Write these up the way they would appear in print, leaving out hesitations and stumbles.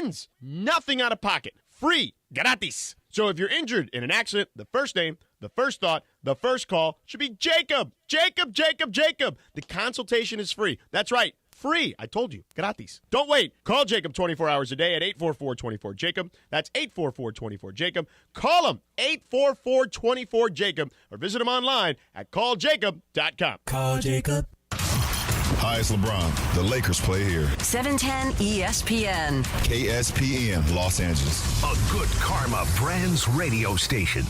friends. Nothing out of pocket. Free. Gratis. So if you're injured in an accident, the first name, the first thought, the first call should be Jacob. Jacob, Jacob, Jacob. The consultation is free. That's right. Free. I told you. Gratis. Don't wait. Call Jacob 24 hours a day at 844-24-JACOB. That's 844-24-JACOB. Call him. 844-24-JACOB. Or visit him online at calljacob.com. Call Jacob. Hi, it's LeBron. The Lakers play here. 710 ESPN. KSPN, Los Angeles. A good karma brands radio station.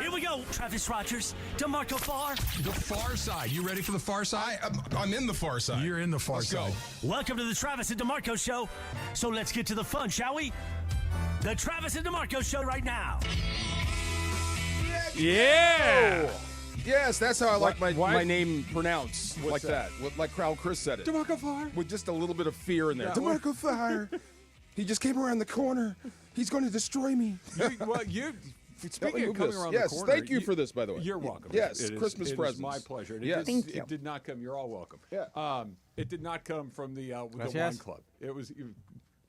Here we go. Travis Rogers, DeMarco Farr. The far side. You ready for the far side? I'm in the far side. You're in the far side. Go. Welcome to the Travis and DeMarco Show. So let's get to the fun, shall we? The Travis and DeMarco Show right now. Yeah. Yes, that's how I like my name pronounced. What's like that. Like Crowd Chris said it. DeMarco Farr. With just a little bit of fear in there. Yeah, DeMarco Farr. He just came around the corner. He's going to destroy me. Speaking of coming around the corner. Yes, thank you for this, by the way. You're welcome. Yes, Christmas presents. It is my pleasure. And Yes. Thank you. It did not come. You're all welcome. Yeah. It did not come from the wine club. It was.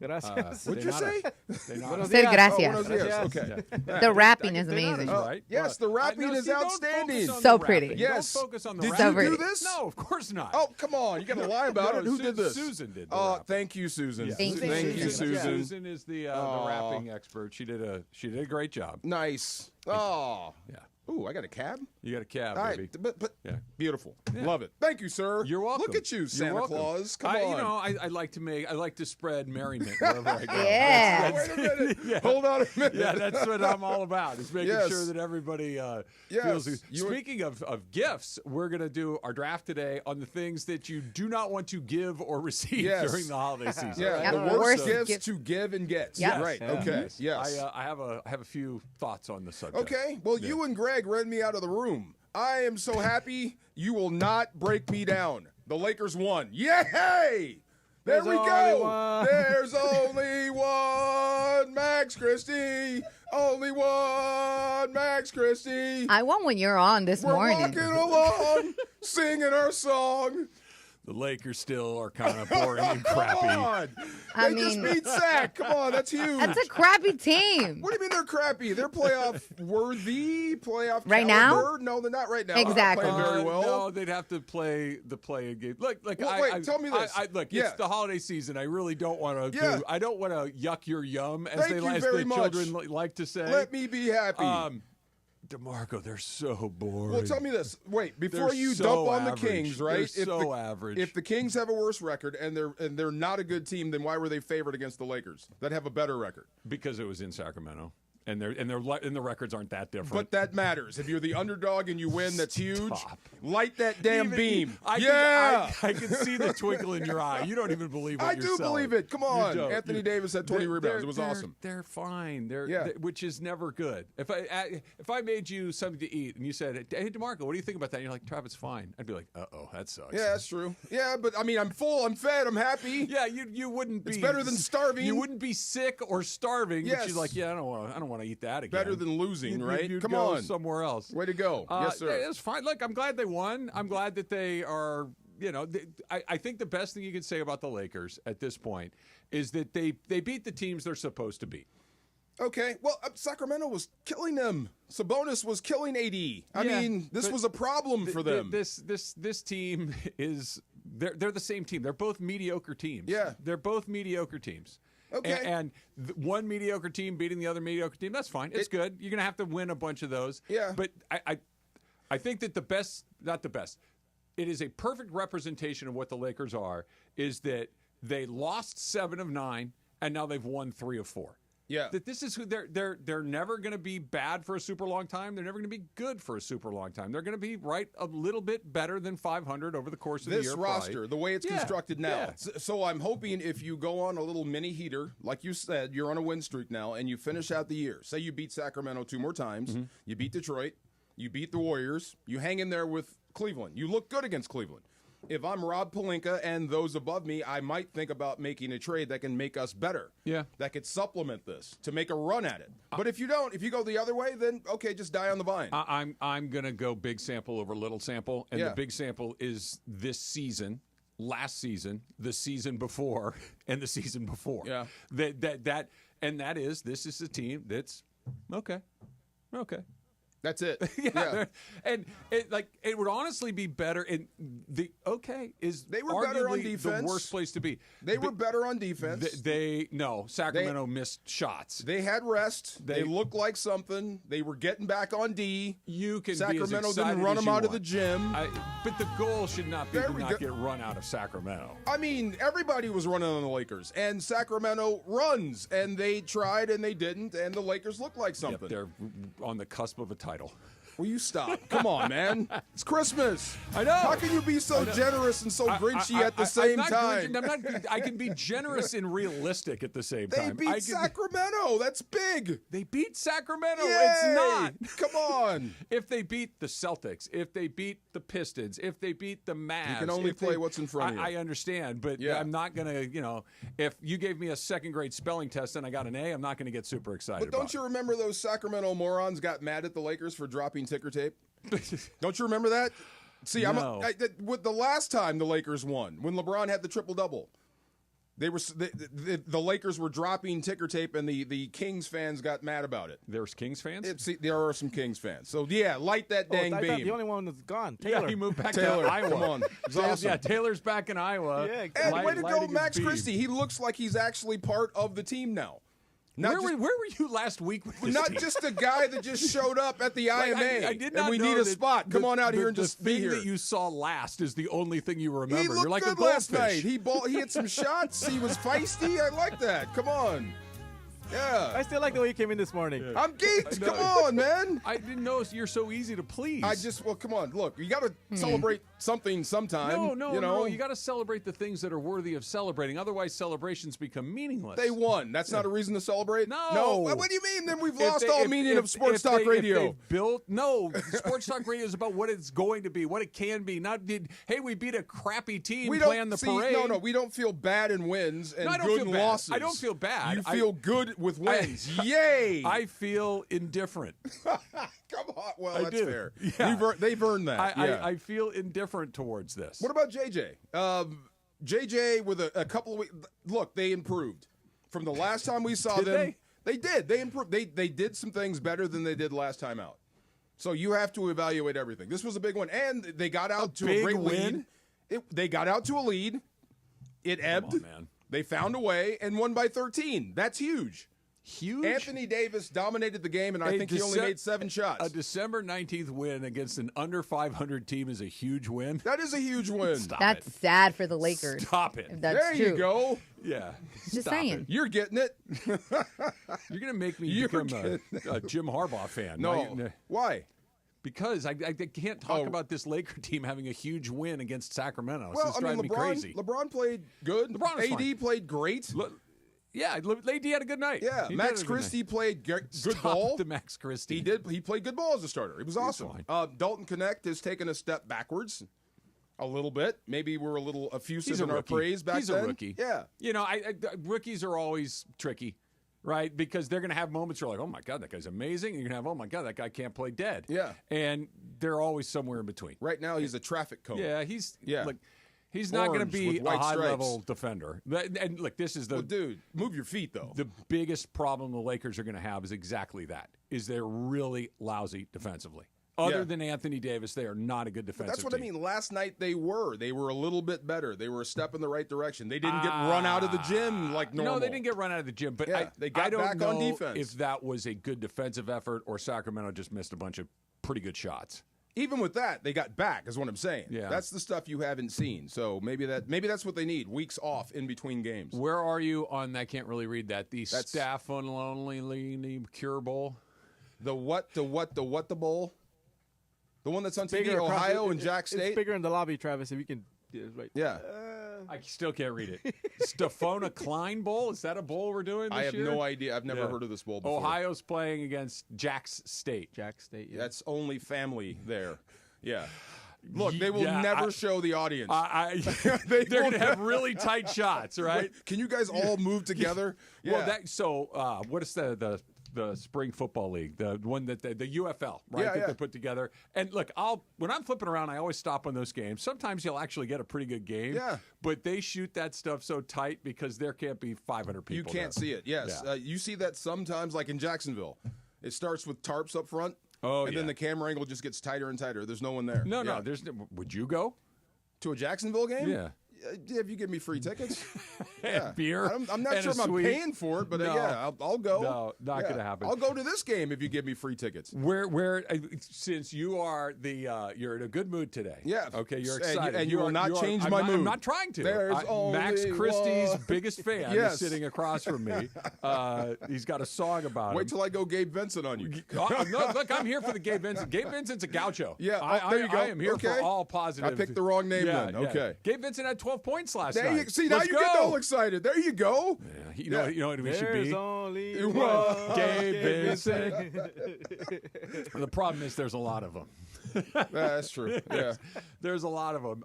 Gracias. What'd you say? Said buenos gracias. dias. Okay. The rapping is amazing. Right. Yes, the rapping is outstanding. So pretty. Yes. Don't focus on the Did rapping. you do this? No, of course not. Oh, come on. You got to lie about it. Who did this? Susan did. Thank you, Susan. Yeah. Thank you, Susan. Susan is the rapping expert. She did a great job. Nice. Oh. Yeah. Ooh, I got a cab? You got a cab, All baby. right, but Yeah. beautiful. Love it. Thank you, sir. You're welcome. Look at you, You're Santa welcome. Claus. Come on. You know, I like to spread merriment wherever I go. Yeah. Wait a minute. Hold on a minute. Yeah, that's what I'm all about. Is making Yes. sure that everybody Yes. feels. Speaking of gifts, we're going to do our draft today on the things that you do not want to give or receive Yes. during the holiday season. Yeah, Yep. the Worst worst gifts gift. to give and get. Yep. Right. Yeah. Okay. Yes. I have a few thoughts on the subject. Okay. Well, you and Greg read me out of the room. I am so happy you will not break me down. The Lakers won. Yay! There we go. There's only one Max Christie. Only one Max Christie. I won when you're on this We're morning. walking along, singing our song. The Lakers still are kind of boring and Come crappy. on. I They just mean- beat SAC. Come on, that's huge. That's a crappy team. What do you mean they're crappy? They're playoff worthy, playoff Right caliber? No, they're not right now. They're not Exactly. playing very well. No, they'd have to play the play-in game. Look, Well, wait, tell me this. Look, Yeah. it's the holiday season. I really don't want to. Yeah. I don't want to yuck your yum, as Thank you as very the much. children like to say. Let me be happy. DeMarco, they're so boring. Well, tell me this. Wait, before They're you so dump on average. the Kings, right? They're so average. If the Kings have a worse record and they're not a good team, then why were they favored against the Lakers that have a better record? Because it was in Sacramento, and the records aren't that different. But that matters. If you're the underdog and you win, that's huge. Stop. Light that damn Even- beam. I can see the twinkle in your eye. You don't even believe what I you're do selling. believe it. Come You on. don't. Anthony Davis had 20 rebounds. It was awesome. They're fine. Yeah. Which is never good. If I made you something to eat and you said, "Hey, DeMarco, what do you think about that?" And you're like, "Travis, fine." I'd be like, "Uh-oh, that sucks." Yeah, that's true. Yeah, but I mean, I'm full. I'm fed. I'm happy. Yeah, you wouldn't be. It's better than starving. You wouldn't be sick or starving. Yes. But you're like, yeah, I don't want to eat that again. Better than losing, right? You'd Come go on. somewhere else. Way to go. Yes, sir. Yeah, it's fine. Look, I'm glad they won. I'm glad that they are. You know, I think the best thing you can say about the Lakers at this point is that they beat the teams they're supposed to beat. Okay, well, Sacramento was killing them. Sabonis was killing AD. I Yeah, mean, this but was a problem for them. This team is they're the same team. They're both mediocre teams. Yeah. They're both mediocre teams. Okay. And one mediocre team beating the other mediocre team, that's fine. It's good. You're going to have to win a bunch of those. Yeah. But I think that not the best, it is a perfect representation of what the Lakers are, is that they lost 7 of 9, and now they've won 3 of 4. Yeah. That this is who they're never going to be bad for a super long time. They're never going to be good for a super long time. They're going to be right a little bit better than 500 over the course of the year. This roster, the way it's Yeah, constructed now. yeah. So I'm hoping if you go on a little mini heater, like you said, you're on a win streak now, and you finish out the year. Say you beat Sacramento 2 more times, Mm-hmm. you beat Detroit, you beat the Warriors, you hang in there with Cleveland. You look good against Cleveland. If I'm Rob Pelinka and those above me, I might think about making a trade that can make us better. Yeah. That could supplement this to make a run at it. But if you don't, if you go the other way, then okay, just die on the vine. I'm going to go big sample over little sample, and Yeah. the big sample is this season. last season, the season before, and the season before. Yeah. That is this is a team that's okay. That's it. Yeah. And it would honestly be better. And the is They were better on arguably defense. the worst place to be. They were better on defense. Sacramento missed shots. They had rest. They looked like something. They were getting back on D. You can Sacramento be as didn't excited run as them you out of the want. gym. But the goal should not be There to we not go. get run out of Sacramento. I mean, everybody was running on the Lakers, and Sacramento runs, and they tried and they didn't, and the Lakers looked like something. Yep, they're on the cusp of a title. Will you stop? Come on, man. It's Christmas. I know. How can you be so generous and so grinchy at the same time? I can be generous and realistic at the same They time. beat Sacramento. That's big. They beat Sacramento. Yay! It's not. Come on. If they beat the Celtics, if they beat the Pistons, if they beat the Mavs. You can only play what's in front of you. I understand, but Yeah. I'm not going to, if you gave me a second-grade spelling test and I got an A, I'm not going to get super excited But don't you remember those Sacramento morons got mad at the Lakers for dropping ticker tape? Don't you remember that? See, No. with the last time the Lakers won, when LeBron had the triple-double, the Lakers were dropping ticker tape, and the Kings fans got mad about it. There's Kings fans? There are some Kings fans. So, yeah, light that dang I thought beam. the only one that's gone. Yeah, Taylor. he moved back Taylor, to Iowa. come on. It's awesome. Yeah, Taylor's back in Iowa. Yeah, And Light- way to go, lighting his Max beam. Christie. He looks like he's actually part of the team now. Not Where just, were you last week with this not team? just a guy that just showed up at the Like, IMA. I did and not we know need a that spot. Come on out here and the just be thing here. that you saw last is the only thing you remember. He looked You're like good a last goldfish. night. He hit some shots. He was feisty. I like that. Come on. Yeah. I still like the way you came in this morning. I'm geeked. Come on, man. I didn't know you're so easy to please. Well, come on. Look, you got to celebrate something sometime. No. You got to celebrate the things that are worthy of celebrating. Otherwise, celebrations become meaningless. They won. That's not a reason to celebrate? No. What do you mean? Then we've lost all meaning of sports talk radio. Sports talk radio is about what it's going to be, what it can be. Not hey, we beat a crappy team We playing the don't parade. No, we don't feel bad in wins and No, I don't good feel in bad. losses. I don't feel bad. You feel good with wins. Yay! I feel indifferent. Come on. Well, I that's do. fair. Yeah. They've earned that. I feel indifferent towards this. What about JJ? JJ with a couple of weeks. Look, they improved from the last time we saw Did them. They did. They improved. They did some things better than they did last time out. So you have to evaluate everything. This was a big one, and they got out to a big great win? lead. They got out to a lead. It ebbed. on, man. They found a way and won by 13. That's huge. Huge. Anthony Davis dominated the game, and I think he only made 7 shots. A December 19th win against an under 500 team is a huge win. That is a huge win. That's sad for the Lakers. Stop it. If that's There true. you go. Yeah. Just Stop saying. it. You're getting it. You're going to make me become a Jim Harbaugh fan. No. Why? Because I can't talk about this Laker team having a huge win against Sacramento. Well, It's driving me crazy. LeBron played good. LeBron was AD fine. played great. Yeah, Lady had a good night. Yeah, He Max did have a good Christie night. played good Stop ball. the Max Christie. He did. He played good ball as a starter. It was awesome. fine. Dalton Connect has taken a step backwards, a little bit. Maybe we're a little effusive He's a in our rookie. praise back He's then. a rookie. Yeah. You know, rookies are always tricky, right? Because they're going to have moments where you're like, oh, my God, that guy's amazing. And you're going to have, oh, my God, that guy can't play dead. Yeah. And they're always somewhere in between. Right now, he's a traffic cone. Yeah, he's Yeah. Like, he's not going to Orange be with a white high-level stripes. defender. And, look, this is the Well, dude, move your feet, though. the biggest problem the Lakers are going to have is exactly that, is they're really lousy defensively. Other Yeah. than Anthony Davis, they are not a good defensive That's what team. I mean. Last night they were a little bit better. They were a step in the right direction. They didn't get run out of the gym like normal. No, they didn't get run out of the gym, but Yeah, they got I don't back know on defense. if that was a good defensive effort or Sacramento just missed a bunch of pretty good shots. Even with that, they got back, is what I'm saying. Yeah. That's the stuff you haven't seen. So maybe that's what they need. Weeks off in between games. Where are you on that? Can't really read that. The That's- Staff Unlonely Cure Bowl. The bowl? The one that's on TV, Bigger across Ohio the- and Jack It's State? bigger in the lobby, Travis, if you can. Right. Yeah. I still can't read it. Stefona Klein Bowl? Is that a bowl we're doing this I have year? no idea. I've never Yeah. heard of this bowl before. Ohio's playing against Jack's State. Jack State. Yeah. That's only family there. Yeah. Look, they will Yeah, never show the audience. They're going to have really tight shots, right? Can you guys all move together? Well, what is the the spring football league, the one that the UFL, right? Yeah, that yeah. they put together. And look, when I'm flipping around, I always stop on those games. Sometimes you'll actually get a pretty good game. Yeah. But they shoot that stuff so tight because there can't be 500 people. You can't see it. Yes, Yeah. you see that sometimes, like in Jacksonville. It starts with tarps up front. Oh, and yeah. then the camera angle just gets tighter and tighter. There's no one there. No, Yeah. would you go? To a Jacksonville game? Yeah. If you give me free tickets. And beer. I'm not and sure a if I'm suite. paying for it, but No. yeah, I'll go. No, not Yeah. going to happen. I'll go to this game if you give me free tickets. Where since you are you're in a good mood today. Yeah. Okay, you're And you- excited. and you will not change my mood. I'm not trying to. There's Max only Christie's one. biggest fan Yes. is sitting across from me. He's got a song about Wait him. till I go Gabe Vincent on you. No, look, I'm here for the Gabe Vincent. Gabe Vincent's a gaucho. Yeah, I, there you go. I am here Okay. for all positive. I picked the wrong name Yeah, then. yeah. Okay. Gabe Vincent had 12 points last There night. you see. Now Let's you get go. all excited. There you go. You know what we should There's be? only One. one Gabe Gabe Vincent. The problem is there's a lot of them. That's true. Yeah. There's a lot of them.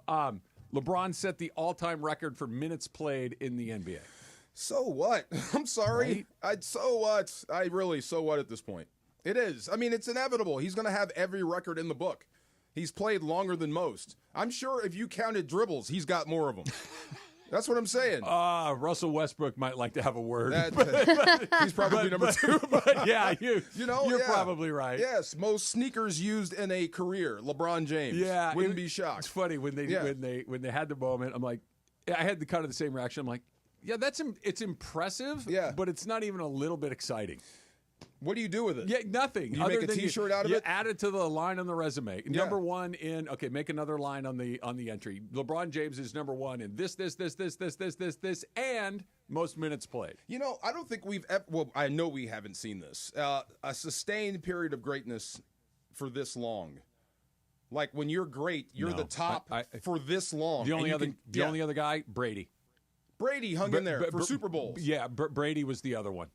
LeBron set the all-time record for minutes played in the NBA. So what? I'm sorry. So what? So what at this point? It is. I mean, it's inevitable. He's going to have every record in the book. He's played longer than most. I'm sure if you counted dribbles, he's got more of them. That's what I'm saying. Russell Westbrook might like to have a word. He's probably number two. But yeah, you're yeah. probably right. Yes, most sneakers used in a career. LeBron James. Yeah, wouldn't be shocked. It's funny when they had the moment. I'm like, I had the kind of the same reaction. I'm like, yeah, it's impressive. Yeah. But it's not even a little bit exciting. What do you do with it? Yeah, nothing. You other make a than T-shirt out of you it? add it to the line on the resume. Yeah. Number one in make another line on the entry. LeBron James is number one in this, and most minutes played. You know, I don't think we've well, I know we haven't seen this. A sustained period of greatness for this long. Like when you're great, you're No. the top for this long. The only And you only other guy, Brady. Brady hung in there for Super Bowls. Yeah, Brady was the other one.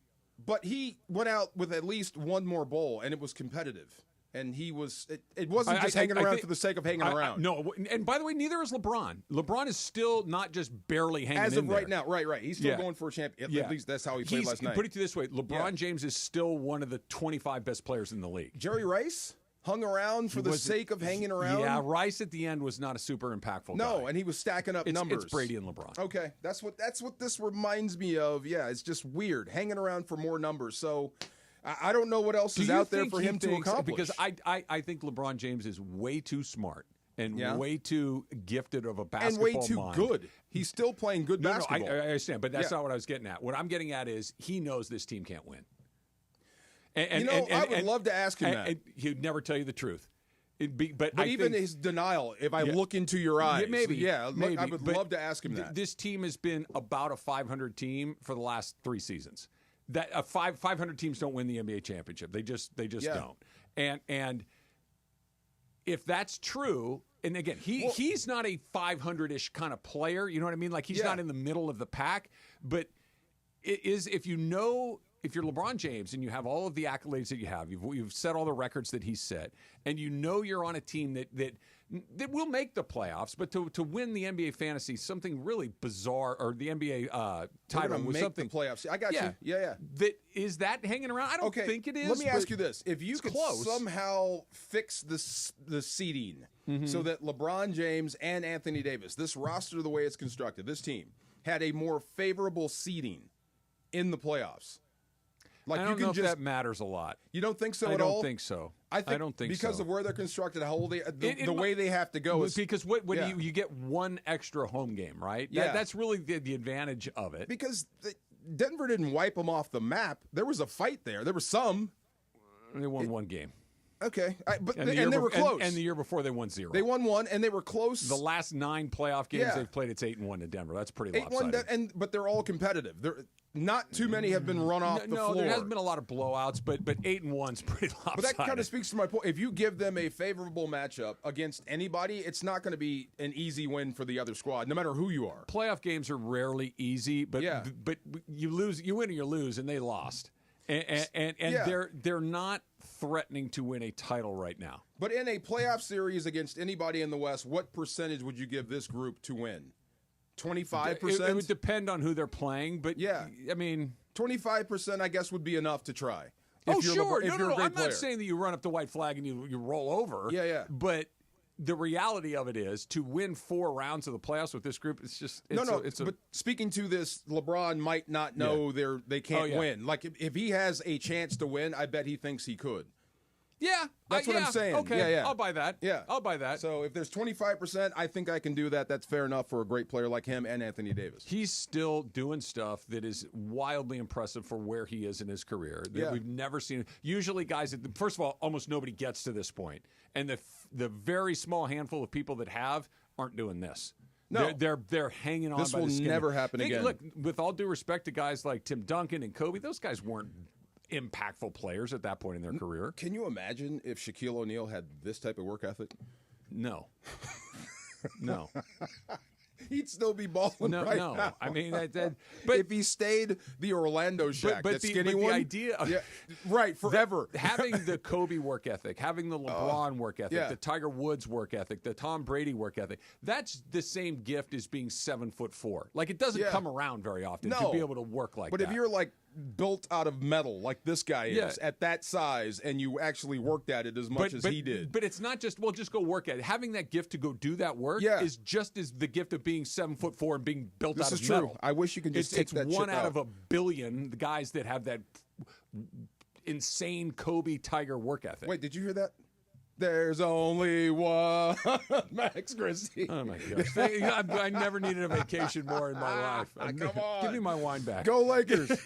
But he went out with at least one more bowl, and it was competitive. And he was, it wasn't just hanging around for the sake of hanging around. No, and by the way, neither is LeBron. LeBron is still not just barely hanging As in of there. right now, right. He's still going for a champion. At least that's how he played last night. Put it to this way, LeBron James is still one of the 25 best players in the league. Jerry Rice hung around for the sake of hanging around. Yeah, Rice at the end was not a super impactful guy. No, and he was stacking up numbers. It's Brady and LeBron. Okay, that's what this reminds me of. Yeah, it's just weird hanging around for more numbers. So I don't know what else is out there for him to accomplish. Because I think LeBron James is way too smart and way too gifted of a basketball and way too mind. good. He's still playing good basketball. I understand, but that's not what I was getting at. What I'm getting at is he knows this team can't win. And, I would love to ask him that. And he'd never tell you the truth. But even his denial, if I look into your eyes, maybe. I would love to ask him that. This team has been about a 500 team for the last 3 seasons. That 500 teams don't win the NBA championship. They just don't. And if that's true, and again, he's not a 500-ish kind of player. You know what I mean? Like he's not in the middle of the pack. But it is if you're LeBron James and you have all of the accolades that you have, you've set all the records that he's set, and you know you're on a team that will make the playoffs, but to win the NBA fantasy, something really bizarre, or the NBA title was something. The playoffs. I got you. Yeah. Is that hanging around? I don't think it is. Let me ask you this: if you could close. somehow fix the seeding so that LeBron James and Anthony Davis, this roster the way it's constructed, this team had a more favorable seeding in the playoffs. Like I don't know if that matters a lot. You don't think so I at all? don't think so. I don't think because of where they're constructed, how old the way they have to go is because you get one extra home game, right? That's really the advantage of it. Because Denver didn't wipe them off the map. There was a fight there. There was some. They won one game. Okay, they were close. And the year before, they won 0. They won 1, and they were close. The last 9 playoff games they've played, it's 8-1 to Denver. That's pretty lopsided. But they're all competitive. Not too many have been run off the floor. No, there hasn't been a lot of blowouts, but 8-1's pretty lopsided. But that kind of speaks to my point. If you give them a favorable matchup against anybody, it's not going to be an easy win for the other squad, no matter who you are. Playoff games are rarely easy, but you lose, you win or you lose, and they lost. And they're not threatening to win a title right now. But in a playoff series against anybody in the West, what percentage would you give this group to win? 25%? It would depend on who they're playing, but I mean, 25% I guess would be enough to try. If you're sure. if No, you're a great I'm player. not saying that you run up the white flag and you roll over. Yeah. But the reality of it is to win 4 rounds of the playoffs with this group, it's just but speaking to this, LeBron might not know they can't win. Like if he has a chance to win, I bet he thinks he could. Yeah, That's what I'm saying. Okay, Yeah. I'll buy that. Yeah, I'll buy that. So if there's 25%, I think I can do that. That's fair enough for a great player like him and Anthony Davis. He's still doing stuff that is wildly impressive for where he is in his career that we've never seen. Usually, guys, first of all, almost nobody gets to this point, and the very small handful of people that have aren't doing this. No. They're hanging on. This by will the skin. never happen again. Look, with all due respect to guys like Tim Duncan and Kobe, those guys weren't impactful players at that point in their career. Can you imagine if Shaquille O'Neal had this type of work ethic? No. No. He'd still be balling right now. I mean, but if he stayed the Orlando Shaq, that skinny one, the idea of forever. having the Kobe work ethic, having the LeBron work ethic, the Tiger Woods work ethic, the Tom Brady work ethic, that's the same gift as being 7'4". Like it doesn't come around very often to be able to work like that. But if you're like built out of metal like this guy is at that size and you actually worked at it as much as he did. But it's not just, just go work at it. Having that gift to go do that work is just as the gift of being 7'4" and being built out of metal. This is true. I wish you could just take that It's one chip out of a billion the guys that have that insane Kobe Tiger work ethic. Wait, did you hear that? There's only one Max Christie. Oh, my gosh. I never needed a vacation more in my life. Come on. Give me my wine back. Go Lakers. All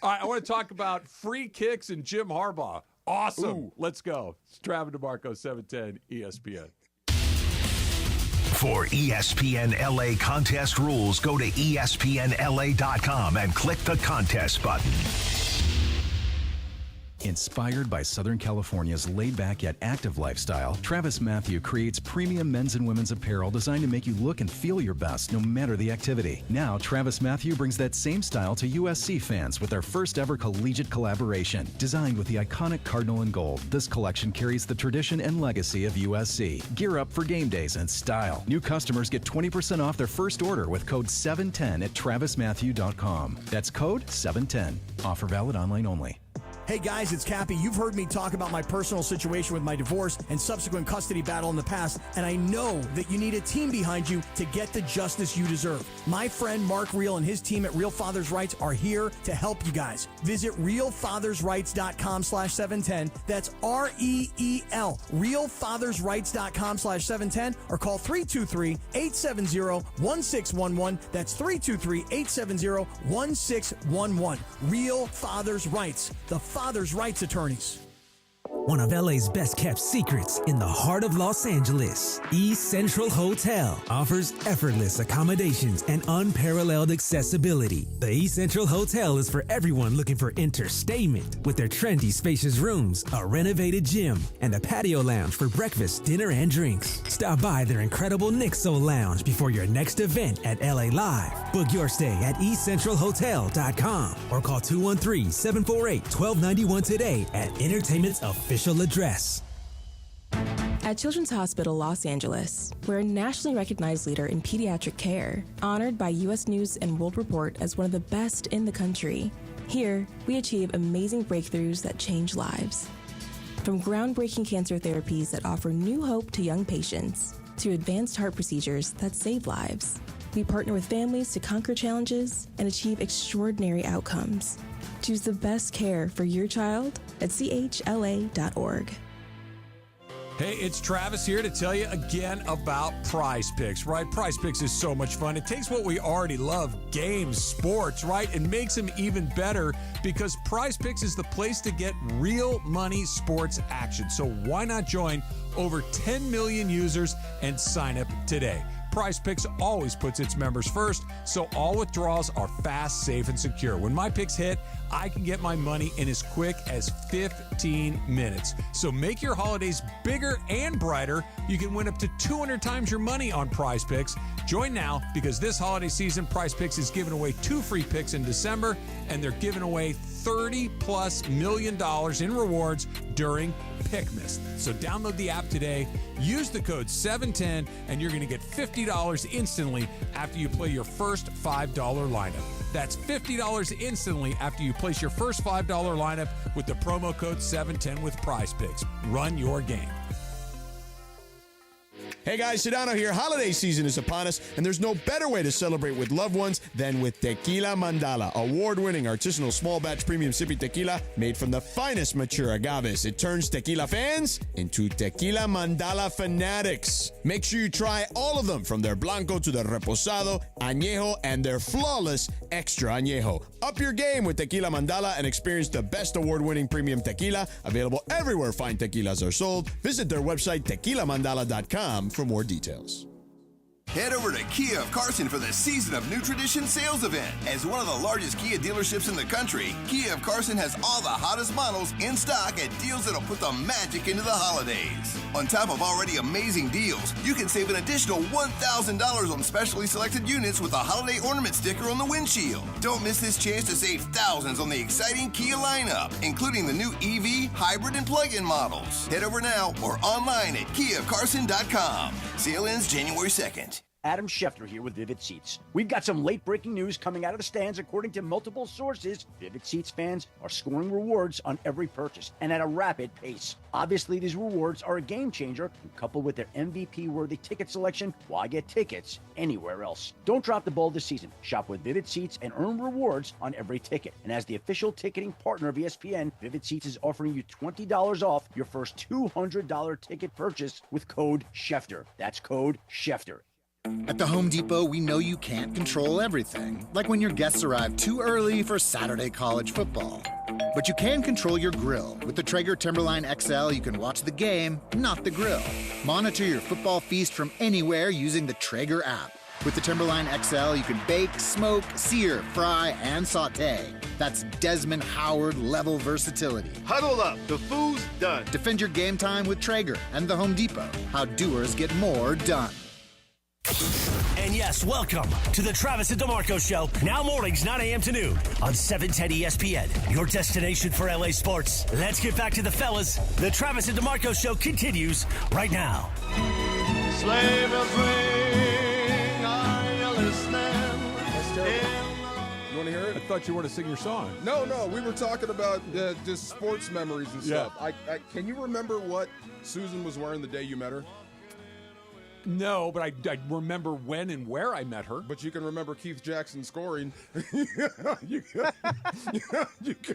right, I want to talk about free kicks and Jim Harbaugh. Awesome. Ooh. Let's go. It's Travis DeMarco, 710 ESPN. For ESPN LA contest rules, go to ESPNLA.com and click the contest button. Inspired by Southern California's laid-back yet active lifestyle, Travis Mathew creates premium men's and women's apparel designed to make you look and feel your best no matter the activity. Now, Travis Mathew brings that same style to USC fans with their first ever collegiate collaboration. Designed with the iconic Cardinal and Gold, this collection carries the tradition and legacy of USC. Gear up for game days in style. New customers get 20% off their first order with code 710 at travismathew.com. That's code 710. Offer valid online only. Hey guys, it's Cappy. You've heard me talk about my personal situation with my divorce and subsequent custody battle in the past, and I know that you need a team behind you to get the justice you deserve. My friend Mark Reel and his team at Real Fathers Rights are here to help you guys. Visit realfathersrights.com/710. That's REEL. realfathersrights.com/710 or call 323-870-1611. That's 323-870-1611. Real Fathers Rights. The Father's Rights Attorneys. One of LA's best kept secrets in the heart of Los Angeles, East Central Hotel offers effortless accommodations and unparalleled accessibility. The East Central Hotel is for everyone looking for entertainment with their trendy, spacious rooms, a renovated gym, and a patio lounge for breakfast, dinner, and drinks. Stop by their incredible Nixo Lounge before your next event at LA Live. Book your stay at eastcentralhotel.com or call 213-748-1291 today at Entertainment's official address. At Children's Hospital Los Angeles, we're a nationally recognized leader in pediatric care, honored by U.S. News and World Report as one of the best in the country. Here, we achieve amazing breakthroughs that change lives. From groundbreaking cancer therapies that offer new hope to young patients, to advanced heart procedures that save lives, we partner with families to conquer challenges and achieve extraordinary outcomes. Choose the best care for your child at chla.org. Hey, it's Travis here to tell you again about Prize Picks, right? Prize Picks is so much fun. It takes what we already love, games, sports, right, and makes them even better because Prize Picks is the place to get real money sports action. So why not join over 10 million users and sign up today? Prize Picks always puts its members first, so all withdrawals are fast, safe, and secure. When my picks hit, I can get my money in as quick as 15 minutes. So make your holidays bigger and brighter. You can win up to 200 times your money on Prize Picks. Join now because this holiday season, Prize Picks is giving away 2 free picks in December, and they're giving away $30+ million in rewards during Pickmas. So download the app today, use the code 710, and you're going to get $50 $50 instantly after you play your first $5 lineup. That's $50 instantly after you place your first $5 lineup with the promo code 710 with Prize Picks. Run your game. Hey guys, Sedano here. Holiday season is upon us, and there's no better way to celebrate with loved ones than with Tequila Mandala, award-winning artisanal small batch premium sippy tequila made from the finest mature agaves. It turns tequila fans into Tequila Mandala fanatics. Make sure you try all of them, from their Blanco to their Reposado, Añejo, and their flawless Extra Añejo. Up your game with Tequila Mandala and experience the best award-winning premium tequila available everywhere fine tequilas are sold. Visit their website, tequilamandala.com, for more details. Head over to Kia of Carson for the Season of New Tradition sales event. As one of the largest Kia dealerships in the country, Kia of Carson has all the hottest models in stock at deals that'll put the magic into the holidays. On top of already amazing deals, you can save an additional $1,000 on specially selected units with a holiday ornament sticker on the windshield. Don't miss this chance to save thousands on the exciting Kia lineup, including the new EV, hybrid, and plug-in models. Head over now or online at KiaofCarson.com. Sale ends January 2nd. Adam Schefter here with Vivid Seats. We've got some late-breaking news coming out of the stands. According to multiple sources, Vivid Seats fans are scoring rewards on every purchase and at a rapid pace. Obviously, these rewards are a game changer, and coupled with their MVP-worthy ticket selection, why get tickets anywhere else? Don't drop the ball this season. Shop with Vivid Seats and earn rewards on every ticket. And as the official ticketing partner of ESPN, Vivid Seats is offering you $20 off your first $200 ticket purchase with code Schefter. That's code Schefter. At the Home Depot, we know you can't control everything, like when your guests arrive too early for Saturday college football. But you can control your grill. With the Traeger Timberline XL, you can watch the game, not the grill. Monitor your football feast from anywhere using the Traeger app. With the Timberline XL, you can bake, smoke, sear, fry, and saute. That's Desmond Howard level versatility. Huddle up, the food's done. Defend your game time with Traeger and the Home Depot. How doers get more done. And yes, welcome to the Travis and DeMarco Show. Now mornings, 9 a.m. to noon on 710 ESPN, your destination for LA sports. Let's get back to the fellas. The Travis and DeMarco Show continues right now. Slave bells ring, are you listening? You want to hear it? I thought you wanted to sing your song. No, we were talking about just sports memories and stuff. Yeah. Can you remember what Susan was wearing the day you met her? No, but I remember when and where I met her. But you can remember Keith Jackson scoring. you can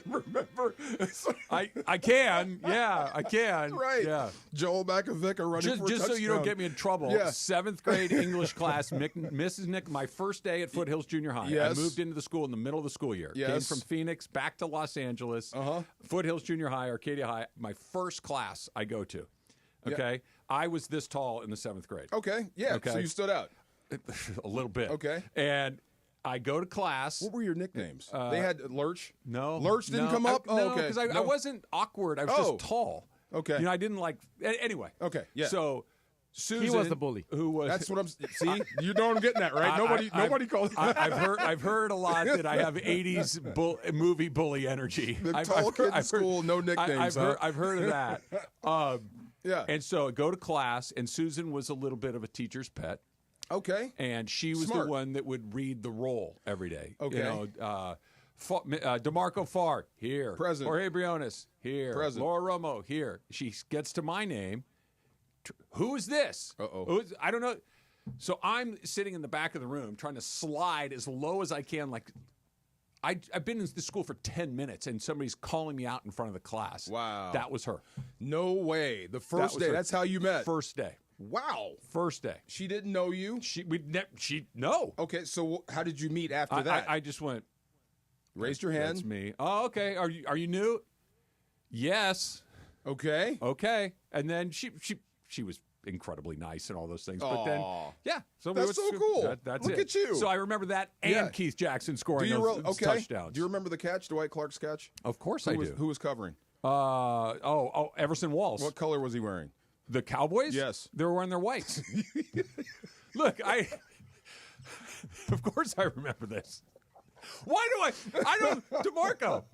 remember. I can. Yeah, I can. Right. Yeah. Joel Makovic running for a just so you don't touchdown. get me in trouble. Yeah. 7th grade English class, Mrs. Nick, my first day at Foothills Junior High. Yes. I moved into the school in the middle of the school year. Yes. Came from Phoenix back to Los Angeles. Foothills Junior High, Arcadia High, my first class I go to. Okay. Yeah. I was this tall in the 7th grade. Okay. Yeah. Okay. So you stood out. A little bit. Okay. And I go to class. What were your nicknames? They had Lurch? No. Lurch didn't come up? No, okay. because I wasn't awkward. I was just tall. Okay. You know, I didn't like. Anyway. Okay. Yeah. So Susan, He was the bully. Who was? That's what I'm. See, you know what I'm getting at, right? Nobody called. I've heard a lot that I have 80s movie bully energy. The tall kid in school, no nicknames. I've heard of that. Yeah. And so I go to class, and Susan was a little bit of a teacher's pet. Okay. And she was Smart. the one that would read the roll every day. Okay. You know, DeMarco Farr, here. Present. Jorge Briones, here. Present. Laura Romo, here. She gets to my name. Who is this? Uh-oh. I don't know. So I'm sitting in the back of the room trying to slide as low as I can. Like, I've been in this school for 10 minutes, and somebody's calling me out in front of the class. Wow. That was her. No way. The first day. That's how you met. First day. Wow. First day. She didn't know you? No. Okay, so how did you meet after that? I just went. Raised your hand? That's me. Oh, okay. Are you new? Yes. Okay. Okay. And then she was incredibly nice and all those things. But then, yeah. So that's so cool. That's Look it. at you. So I remember that and Keith Jackson scoring those touchdowns. Do you remember the catch, Dwight Clark's catch? Of course I do. Who was covering? Everson Walls. What color was he wearing? The Cowboys? Yes. They were wearing their whites. Look, of course I remember this. Why do I don't, DeMarco,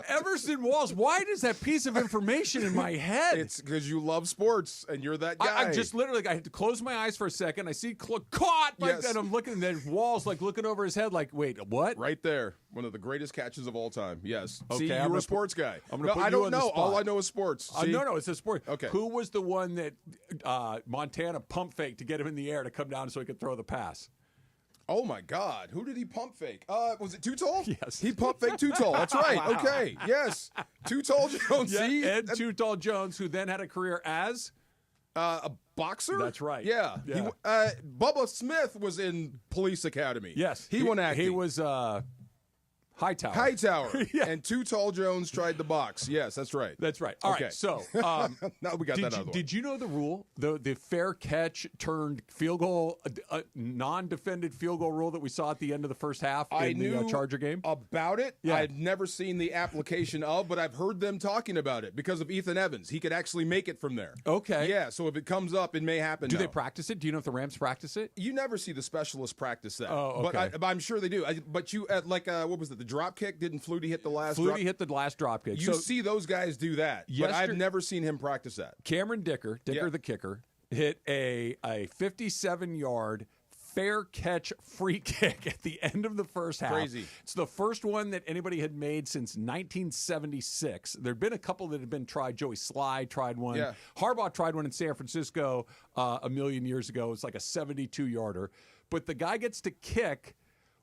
Everson Walls, why does that piece of information in my head? It's because you love sports and you're that guy. I just literally, I had to close my eyes for a second. I see caught like Yes. that. I'm looking, and then Walls like looking over his head like, wait, what? Right there. One of the greatest catches of all time. Yes. Okay, See, I'm you're a gonna sports guy. I'm gonna No, put I you don't on the know. spot. All I know is sports. See? No, it's a sport. Okay. Who was the one that Montana pump faked to get him in the air to come down so he could throw the pass? Oh my God! Who did he pump fake? Was it Too Tall? Yes, he pump fake Too Tall. That's right. Wow. Okay, yes, Too Tall Jones. Yeah, See, Ed Too Tall Jones, who then had a career as a boxer. That's right. Yeah. Yeah. Bubba Smith was in Police Academy. Yes, he won acting. He was Hightower. Hightower. And Too Tall Jones tried to box. Yes, that's right. That's right. All Okay. right. So now we got that out of the way. Did you know the rule? The fair catch turned field goal, non-defended field goal rule that we saw at the end of the first half in the Charger game? About it. Yeah. I've never seen the application of, but I've heard them talking about it because of Ethan Evans. He could actually make it from there. Okay. Yeah, so if it comes up, it may happen. Do now. they practice it? Do you know if the Rams practice it? You never see the specialists practice that. Oh, okay. But I'm sure they do. But you, what was it? The drop kick? Didn't Flutie hit the last Flutie drop? hit the last drop kick. You see those guys do that, but I've never seen him practice that. Cameron Dicker the kicker, hit a 57-yard fair catch free kick at the end of the first half. Crazy. It's the first one that anybody had made since 1976. There'd been a couple that had been tried. Joey Sly tried one. Yeah. Harbaugh tried one in San Francisco a million years ago. It's like a 72-yarder. But the guy gets to kick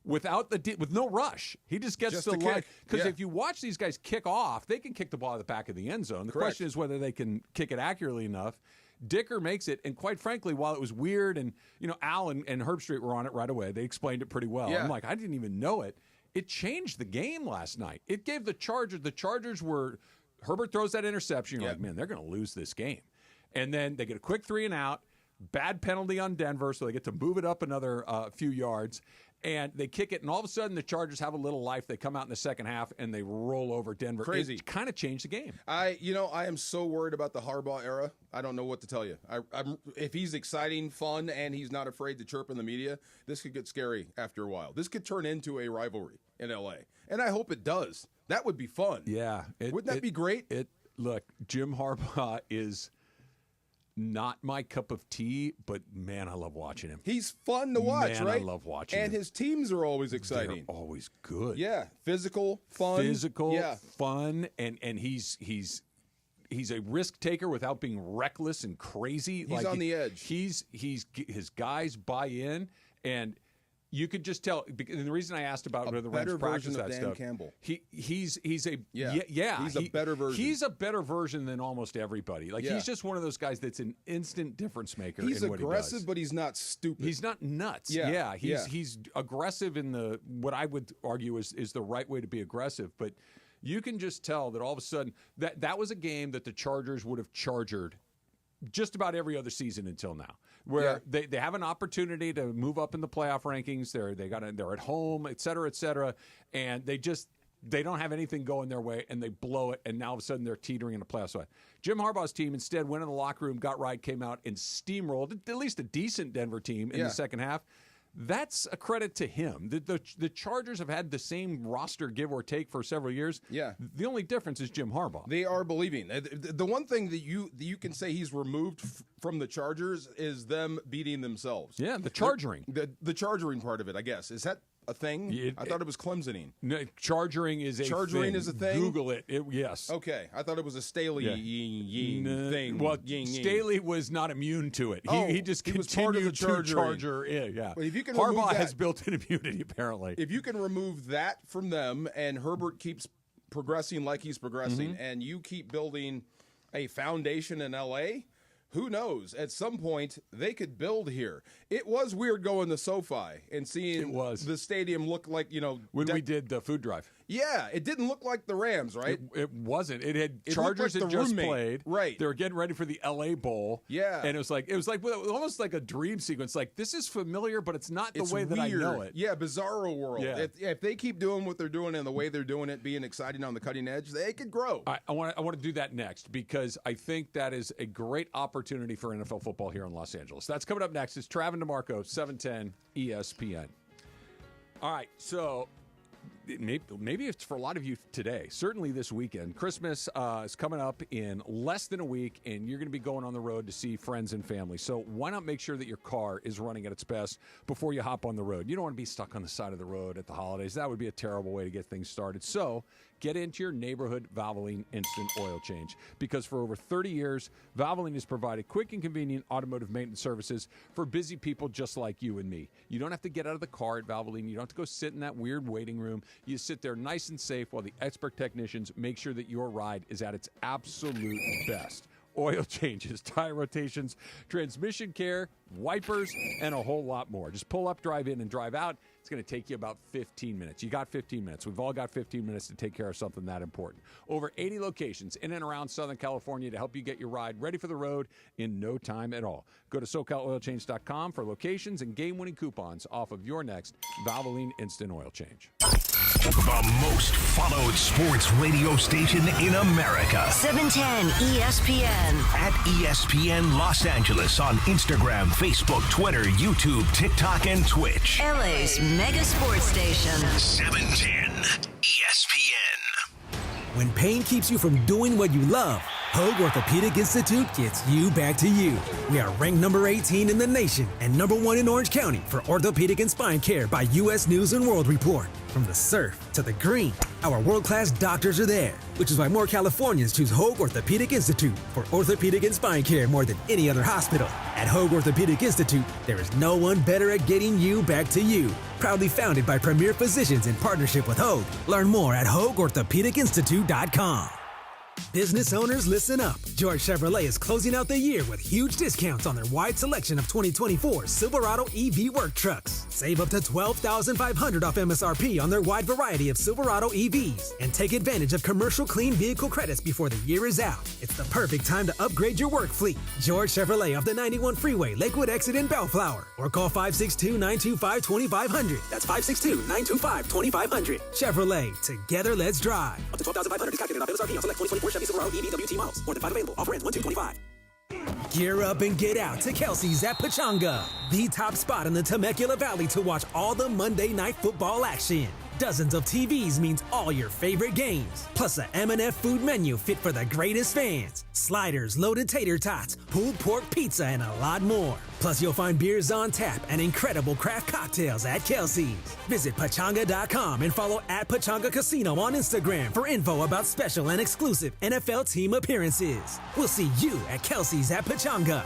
without with no rush. He just gets to line. Because if you watch these guys kick off, they can kick the ball at the back of the end zone. The question is whether they can kick it accurately enough. Dicker makes it, and quite frankly, while it was weird, and Al and Herbstreit were on it right away, they explained it pretty well. Yeah. I'm like, I didn't even know it. It changed the game last night. It gave the Chargers were, Herbert throws that interception. You're like, man, they're going to lose this game. And then they get a quick 3 and out, bad penalty on Denver, so they get to move it up another few yards. And they kick it, and all of a sudden the Chargers have a little life. They come out in the second half, and they roll over Denver. Crazy. It kind of changed the game. I am so worried about the Harbaugh era. I don't know what to tell you. If he's exciting, fun, and he's not afraid to chirp in the media, this could get scary after a while. This could turn into a rivalry in L.A., and I hope it does. That would be fun. Yeah. Wouldn't that be great? Look, Jim Harbaugh is not my cup of tea, but man, I love watching him. He's fun to watch, man, right? I love watching him. And his teams are always exciting. They're always good. Yeah, physical, fun. Fun, and he's a risk taker without being reckless and crazy. He's on the edge. His guys buy in, and you could just tell. And the reason I asked about whether the Rams practice that Dan stuff, Campbell. He's a He's a better version. He's a better version than almost everybody. He's just one of those guys that's an instant difference maker. He's in what aggressive, he does. but he's not stupid. He's not nuts. He's aggressive in the what I would argue is the right way to be aggressive. But you can just tell that all of a sudden that was a game that the Chargers would have chargered just about every other season until now, where they have an opportunity to move up in the playoff rankings. They're at home, et cetera, and they don't have anything going their way, and they blow it, and now all of a sudden they're teetering in a playoff spot. Jim Harbaugh's team instead went in the locker room, got right, came out, and steamrolled at least a decent Denver team in the second half. That's a credit to him. The Chargers have had the same roster, give or take, for several years. Yeah. The only difference is Jim Harbaugh. They are believing. The one thing that you can say he's removed from the Chargers is them beating themselves. Yeah, the chargering. The chargering part of it, I guess. Is that a thing? I thought it was Clemsoning. No, chargering is a Chargering thing. is a thing? Google it. Yes. Okay. I thought it was a Staley thing. Well, Yin. Staley was not immune to it. He just he was continued part of the to charger in. Yeah. But if you can Harbaugh remove that, has built-in immunity, apparently. If you can remove that from them, and Herbert keeps progressing like he's progressing, and you keep building a foundation in L.A., who knows? At some point, they could build here. It was weird going to SoFi and seeing the stadium look like, when we did the food drive. Yeah, it didn't look like the Rams, right? It wasn't. It had It Chargers looked like had the just roommate. played. Right. They were getting ready for the LA Bowl. Yeah. And it was like almost like a dream sequence. Like, this is familiar, but it's not the It's way that I weird. know it. Yeah, bizarro world. Yeah. If they keep doing what they're doing and the way they're doing it, being exciting on the cutting edge, they could grow. I want to do that next because I think that is a great opportunity for NFL football here in Los Angeles. That's coming up next. It's Travin DeMarco, 710 ESPN. All right, so maybe it's for a lot of you today. Certainly this weekend. Christmas is coming up in less than a week, and you're going to be going on the road to see friends and family. So why not make sure that your car is running at its best before you hop on the road? You don't want to be stuck on the side of the road at the holidays. That would be a terrible way to get things started. So get into your neighborhood Valvoline Instant Oil Change, because for over 30 years, Valvoline has provided quick and convenient automotive maintenance services for busy people just like you and me. You don't have to get out of the car at Valvoline. You don't have to go sit in that weird waiting room. You sit there nice and safe while the expert technicians make sure that your ride is at its absolute best. Oil changes, tire rotations, transmission care, wipers, and a whole lot more. Just pull up, drive in, and drive out. It's going to take you about 15 minutes. You got 15 minutes. We've all got 15 minutes to take care of something that important. Over 80 locations in and around Southern California to help you get your ride ready for the road in no time at all. Go to SoCalOilChange.com for locations and game-winning coupons off of your next Valvoline Instant Oil Change. The most followed sports radio station in America. 710 ESPN. At ESPN Los Angeles on Instagram, Facebook, Twitter, YouTube, TikTok, and Twitch. LA's mega sports station. 710 ESPN. When pain keeps you from doing what you love, Hoag Orthopedic Institute gets you back to you. We are ranked number 18 in the nation and number 1 in Orange County for orthopedic and spine care by U.S. News & World Report. From the surf to the green, our world-class doctors are there, which is why more Californians choose Hoag Orthopedic Institute for orthopedic and spine care more than any other hospital. At Hoag Orthopedic Institute, there is no one better at getting you back to you. Proudly founded by premier physicians in partnership with Hoag. Learn more at HoagOrthopedicInstitute.com. Business owners, listen up. George Chevrolet is closing out the year with huge discounts on their wide selection of 2024 Silverado EV work trucks. Save up to $12,500 off MSRP on their wide variety of Silverado EVs and take advantage of commercial clean vehicle credits before the year is out. It's the perfect time to upgrade your work fleet. George Chevrolet off the 91 Freeway, Lakewood Exit in Bellflower, or call 562-925-2500. That's 562-925-2500. Chevrolet, together let's drive. Up to $12,500 discounted off MSRP on select 2024 Chevy Silverado EV WT models. More than 5 available. Offer ends 1/2/25. Gear up and get out to Kelsey's at Pechanga, the top spot in the Temecula Valley to watch all the Monday Night Football action. Dozens of TVs means all your favorite games, plus a M&F food menu fit for the greatest fans. Sliders, loaded tater tots, pulled pork pizza, and a lot more. Plus, you'll find beers on tap and incredible craft cocktails at Kelsey's. Visit Pechanga.com and follow at Pechanga Casino on Instagram for info about special and exclusive NFL team appearances. We'll see you at Kelsey's at Pechanga.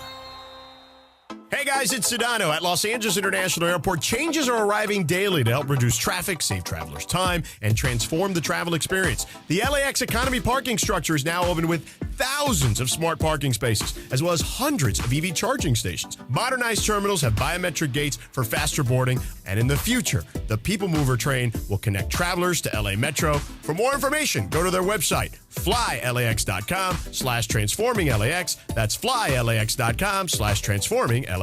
Hey guys, it's Sedano at Los Angeles International Airport. Changes are arriving daily to help reduce traffic, save travelers time, and transform the travel experience. The LAX economy parking structure is now open with thousands of smart parking spaces, as well as hundreds of EV charging stations. Modernized terminals have biometric gates for faster boarding, and in the future, the People Mover train will connect travelers to LA Metro. For more information, go to their website, flylax.com/transforminglax. That's flylax.com/transforminglax.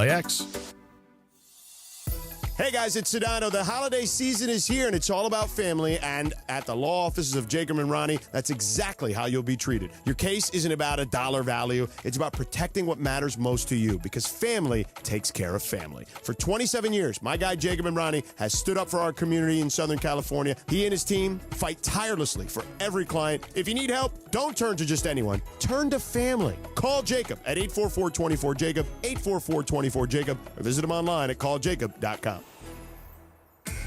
Hey guys, it's Sedano. The holiday season is here and it's all about family, and at the law offices of Jacob and Ronnie, that's exactly how you'll be treated. Your case isn't about a dollar value, it's about protecting what matters most to you, because family takes care of family. For 27 years, my guy Jacob and Ronnie has stood up for our community in Southern California. He and his team fight tirelessly for every client. If you need help, don't turn to just anyone. Turn to family. Call Jacob at 844-24-JACOB, 844-24-JACOB, or visit him online at calljacob.com.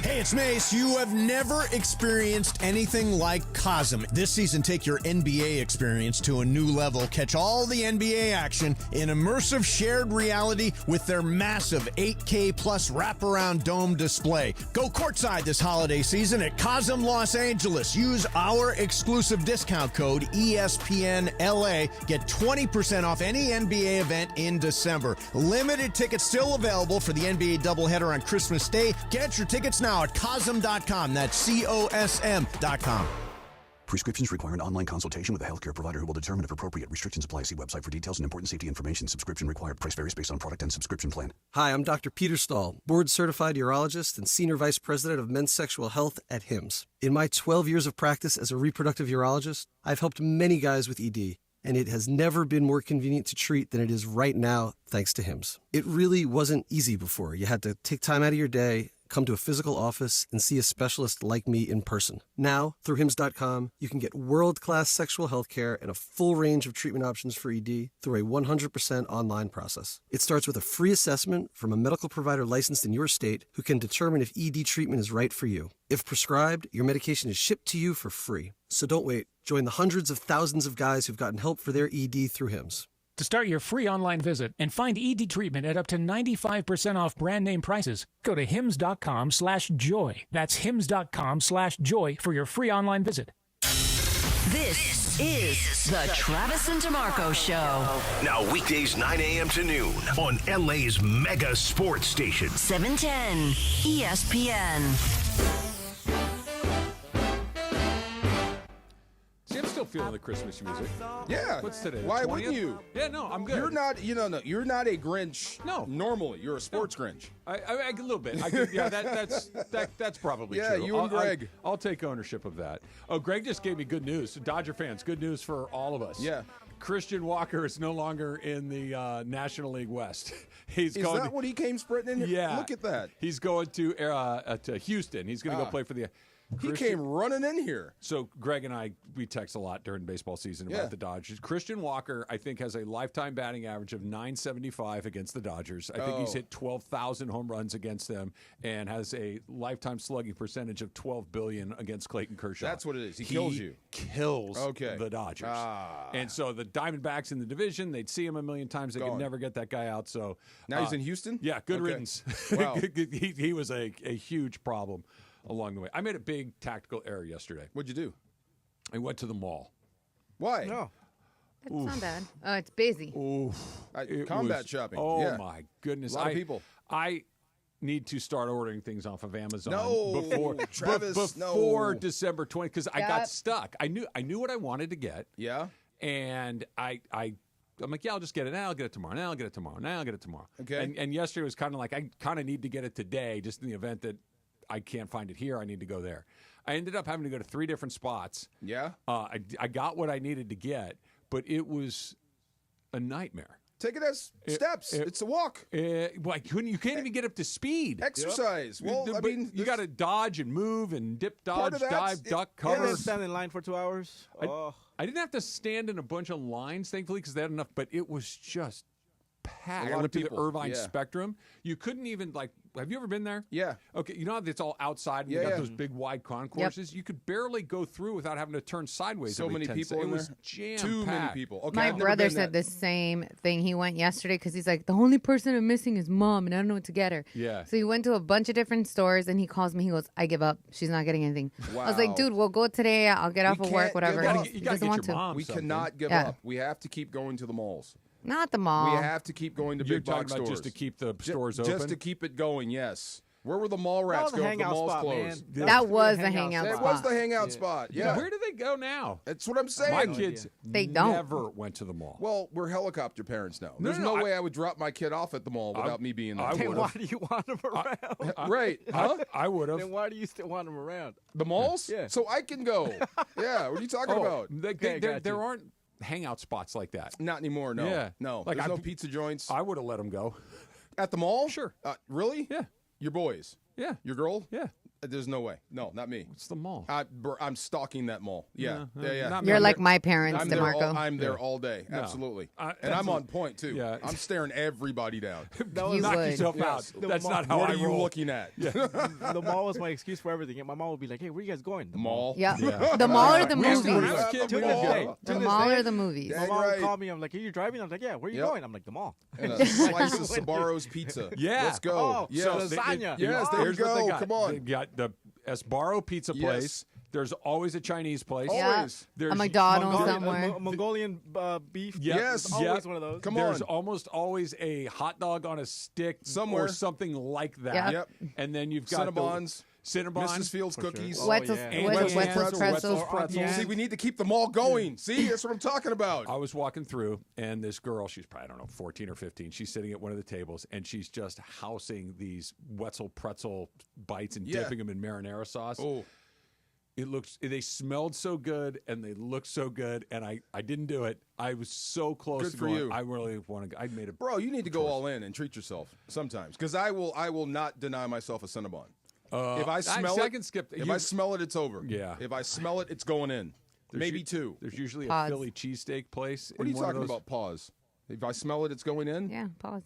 Hey, it's Mace. You have never experienced anything like Cosm. This season, take your NBA experience to a new level. Catch all the NBA action in immersive shared reality with their massive 8K plus wraparound dome display. Go courtside this holiday season at Cosm Los Angeles. Use our exclusive discount code ESPNLA. Get 20% off any NBA event in December. Limited tickets still available for the NBA doubleheader on Christmas Day. Get your tickets now at Cosm.com. That's COSM.com. Prescriptions require an online consultation with a healthcare provider who will determine if appropriate. Restrictions apply. See website for details and important safety information. Subscription required. Price varies based on product and subscription plan. Hi, I'm Dr. Peter Stahl, board-certified urologist and senior vice president of men's sexual health at HIMSS. In my 12 years of practice as a reproductive urologist, I've helped many guys with ED, and it has never been more convenient to treat than it is right now, thanks to HIMSS. It really wasn't easy before. You had to take time out of your day, come to a physical office and see a specialist like me in person. Now, through HIMS.com, you can get world-class sexual health care and a full range of treatment options for ED through a 100% online process. It starts with a free assessment from a medical provider licensed in your state who can determine if ED treatment is right for you. If prescribed, your medication is shipped to you for free. So don't wait. Join the hundreds of thousands of guys who've gotten help for their ED through HIMS. To start your free online visit and find ED treatment at up to 95% off brand name prices, go to hims.com/joy. That's hims.com/joy for your free online visit. This is the Travis and DeMarco Show. Now weekdays 9 a.m. to noon on LA's mega sports station. 710 ESPN. See, I'm still feeling the Christmas music. Yeah. What's today? the Why 20th? wouldn't you? Yeah, no, I'm good. You're not. You're not a Grinch. No. Normally, you're a sports Grinch. A little bit. That's probably Yeah, true. you and Greg. I'll take ownership of that. Oh, Greg just gave me good news. Dodger fans, good news for all of us. Yeah. Christian Walker is no longer in the National League West. Is that what he came sprinting in? Yeah. Look at that. He's going to Houston. He's going to go play for the. He came running in here. So Greg and I, we text a lot during baseball season about the Dodgers. Christian Walker, I think, has a lifetime batting average of .975 against the Dodgers. I think he's hit 12,000 home runs against them and has a lifetime slugging percentage of 12 billion against Clayton Kershaw. That's what it is. He kills you. Kills the Dodgers. And so the Diamondbacks in the division, they'd see him a million times. They could never get that guy out. So now he's in Houston? Yeah, good riddance. Wow. he was a huge problem along the way. I made a big tactical error yesterday. What'd you do? I went to the mall. Why? No. It's not bad. Oh, it's busy. Combat shopping. Oh, my goodness. A lot of people. I need to start ordering things off of Amazon No, Travis, before no. December 20th because I got stuck. I knew what I wanted to get. Yeah. And I'm like, yeah, I'll just get it now. I'll get it tomorrow. Now I'll get it tomorrow. Now I'll get it tomorrow. Okay. And yesterday was kind of like, I kind of need to get it today just in the event that I can't find it here. I need to go there. I ended up having to go to 3 different spots. Yeah. I got what I needed to get, but it was a nightmare. Take it as steps. It's a walk. You can't even get up to speed. Exercise. Well, I mean, you got to dodge and move and dip, dodge, dive, duck, cover. Stand in line for 2 hours. I didn't have to stand in a bunch of lines, thankfully, because they had enough. But it was just packed. A lot I went of to the people. Irvine Spectrum. You couldn't even have you ever been there? Yeah. Okay, you know how it's all outside and you got those big wide concourses? You could barely go through without having to turn sideways. So every many 10 people seconds. in It was there? jam-packed. Too many people. Okay, My I've never brother been said that- the same thing. He went yesterday because he's like, the only person I'm missing is mom, and I don't know what to get her. Yeah. So he went to a bunch of different stores, and he calls me. He goes, I give up. She's not getting anything. I was like, Wow. dude, we'll go today. I'll get off We of work, can't whatever. give up. He doesn't want to. We cannot give Yeah. up. We have to keep going to the malls. Not the mall. We have to keep going to You're big talking box about stores. just to keep the stores Just open? to keep it going, yes. Where were the mall rats was a go if the hangout malls spot, closed? man. That was the hangout hangout That spot. was the hangout spot. Yeah. Where do they go now? That's what I'm saying. My kids They don't. never went to the mall. Well, we're helicopter parents now. No, There's no, no way I would drop my kid off at the mall without me being there. Then why do you want them around? Right. Huh? I would have. Then why do you still want them around? The malls? Yeah. So I can go. Yeah. What are you talking about? There aren't hangout spots like that. Not anymore, no. Yeah. No. Like, There's no I- pizza joints. I would have let them go. At the mall? Sure. Really? Yeah. Your boys? Yeah. Your girl? Yeah. There's no way. No, not me. It's the mall. I'm stalking that mall. Yeah. Yeah. not You're me. like my parents, I'm there DeMarco. I'm there all day. No. Absolutely. I- And I'm on point, too. Yeah. I'm staring everybody down. You Knock would. yourself Yes. out. That's not how What I are you roll. looking at? The mall was my excuse for everything. And my mom would be like, hey, where you guys going? The mall? Yeah. Yeah. The mall or the We used to- when I movies? was a kid, To we this did. day. The To this mall day, or the movies? Yeah. My mom right. would call me. I'm like, are you driving? I'm like, yeah. Where are you Yep. going? I'm like, the mall. And a slice of Sabaro's pizza. Yeah. Let's go. Oh, yes. so lasagna. Yes, Oh, there you Here's what they go. got. Come on. They got the Sbarro pizza place. Yes. There's always a Chinese place. Yeah. Always. There's A McDonald's Mongolian, somewhere. Mongolian beef. Yep. Yes. There's always Yep. one of those. Come There's on. almost always a hot dog on a stick Somewhere. or something like that. Yep. Yep. And then you've got Cinnabons. Cinnabon. Mrs. Fields cookies. Oh, Wetzel's, yeah. Wetzel's, Wetzel's Pretzels. pretzels. See, we need to keep them all going. See, that's what I'm talking about. I was walking through, and this girl, she's probably, I don't know, 14 or 15, she's sitting at one of the tables, and she's just housing these Wetzel pretzel bites and Yeah. dipping them in marinara sauce. Oh, They smelled so good and they looked so good, and I didn't do it. I was so close Good to for going. you. I really want to. I made a Bro, you need to go all in and treat yourself sometimes, because I will not deny myself a Cinnabon. If I smell it, I can skip. If I smell it, it's over. Yeah. If I smell it, it's going in. Maybe two. There's usually Pause. a Philly cheesesteak place. What are you in one of talking those- about? Pause. If I smell it, it's going in. Yeah, pause.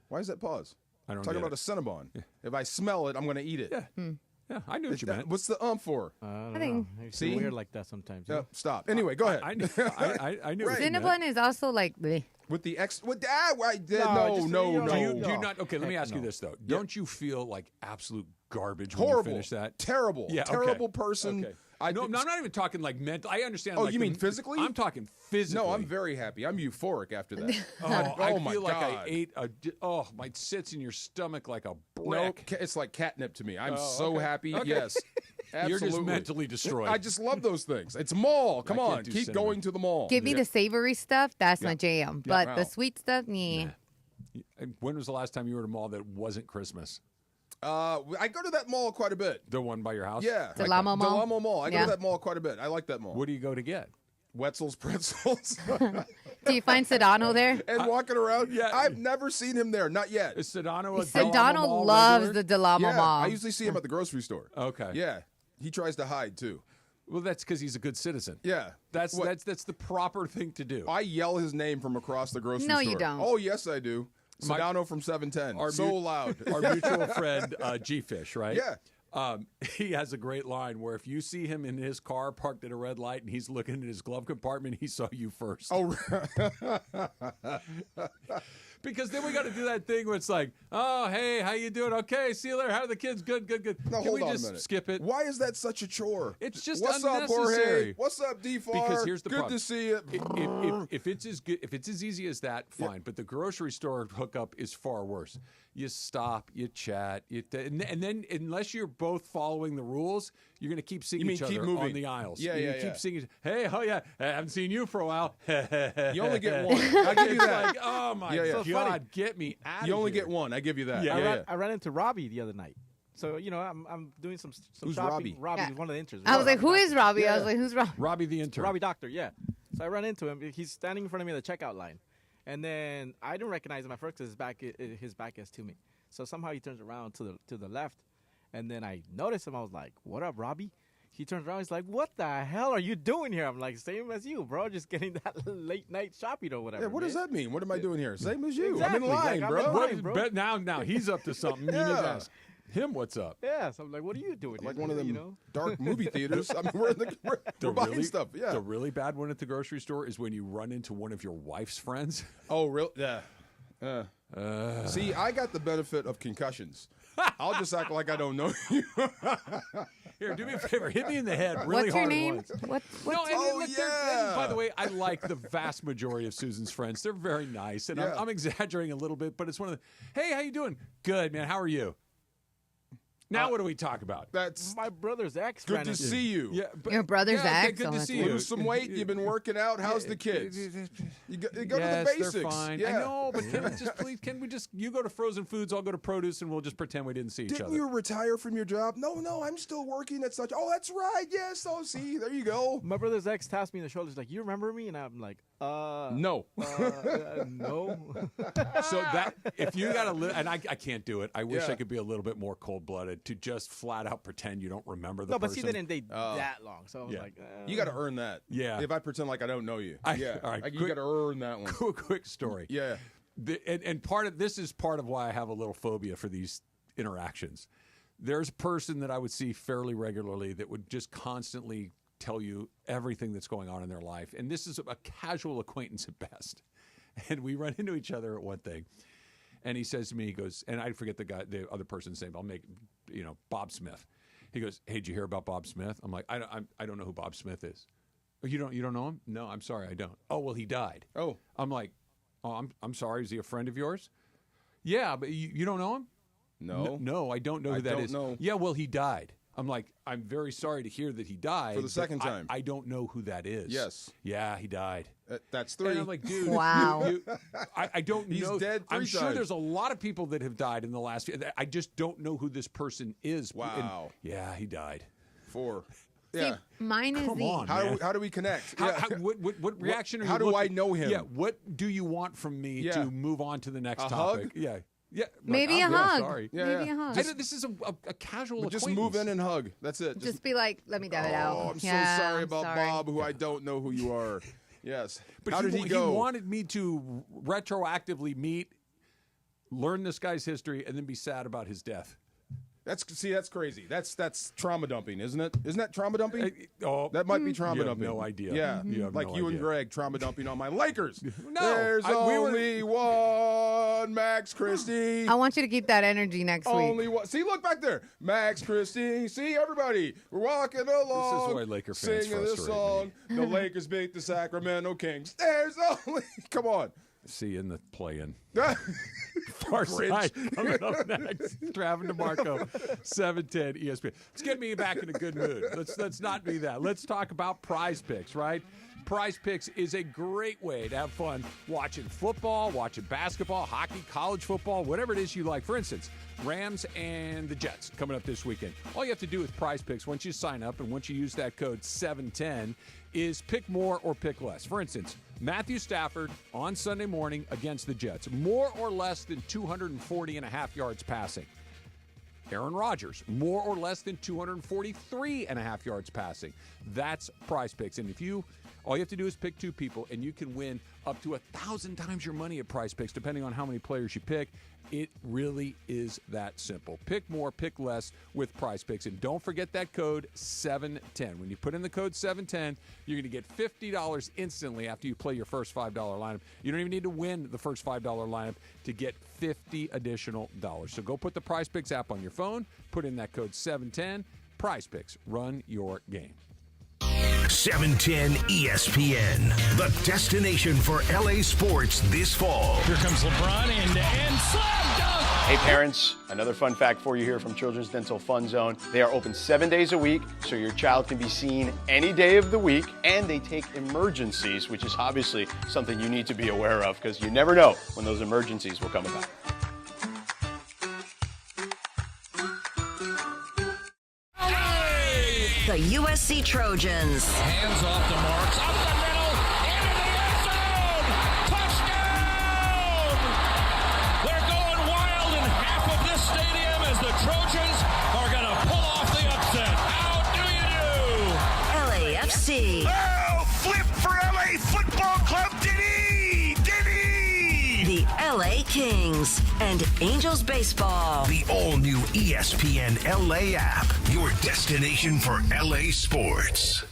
Why is that pause? I don't talking get about a Cinnabon. If I smell it, I'm going to eat it. Yeah. Yeah, I knew what you meant. What's the for? I think- See, weird like that sometimes. Yep, stop. Anyway, go ahead. I knew. I knew. what you meant. Cinnabon is also like bleh. With the with that, No, no. Do you not? Okay, let me Heck ask you no. this though. Don't you feel like absolute garbage when Horrible. you finish that? Terrible. Yeah, okay. Terrible person. Okay. No, I'm not even talking like mental. I understand. Oh, like you mean the- physically? I'm talking physically. No, I'm very happy. I'm euphoric after that. I my feel like I God. ate a. Oh, my sits in your stomach like a No, brick. it's like catnip to me. I'm Oh, so okay. happy. Okay. Yes. You're just Absolutely. mentally destroyed. I just love those things. It's mall. Come I can't on. do Keep cinnamon. going to the mall. Give me the savory stuff. That's my jam. Yeah, But the wow. sweet stuff, yeah. When was the last time you were at a mall that wasn't Christmas? I go to that mall quite a bit. The one by your house? Yeah. Del Amo Mall? Del Amo Mall. I go Yeah. to that mall quite a bit. I like that mall. What do you go to get? Wetzel's Pretzels. Do you find Sedano there? And walking around. Yeah. I've never seen him there. Not yet. Is Sedano a Del Amo Sedano Mall loves regular? the Del Amo Yeah, Mall. I usually see him at the grocery store. Okay. Yeah. He tries to hide too. Well, that's because he's a good citizen. Yeah. That's What? that's the proper thing to do. I yell his name from across the grocery No, store. you don't. Oh, yes, I do. Sedano from 710. So loud. Our mutual friend G-Fish, right? Yeah. He has a great line where if you see him in his car parked at a red light and he's looking in his glove compartment, he saw you first. Oh, because then we got to do that thing where it's like, oh, hey, how you doing? Okay, see you later. How are the kids? Good. no, Can hold we on just a minute. skip it? Why is that such a chore? It's just What's unnecessary. up, Jorge? What's up, D-Far? Because here's the Good problem. to see you. If it's as good, if it's as easy as that, fine. But the grocery store hookup is far worse. You stop, you chat, and then unless you're both following the rules, you're going to keep seeing You mean each keep other moving. on the aisles. Yeah, you yeah, keep seeing. Hey, oh yeah, I haven't seen you for a while. You only get one. I give you It's that. like, oh my Yeah, yeah. God, get me out. You only here. get one. I give you that. Yeah. I ran into Robbie the other night. So, I'm doing some Who's shopping. Robbie? Robbie Yeah. is one of the interns. I was like, who is Robbie? I was Yeah. like, who's Robbie? Robbie the intern. Robbie Doctor, yeah. So I run into him. He's standing in front of me at the checkout line. And then I didn't recognize him at first because his back is to me. So somehow he turns around to the left. And then I noticed him. I was like, what up, Robbie? He turns around. He's like, what the hell are you doing here? I'm like, same as you, bro. Just getting that late night shopping or whatever. Yeah, what does man. that mean? What am I doing here? Same as you. Exactly. I'm in line, Like, I'm bro. in line, bro. But now he's up to something. You need to Yeah. ask him what's up. Yeah, so I'm like, what are you doing Like here? one of them You know? dark movie theaters. I mean, we're buying stuff. Yeah. The really bad one at the grocery store is when you run into one of your wife's friends. Oh, really? Yeah. See, I got the benefit of concussions. I'll just act like I don't know you. Here, do me a favor. Hit me in the head really What's your hard name? once. What's No, and Oh, look, yeah. and by the way, I like the vast majority of Susan's friends. They're very nice, and Yeah. I'm exaggerating a little bit, but it's one of the, hey, how you doing? Good, man. How are you? Now what do we talk about? That's My brother's ex good ran to into see you. Yeah, but, Your brother's yeah, ex? Good Oh, to that's see you. Lose some weight. You've been working out. How's the kids? You go to the Yes, basics. they're fine. Yeah. I know, but can we just you go to frozen foods, I'll go to produce, and we'll just pretend we didn't see each Didn't other. you retire from your job? No, I'm still working at such. Oh, that's right. Yes. Oh, see, there you go. My brother's ex tapped me in the shoulder. He's like, you remember me? And I'm like, No. no. So that if you got to and I can't do it. I wish Yeah. I could be a little bit more cold blooded to just flat out pretend you don't remember the No, but person. see, they didn't date that long. So I was Yeah. like, You got to earn that. Yeah. If I pretend like I don't know you. All right, Like, you quick- got to earn that one. quick story. Yeah. And part of this is part of why I have a little phobia for these interactions. There's a person that I would see fairly regularly that would just constantly tell you everything that's going on in their life. And this is a casual acquaintance at best. And we run into each other at one thing. And he says to me, he goes, and I forget the other person's name. I'll make, Bob Smith. He goes, hey, did you hear about Bob Smith? I'm like, I don't know who Bob Smith is. Oh, you don't know him? No, I'm sorry, I don't. Oh, well, he died. Oh. I'm like, oh, I'm sorry. Is he a friend of yours? Yeah, but you don't know him? No. No, I don't know who that don't is. know. Yeah, well, he died. I'm like, I'm very sorry to hear that he died. For the but second time. I don't know who that is. Yes. Yeah, he died. That's 3. And I'm like, dude. Wow. I don't He's know. dead 3 I'm sure times. there's a lot of people that have died in the last few. I just don't know who this person is. Wow. And, yeah, he died. 4. Yeah. Mine is Come on, How man. do we connect? What reaction are you How do looking- I know him? Yeah, what do you want from me to move on to the next A topic? hug? Yeah. Yeah, Maybe I'm a really hug. Sorry. Maybe a hug. This is a casual But just acquaintance. move in and hug. That's it. Just be like, let me dab it out. Oh, I'm Yeah, so sorry I'm about sorry. Bob, who I don't know who you are. Yes. But How did he go? He wanted me to retroactively meet, learn this guy's history, and then be sad about his death. That's crazy. That's trauma dumping, isn't it? Isn't that trauma dumping? Oh, that might be trauma you have dumping. no idea. Yeah, You have like no you and idea. Greg trauma dumping on my Lakers. No, There's we were- only one Max Christie. I want you to keep that energy next Only week. one. See, look back there, Max Christie. See, everybody, we're walking along. This is why Laker fans singing this frustrate song. The Lakers beat the Sacramento Kings. There's only. Come on. See you in the play-in. Far Side coming up next. Travis DeMarco, 710 ESPN. Let's get me back in a good mood. Let's not be that. Let's talk about Prize Picks, right? Prize Picks is a great way to have fun watching football, watching basketball, hockey, college football, whatever it is you like. For instance, Rams and the Jets coming up this weekend. All you have to do with Prize Picks, once you sign up and once you use that code 710, is pick more or pick less. For instance, Matthew Stafford on Sunday morning against the Jets, more or less than 240.5 yards passing. Aaron Rodgers, more or less than 243.5 yards passing. That's Prize Picks. And all you have to do is pick two people, and you can win up to 1,000 times your money at Prize Picks, depending on how many players you pick. It really is that simple. Pick more, pick less with Prize Picks. And don't forget that code 710. When you put in the code 710, you're going to get $50 instantly after you play your first $5 lineup. You don't even need to win the first $5 lineup to get $50 additional dollars. So go put the Prize Picks app on your phone, put in that code 710. Prize Picks, run your game. 710 ESPN, the destination for LA sports this fall. Here comes LeBron and slam dunk. Hey parents, another fun fact for you here from Children's Dental Fun Zone. They are open 7 days a week, so your child can be seen any day of the week, and they take emergencies, which is obviously something you need to be aware of because you never know when those emergencies will come about. The USC Trojans. Hands off the marks, up the middle, into the end zone! Touchdown! They're going wild in half of this stadium as the Trojans are going to pull off the upset. How do you do? LAFC. Oh, flip for LA Football Club, did he? The LA Kings and Angels Baseball. The all-new ESPN LA app, your destination for LA sports.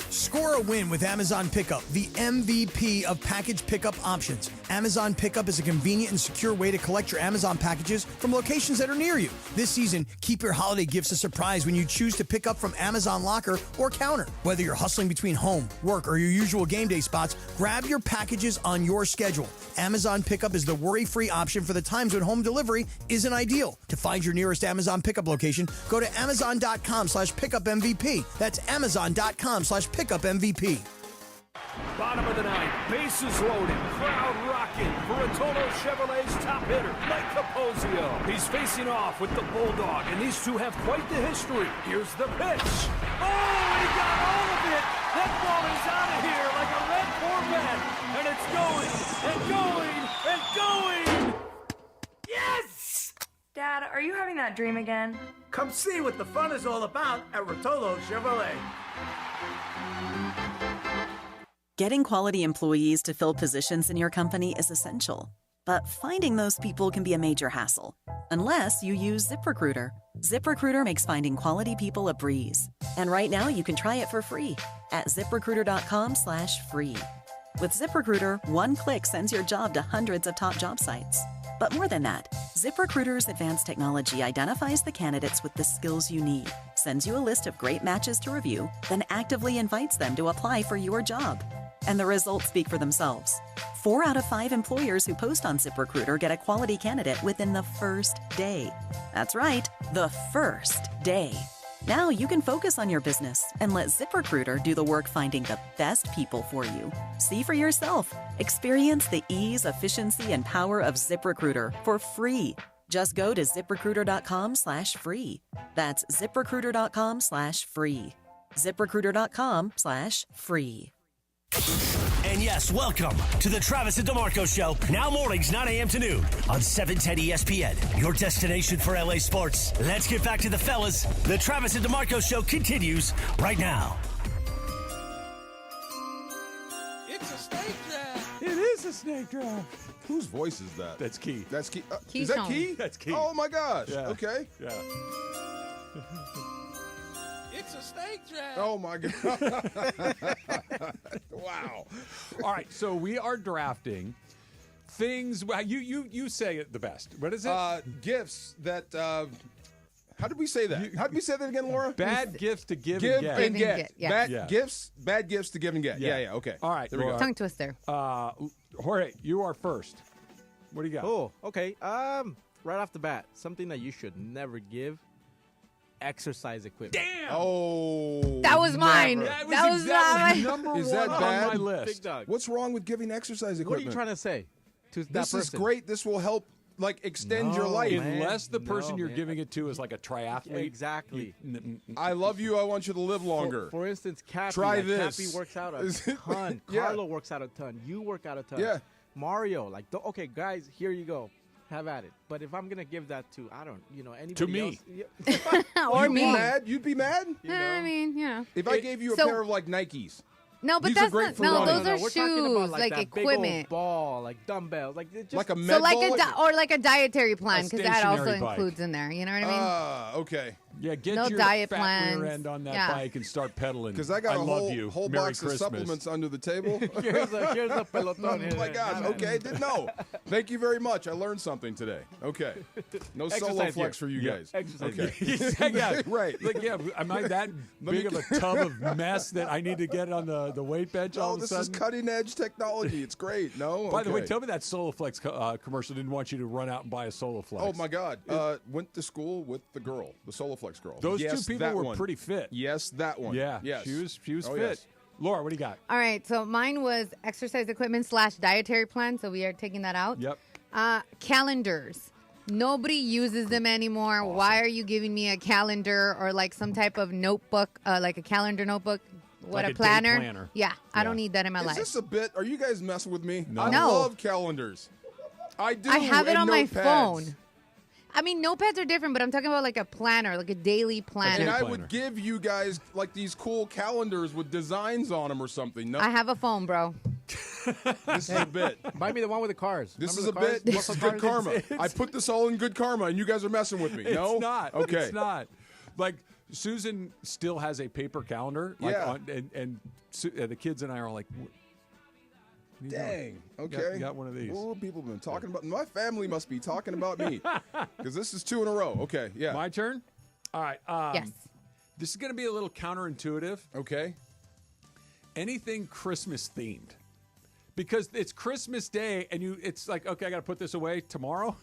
Score a win with Amazon Pickup, the MVP of package pickup options. Amazon Pickup is a convenient and secure way to collect your Amazon packages from locations that are near you. This season, keep your holiday gifts a surprise when you choose to pick up from Amazon Locker or Counter. Whether you're hustling between home, work, or your usual game day spots, grab your packages on your schedule. Amazon Pickup is the worry-free option for the times when home delivery isn't ideal. To find your nearest Amazon Pickup location, go to amazon.com/pickupmvp. That's amazon.com/pickupmvp. Bottom of the ninth, bases loaded, crowd rocking for Rotolo Chevrolet's top hitter, Mike Capozio. He's facing off with the Bulldog, and these two have quite the history. Here's the pitch. Oh, and he got all of it. That ball is out of here like a red Corvette, and it's going, and going, and going. Yes! Dad, are you having that dream again? Come see what the fun is all about at Rotolo Chevrolet. Getting quality employees to fill positions in your company is essential, but finding those people can be a major hassle, unless you use ZipRecruiter. ZipRecruiter makes finding quality people a breeze. And right now you can try it for free at ZipRecruiter.com/free. With ZipRecruiter, one click sends your job to hundreds of top job sites. But more than that, ZipRecruiter's advanced technology identifies the candidates with the skills you need, sends you a list of great matches to review, then actively invites them to apply for your job. And the results speak for themselves. 4 out of 5 employers who post on ZipRecruiter get a quality candidate within the first day. That's right, the first day. Now you can focus on your business and let ZipRecruiter do the work finding the best people for you. See for yourself. Experience the ease, efficiency, and power of ZipRecruiter for free. Just go to ZipRecruiter.com/free. That's ZipRecruiter.com/free. ZipRecruiter.com/free. And yes, welcome to the Travis and DeMarco Show. Now mornings, 9 a.m. to noon on 710 ESPN. Your destination for LA sports. Let's get back to the fellas. The Travis and DeMarco Show continues right now. It's a snake draft. It is a snake draft. Whose voice is that? That's Key. That's Key. Key's Is that home. Key? That's Key. Oh my gosh. Yeah. Okay. Yeah. It's a snake draft. Oh my god. Wow. All right, so we are drafting things. Well, you say it the best. What is it? Gifts that. How did we say that? How did we say that again, Laura? Bad gifts to give Give and get. and get. Yeah. Bad gifts to give and get. Yeah. Okay. All right, There we go. Tongue twister. Jorge, you are first. What do you got? Oh, okay. Right off the bat, something that you should never give: exercise equipment. Damn. Oh. That was mine. That That was mine. number Is one that bad? on my list. Big dog. What's wrong with giving exercise What are equipment? you trying to say to that This is person? great. This will help extend your No, life. man. Unless the person No, you're man. giving it to is like a triathlete. Exactly. I love you. I want you to live longer. For instance, Cappy. Try like, this. Cappy works out a Is it- ton. Yeah. Carlo works out a ton. You work out a ton. Yeah. Mario, okay, guys, here you go. Have at it. But if I'm gonna give that to, anybody To me. else, Or You'd be me. mad? You'd be mad? I mean, yeah. If I gave you a So- pair of Nikes. No, but These are that's great not. for No, running. those are we're talking about shoes, like that equipment. big old ball, like dumbbells, like it just, Like a So med like ball? or like a dietary plan, because that also stationary bike. includes in there. You know what I mean? Okay. Yeah, get No your diet fat rear plans. end on that Yeah. bike and start pedaling. Because I got a love you. whole Merry box Christmas. of supplements under the table. here's a peloton. Oh my gosh. Okay. Didn't know. Thank you very much. I learned something today. Okay. No solo Exercise flex gear. for you Yeah. guys. Exercise Okay. Yeah. Right. Like, yeah, am I that big of a tub of mess that I need to get on the weight bench all Oh, of a this sudden? is cutting edge technology. It's great. No. By the way, Okay. tell me that SoloFlex commercial didn't want you to run out and buy a SoloFlex. Oh my God! Went to school with the girl, the Soloflex girl. Those Yes, two people that were one. pretty fit. Yes, that one. Yeah. Yes. She was Oh, fit. yes. Laura, what do you got? All right. So mine was exercise equipment / dietary plan. So we are taking that out. Yep. Calendars. Nobody uses them anymore. Why are you giving me a calendar or like some type of notebook, like a calendar notebook? What Like a a day planner? planner. Yeah, I don't need that in my Is life. this a bit? Are you guys messing with me? No. I No. love calendars. I do. I have it and on my notepads. phone. I mean, notepads are different, but I'm talking about like a planner, like a daily planner. And I planner. would give you guys like these cool calendars with designs on them or something. No, I have a phone, bro. this is a bit. Buy me the one with the cars. This Remember is a the cars? bit. This Muscle is good cars? karma. I put this all in good karma, and you guys are messing with me. No, It's not. Okay. It's not. Like, Susan still has a paper calendar. Like, Yeah. the kids and I are like, what are you doing? Dang. You Okay. got one of these. Oh, people have been talking about. My family must be talking about me because this is 2 in a row. Okay. Yeah. My turn? All right. Yes. This is going to be a little counterintuitive. Okay. Anything Christmas themed. Because it's Christmas Day and it's like, okay, I got to put this away tomorrow.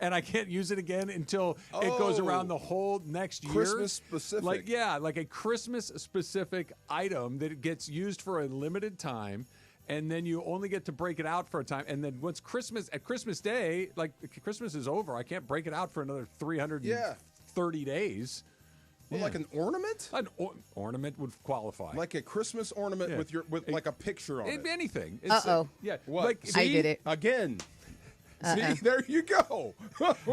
And I can't use it again until it goes around the whole next year. Christmas specific. Like a Christmas specific item that gets used for a limited time. And then you only get to break it out for a time. And then once at Christmas Day, like Christmas is over, I can't break it out for another 330 days. Well, like an ornament? An ornament would qualify. Like a Christmas ornament Yeah. with like a picture on it. Anything. Uh-oh. Yeah. What? Like, I See? did it. Again. See, there you go.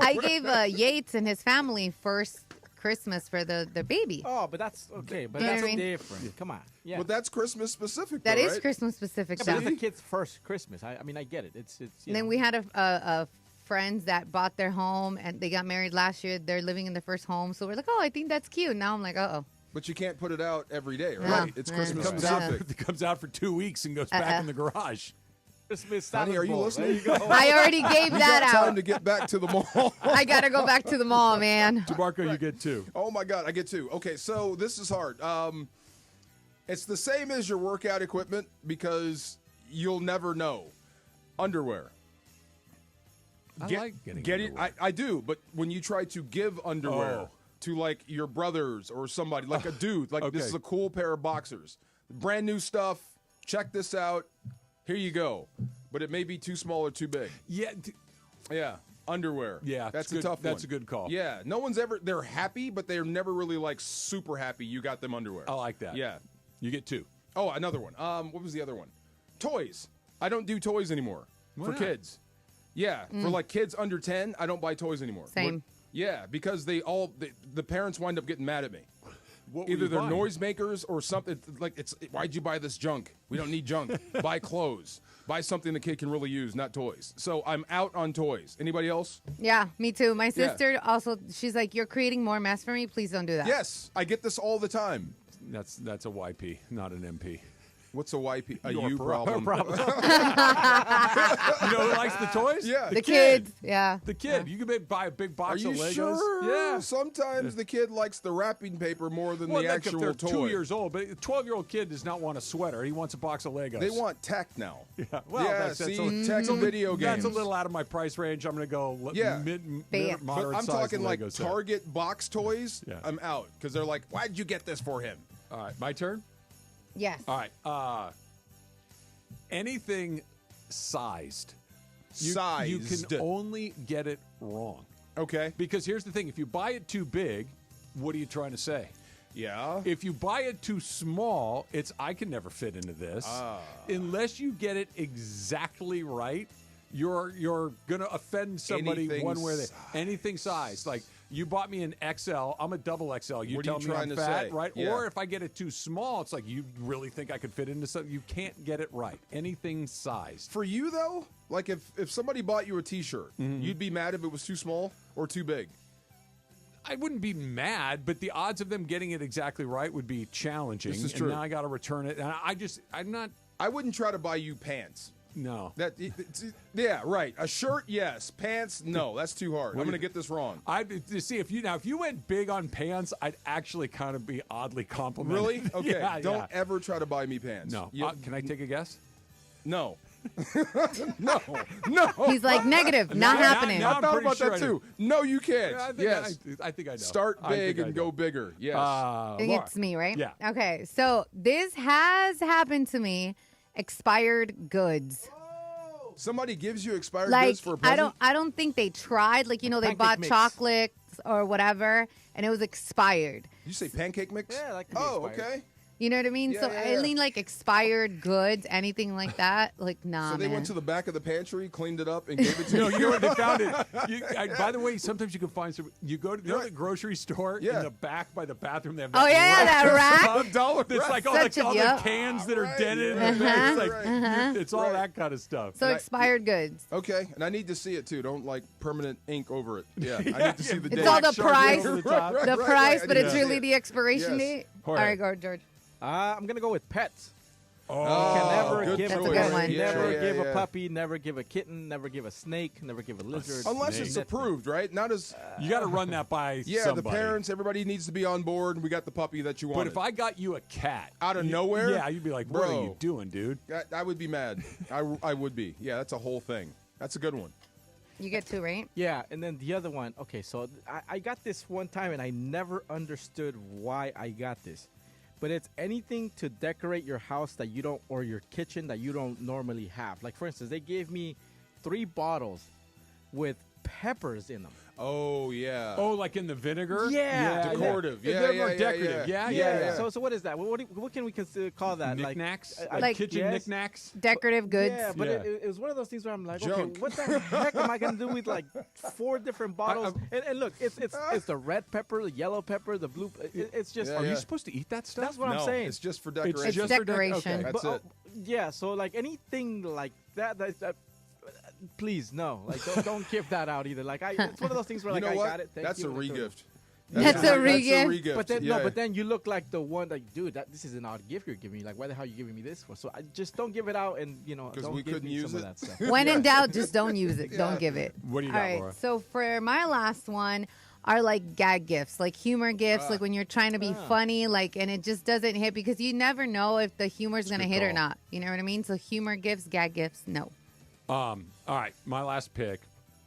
I gave Yates and his family first Christmas for the baby. Oh, but that's okay. But You know that's what I mean? different. Come on. Yeah. But that's Christmas specific. That though, is right? Christmas specific Yeah, but stuff. it's the kid's first Christmas. I mean, I get it. It's. And then we had a friends that bought their home and they got married last year. They're living in their first home, so we're like, oh, I think that's cute. Now I'm like, uh-oh. But you can't put it out every day, No. right? It's Christmas comes specific. it comes out for 2 weeks and goes back in the garage. Christmas Honey, are you Bowl. listening? There you go. I already gave You that got time out. to get back to the mall. I gotta go back to the mall, man. DeMarco, you get 2. Oh my God, I get 2. Okay, so this is hard. It's the same as your workout equipment because you'll never know. Underwear. I like getting get it. underwear. I do, but when you try to give underwear to like your brothers or somebody, like a dude, like this Okay. is a cool pair of boxers, brand new stuff. Check this out. Here you go. But it may be too small or too big. Yeah. Yeah. Underwear. Yeah, that's a a tough one. That's a good call. Yeah, no one's ever. They're happy, but they're never really like super happy. You got them underwear. I like that. Yeah, you get 2. Oh, another one. What was the other one? Toys. I don't do toys anymore for kids. Yeah, for like kids under 10, I don't buy toys anymore. Same. Yeah, because the parents wind up getting mad at me. What were Either you they're buying? noisemakers or something. Like, why'd you buy this junk? We don't need junk. Buy clothes. Buy something the kid can really use, not toys. So I'm out on toys. Anybody else? Yeah, me too. My sister also, she's like, you're creating more mess for me. Please don't do that. Yes, I get this all the time. That's a YP, not an MP. What's a YP? A Your you problem. problem. You know who likes the toys? Yeah. The kids. Yeah. The kid. You can buy a big Are box you of Legos. sure? Yeah. Sometimes the kid likes the wrapping paper more than Well, the like if actual they're toy. 2 years old, but a 12-year-old kid does not want a sweater. He wants a box of Legos. They want tech now. Yeah. Well, yeah, that's see, tech and video games. That's a little out of my price range. I'm going to go But moderate I'm size talking like Lego set. Target box toys. Yeah. I'm out because they're like, why'd you get this for him? All right, my turn? Yes. All right. Anything sized. You can only get it wrong. Okay. Because here's the thing. If you buy it too big, what are you trying to say? Yeah. If you buy it too small, it's I can never fit into this. Unless you get it exactly right, you're gonna offend somebody Anything one way or the anything size. Like you bought me an XL, I'm a double XL. You What are tell you me trying I'm to fat, say? right? Yeah. Or if I get it too small, it's like you really think I could fit into something. You can't get it right. Anything sized. For you though, like if somebody bought you a T-shirt, you'd be mad if it was too small or too big. I wouldn't be mad, but the odds of them getting it exactly right would be challenging. This is and true. now I got to return it. And I'm not. I wouldn't try to buy you pants. No. Yeah, right. A shirt, yes. Pants, no. That's too hard. I'm going to get this wrong. See if you went big on pants, I'd actually kind of be oddly complimented. Really? Okay. Yeah, Don't ever try to buy me pants. No. You- Can I take a guess? No. No. He's like, negative, not happening. I I'm thought pretty about sure that I too. No, you can't. Yeah, I think yes. I think I know. Start I big think I and know. go bigger. Yes. I think Laura. it's me, right? Yeah. Okay, so this has happened to me. Expired goods. Somebody gives you expired Like goods for a present? I don't think they tried. Like, you know, they Pancake bought mix. chocolates or whatever, and it was expired. Did you say pancake mix? Yeah, that could be Oh, expired. okay. You know what I mean? Yeah, So yeah, I yeah. mean, like expired goods, anything like that. Like, nah, So they man. went to the back of the pantry, cleaned it up, and gave it to No, you. you know what they found it. By the way, sometimes you can find some. You go to the grocery store in the back by the bathroom. They have that Oh, yeah, that rack. $5 It's like all Such the, a- all yep. the cans that are Right, dented in right, the back. It's right, like right. it's all that kind of stuff. So expired goods. Okay, and I need to see it too. Don't like permanent ink over it. Yeah, I need to see the It's date. all the Sharpie price, over the top. the price, I but need it's to see really it. the expiration Yes. date. All Jorge. right, go, George. I'm gonna go with pets. Oh, Can never good give That's a choice. good one. never Yeah, give yeah. a puppy, never give a kitten, never give a snake, never give a lizard. Unless it's Nothing. approved, right? Not as You got to run that by yeah. somebody. The parents, everybody needs to be on board. And we got the puppy that you want. But if I got you a cat Out of nowhere? yeah, you'd be like, "What are Bro. you doing, dude?" I would be mad. I would be. Yeah, that's a whole thing. That's a good one. You get two, right? Yeah, and then the other one. Okay, so I got this one time, and I never understood why I got this. But it's anything to decorate your house that you don't, or your kitchen that you don't normally have. Like, for instance, they gave me 3 bottles with peppers in them. Oh yeah. Oh, like in the vinegar? Yeah. Decorative. Yeah, They're yeah, more yeah, decorative. yeah. Yeah. So what is that? What can we call that? Knickknacks? Like, Like kitchen yes. knickknacks? Decorative goods. Yeah, but Yeah. It was one of those things where I'm like, Junk. okay, what the heck am I gonna do with like 4 different bottles? And look, it's the red pepper, the yellow pepper, the blue. It's just. Yeah, Are yeah. you supposed to eat that stuff? That's what No, I'm saying. it's just for It's decoration. just for decoration. okay. That's it. Yeah, so like anything like that please no, like don't give that out either. Like it's one of those things where You like know I what? got it. Thank That's you, a and I threw it. regift. That's a regift. But then Yeah. but then you look like the one like, dude, this is an odd gift you're giving me. Like, why the hell are you giving me this for? So I just don't give it out, and don't we give couldn't me use some it? of that stuff. When in doubt, just don't use it. Don't give it. What do you All got, right. Laura? So for my last one are like gag gifts, like humor gifts, like when you're trying to be funny, like, and it just doesn't hit because you never know if the humor's going to good hit or call. not. You know what I mean? So humor gifts, gag gifts, no. All right, my last pick.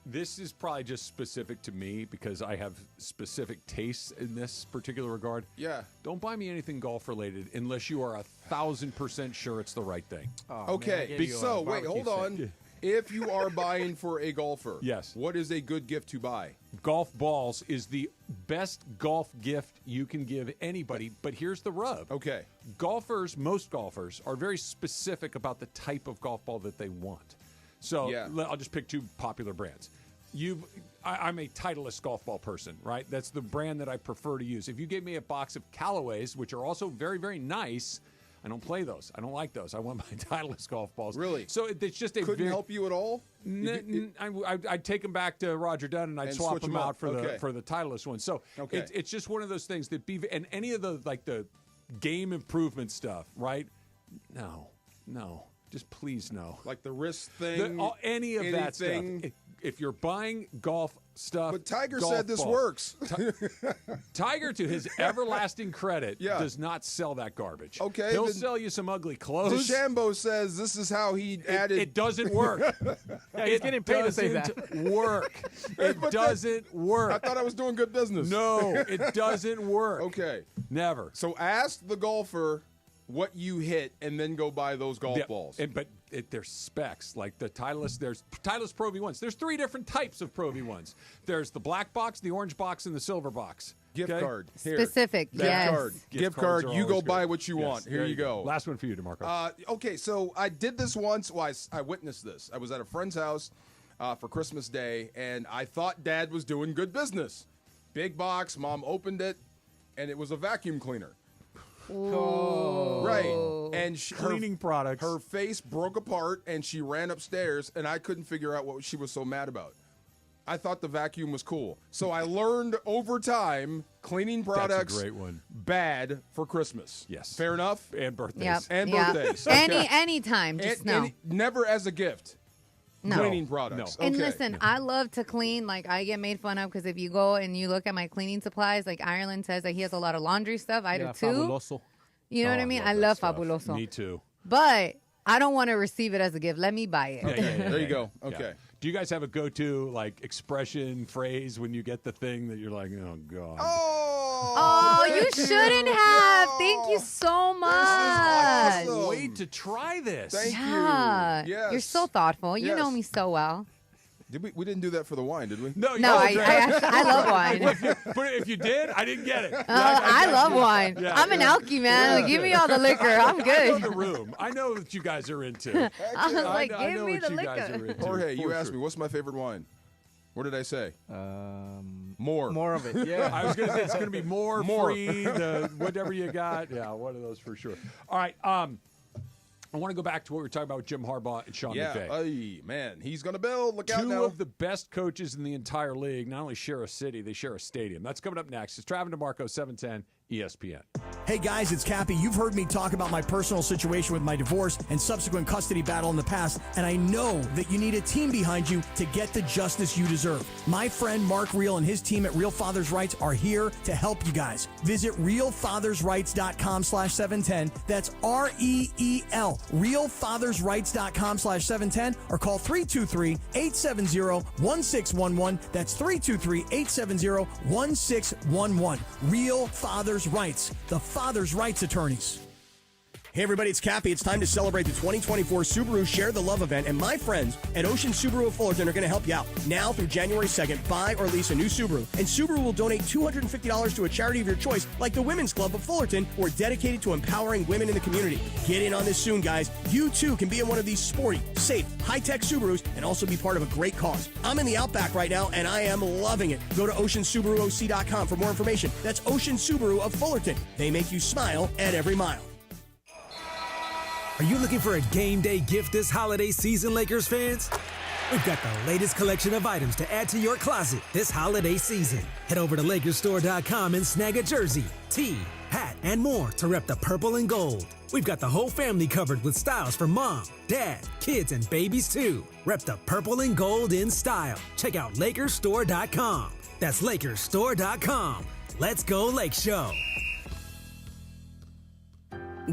This is probably just specific to me because I have specific tastes in this particular regard. Yeah. Don't buy me anything golf related unless you are 1,000% sure it's the right thing. Oh, man, I Okay. gave you a So wait, barbecue hold set. on. If you are buying for a golfer, yes, what is a good gift to buy? Golf balls is the best golf gift you can give anybody, but here's the rub. Okay. Most golfers are very specific about the type of golf ball that they want. So I'll just pick two popular brands. I'm a Titleist golf ball person, right? That's the brand that I prefer to use. If you gave me a box of Callaways, which are also very, very nice, I don't play those. I don't like those. I want my Titleist golf balls. Really? So it's just a Couldn't help you at all? I'd take them back to Roger Dunn and I'd swap them out for the Titleist ones. So it's just one of those things that and any of the game improvement stuff, right? No. Just please no. Like the wrist thing? Any of that stuff. If you're buying golf stuff. But Tiger said this works. Tiger, to his everlasting credit, does not sell that garbage. Okay. He'll sell you some ugly clothes. DeChambeau says this is how he added. It doesn't work. He's getting paid to say that. It doesn't work. I thought I was doing good business. No, it doesn't work. Okay. Never. So ask the golfer what you hit and then go buy those golf balls. But there's specs. Like the Titleist, there's Titleist Pro V1s. There's 3 different types of Pro V1s. There's the black box, the orange box, and the silver box. Gift card. Here. Specific, yes. Card. Gift card. You go buy what you want. Here you go. Last one for you, DeMarco. Okay, so I did this once. Well, I witnessed this. I was at a friend's house for Christmas Day, and I thought Dad was doing good business. Big box. Mom opened it, and it was a vacuum cleaner. Ooh. Right. And cleaning products. Her face broke apart, and she ran upstairs, and I couldn't figure out what she was so mad about. I thought the vacuum was cool. So I learned over time cleaning products That's a great one. Bad for Christmas. Yes. Fair enough? And birthdays. Yep. And Yep. birthdays. Any time, just no. Never as a gift. No. Cleaning products. And Okay. listen, I love to clean. Like, I get made fun of because if you go and you look at my cleaning supplies, like Ireland says that he has a lot of laundry stuff. I do too. Fabuloso. You know what I mean? I love Fabuloso. Me too. But I don't want to receive it as a gift. Let me buy it. There you go. Okay. Yeah. Do you guys have a go-to like expression phrase when you get the thing that you're like, oh God? Oh, you shouldn't have. Thank you so much. awesome. Wait to try this. Thank Yeah. you. Yes. You're so thoughtful. You Yes. know me so well. Did we didn't do that for the wine, did we? No, I love wine. But if you did, I didn't get it. I love wine. Yeah, I'm an alky, man. Like, give me all the liquor. I'm I good. know the room. I know what you guys are into. I was like, I give know me what the you guys liquor. are into. Jorge, you for asked sure. me, what's my favorite wine? What did I say? More. More of it, yeah. I was going to say it's going to be more free, whatever you got. Yeah, one of those for sure. All right. I want to go back to what we were talking about with Jim Harbaugh and Sean McVay. Hey, man, he's going to build. Look out now. Two of the best coaches in the entire league not only share a city, they share a stadium. That's coming up next. It's Travis DeMarco, 710 ESPN. Hey guys, it's Cappy. You've heard me talk about my personal situation with my divorce and subsequent custody battle in the past, and I know that you need a team behind you to get the justice you deserve. My friend Mark Reel and his team at Real Fathers Rights are here to help you guys. Visit realfathersrights.com/710. That's REEL. realfathersrights.com/710 or call 323-870-1611. That's 323-870-1611. Real Fathers Rights, the Father's Rights Attorneys. Hey everybody, it's Cappy. It's time to celebrate the 2024 Subaru Share the Love event, and my friends at Ocean Subaru of Fullerton are going to help you out. Now through January 2nd, buy or lease a new Subaru, and Subaru will donate $250 to a charity of your choice, like the Women's Club of Fullerton, who are dedicated to empowering women in the community. Get in on this soon, guys. You too can be in one of these sporty, safe, high-tech Subarus and also be part of a great cause. I'm in the Outback right now, and I am loving it. Go to OceanSubaruOC.com for more information. That's Ocean Subaru of Fullerton. They make you smile at every mile. Are you looking for a game day gift this holiday season, Lakers fans? We've got the latest collection of items to add to your closet this holiday season. Head over to LakersStore.com and snag a jersey, tee, hat, and more to rep the purple and gold. We've got the whole family covered with styles for mom, dad, kids, and babies too. Rep the purple and gold in style. Check out LakersStore.com. That's LakersStore.com. Let's go Lake Show.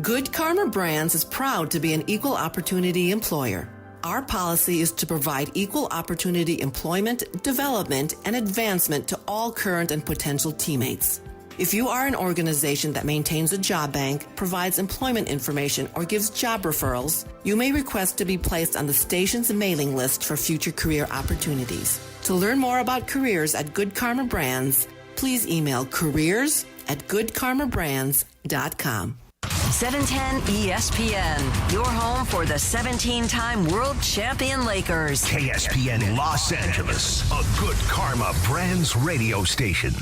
Good Karma Brands is proud to be an equal opportunity employer. Our policy is to provide equal opportunity employment, development, and advancement to all current and potential teammates. If you are an organization that maintains a job bank, provides employment information, or gives job referrals, you may request to be placed on the station's mailing list for future career opportunities. To learn more about careers at Good Karma Brands, please email careers@goodkarmabrands.com. 710 ESPN, your home for the 17-time world champion Lakers. KSPN Los Angeles, a Good Karma Brands radio station.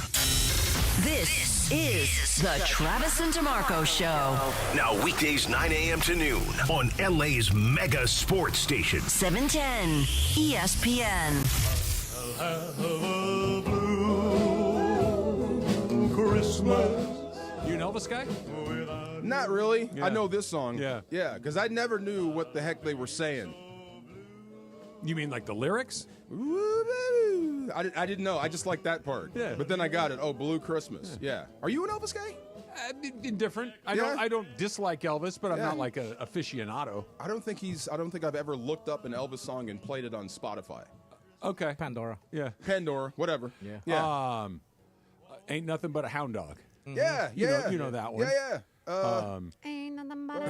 This is the Travis and DeMarco Show. Now weekdays 9 a.m. to noon on LA's mega sports station. 710 ESPN. Christmas. You an Elvis guy? Not really. Yeah. I know this song. Yeah. Yeah, because I never knew what the heck they were saying. You mean like the lyrics? I didn't know. I just like that part. Yeah. But then I got it. Oh, Blue Christmas. Yeah. Are you an Elvis guy? Indifferent. I don't dislike Elvis, but I'm not like an aficionado. I don't think I've ever looked up an Elvis song and played it on Spotify. Okay. Pandora. Yeah. Pandora, whatever. Yeah. Ain't nothing but a hound dog. Yeah, You know that one. Yeah. Ain't nothing but a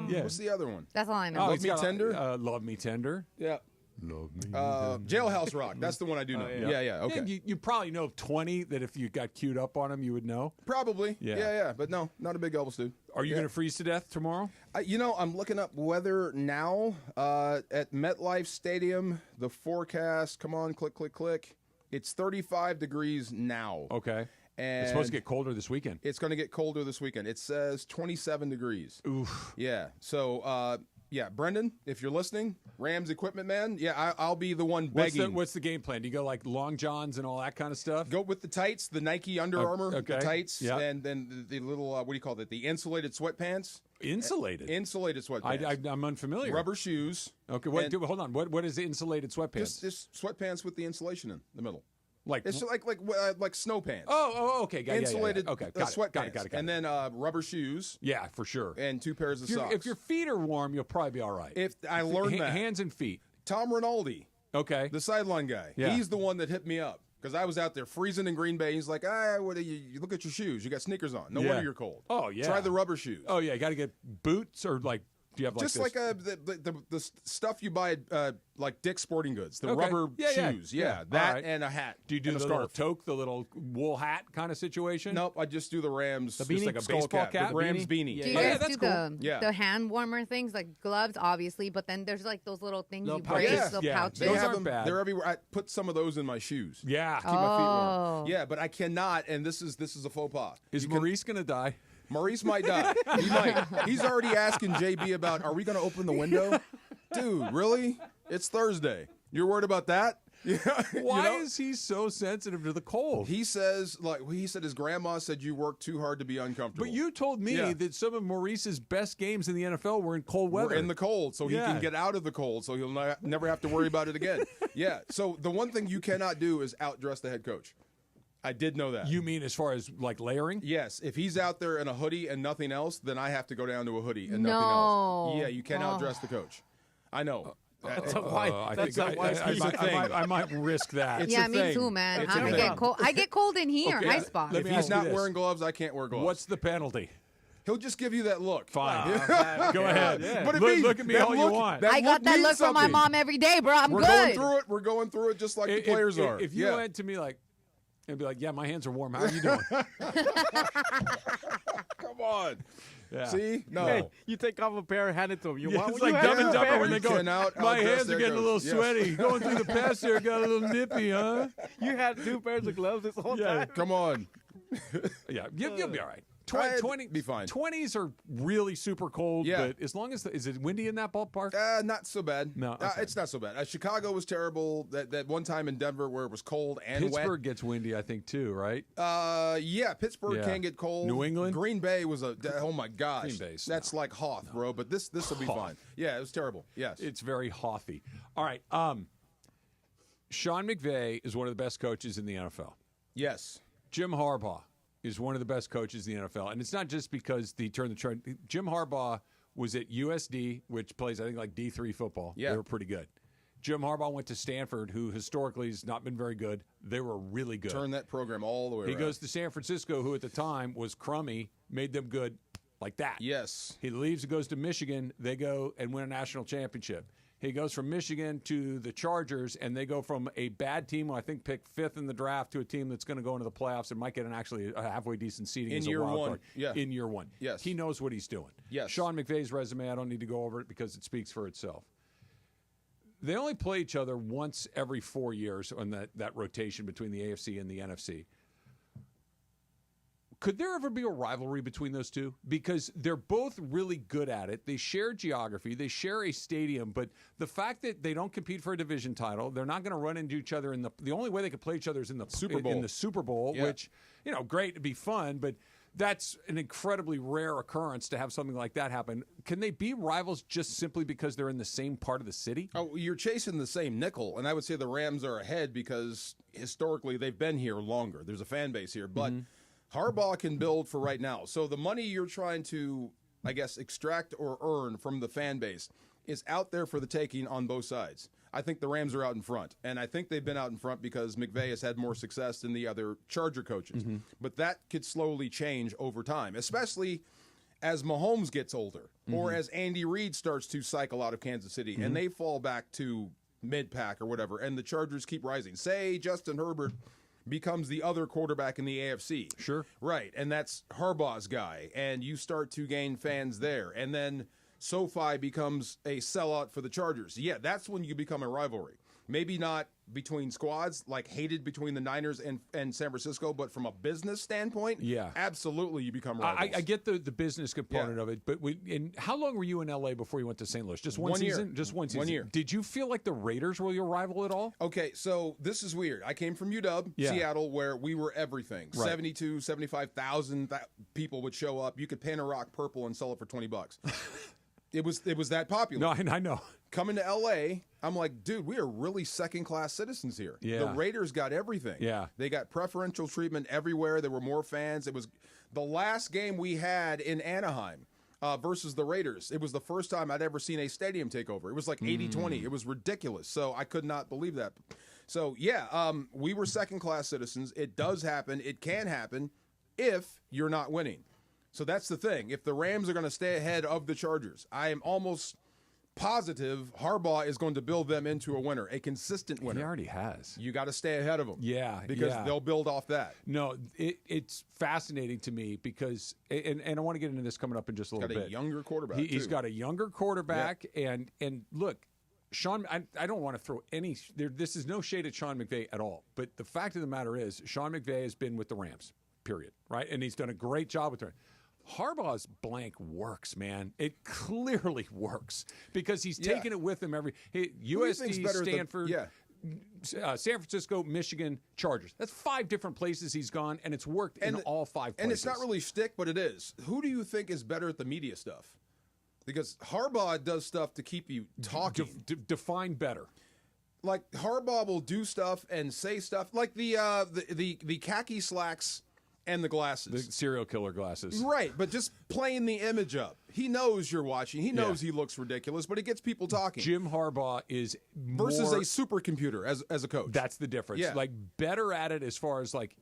Yeah. What's the other one? That's all I know. Oh, Love Me Tender? Love Me Tender. Yeah. Love Me Jailhouse Rock. That's the one I do know. Yeah. Okay. And you probably know 20 that if you got queued up on them, you would know. Probably. Yeah. Yeah. But no, not a big Elvis dude. Are you going to freeze to death tomorrow? I'm looking up weather now at MetLife Stadium. The forecast. Come on, click. It's 35 degrees now. Okay. And it's supposed to get colder this weekend. It's going to get colder this weekend. It says 27 degrees. Oof. Yeah. So, Brendan, if you're listening, Rams equipment man, I'll be the one begging. What's the game plan? Do you go like long johns and all that kind of stuff? Go with the tights, the Nike Under Armour, okay. the tights, Yeah. and then the little, what do you call it? The insulated sweatpants. Insulated? Insulated sweatpants. I'm unfamiliar. Rubber shoes. Okay, hold on. What is insulated sweatpants? Just sweatpants with the insulation in the middle. Like it's like snow pants. Oh, okay. Insulated Okay, sweatpants. Got it. And then rubber shoes. Yeah, for sure. And 2 pairs of socks. If your feet are warm, you'll probably be all right. If I learned that. Hands and feet. Tom Rinaldi. Okay. The sideline guy. Yeah. He's the one that hit me up. Because I was out there freezing in Green Bay. He's like, what are you look at your shoes. You got sneakers on. No wonder you're cold. Oh, yeah. Try the rubber shoes. Oh, yeah. You got to get boots or like, do you have like just this? like the stuff you buy like Dick's Sporting Goods, the rubber shoes. Yeah. That right. and a hat. Do you do and the a little scarf? toque, the little wool hat kind of situation? Nope, I just do the Rams. The beanie? Just like a Skull baseball cap? The Rams beanie. Do you guys do the hand warmer things, like gloves, obviously, but then there's like those little things you break, little pouches. They have them. They're everywhere. I put some of those in my shoes. Yeah. Keep my feet warm. Yeah, but I cannot, and this is a faux pas. Is Maurice going to die? Maurice might die. He might. He's already asking JB about, are we going to open the window? Dude, really? It's Thursday. You're worried about that? Why is he so sensitive to the cold? He says, he said his grandma said you work too hard to be uncomfortable. But you told me that some of Maurice's best games in the NFL were in cold weather. We're in the cold, so he can get out of the cold, so he'll never have to worry about it again. Yeah. So the one thing you cannot do is outdress the head coach. I did know that. You mean as far as like layering? Yes. If he's out there in a hoodie and nothing else, then I have to go down to a hoodie and nothing else. Yeah, you cannot dress the coach. I know. That's a wise. I might risk that. Me too, man. I get cold. I get cold in here. Okay. Ice box. If he's not wearing gloves, I can't wear gloves. What's the penalty? He'll just give you that look. Fine. Go ahead. Yeah. But look at me all you want. I got that look from my mom every day, bro. I'm good. We're going through it just like the players are. If you went to me like, and be like, yeah, my hands are warm. How are you doing? Come on. Yeah. See? No. Hey, you take off a pair and hand it to him. It's like Dumb and Dumber when they go, my hands are getting a little sweaty. Going through the past there got a little nippy, huh? You had 2 pairs of gloves this whole time? Come on. Yeah, you'll be all right. 20 be fine. 20s are really super cold, but as long as is it windy in that ballpark? Not so bad. No, okay. It's not so bad. Chicago was terrible. That one time in Denver where it was cold and Pittsburgh gets windy, I think, too, right? Pittsburgh can get cold. New England, Green Bay was oh my gosh, Green Bay's that's like Hoth, bro. But this will be fine. Yeah, it was terrible. Yes, it's very Hothy. All right, Sean McVay is one of the best coaches in the NFL. Yes, Jim Harbaugh is one of the best coaches in the NFL. And it's not just because he turned the trend. Jim Harbaugh was at USD, which plays, I think, like D3 football. Yeah. They were pretty good. Jim Harbaugh went to Stanford, who historically has not been very good. They were really good. Turn that program all the way He around. goes to San Francisco, who at the time was crummy, made them good like that. Yes. He leaves and goes to Michigan. They go and win a national championship. He goes from Michigan to the Chargers, and they go from a bad team, who I think picked 5th in the draft, to a team that's going to go into the playoffs and might get actually a halfway decent seeding In as a year wild one. card. Yeah. In year one. Yes. He knows what he's doing. Yes. Sean McVay's resume, I don't need to go over it because it speaks for itself. They only play each other once every 4 years on that rotation between the AFC and the NFC. Could there ever be a rivalry between those two? Because they're both really good at it. They share geography. They share a stadium. But the fact that they don't compete for a division title, they're not going to run into each other in the only way they could play each other is in the Super Bowl. In the Super Bowl, Yeah. which, great, it'd be fun, but that's an incredibly rare occurrence to have something like that happen. Can they be rivals just simply because they're in the same part of the city? Oh, you're chasing the same nickel, and I would say the Rams are ahead because historically they've been here longer. There's a fan base here, but Harbaugh can build for right now. So the money you're trying to, I guess, extract or earn from the fan base is out there for the taking on both sides. I think the Rams are out in front, and I think they've been out in front because McVay has had more success than the other Charger coaches. But that could slowly change over time, especially as Mahomes gets older or as Andy Reid starts to cycle out of Kansas City and they fall back to mid-pack or whatever, and the Chargers keep rising. Say Justin Herbert becomes the other quarterback in the AFC. Sure. Right, and that's Harbaugh's guy, and you start to gain fans there. And then SoFi becomes a sellout for the Chargers. Yeah, that's when you become a rivalry. Maybe not between squads, like hated between the Niners and San Francisco, but from a business standpoint, Yeah. absolutely you become rivals. I get the business component of it, but how long were you in LA before you went to St. Louis? Just one season? Year. Just one season. 1 year. Did you feel like the Raiders were your rival at all? Okay, so this is weird. I came from UW, Yeah. Seattle, where we were everything. Right. 75,000 people would show up. You could paint a rock purple and sell it for $20. It was that popular. No, I know. Coming to LA, I'm like, dude, we are really second-class citizens here. Yeah. The Raiders got everything. Yeah. They got preferential treatment everywhere. There were more fans. It was the last game we had in Anaheim versus the Raiders. It was the first time I'd ever seen a stadium takeover. It was like 80-20. It was ridiculous. So I could not believe that. So, yeah, we were second-class citizens. It does happen. It can happen if you're not winning. So that's the thing. If the Rams are going to stay ahead of the Chargers, I am almost positive Harbaugh is going to build them into a winner, a consistent winner. He already has. You got to stay ahead of them. Yeah. Because yeah. they'll build off that. No, it's fascinating to me because, and I want to get into this coming up in just a little bit. He's got a younger quarterback, He's too. got a younger quarterback, and look, Sean, I don't want to throw any, this is no shade at Sean McVay at all, but the fact of the matter is Sean McVay has been with the Rams, period, right? And he's done a great job with them. Harbaugh's blank works, man. It clearly works because he's taken it with him USC, Stanford, San Francisco, Michigan, Chargers. That's 5 different places he's gone, and it's worked in all 5 places. And it's not really shtick, but it is. Who do you think is better at the media stuff? Because Harbaugh does stuff to keep you talking. Define better. Like Harbaugh will do stuff and say stuff like the khaki slacks and the glasses. The serial killer glasses. Right, but just playing the image up. He knows you're watching. He knows he looks ridiculous, but it gets people talking. Jim Harbaugh is versus a supercomputer as a coach. That's the difference. Yeah. Like better at it as far as like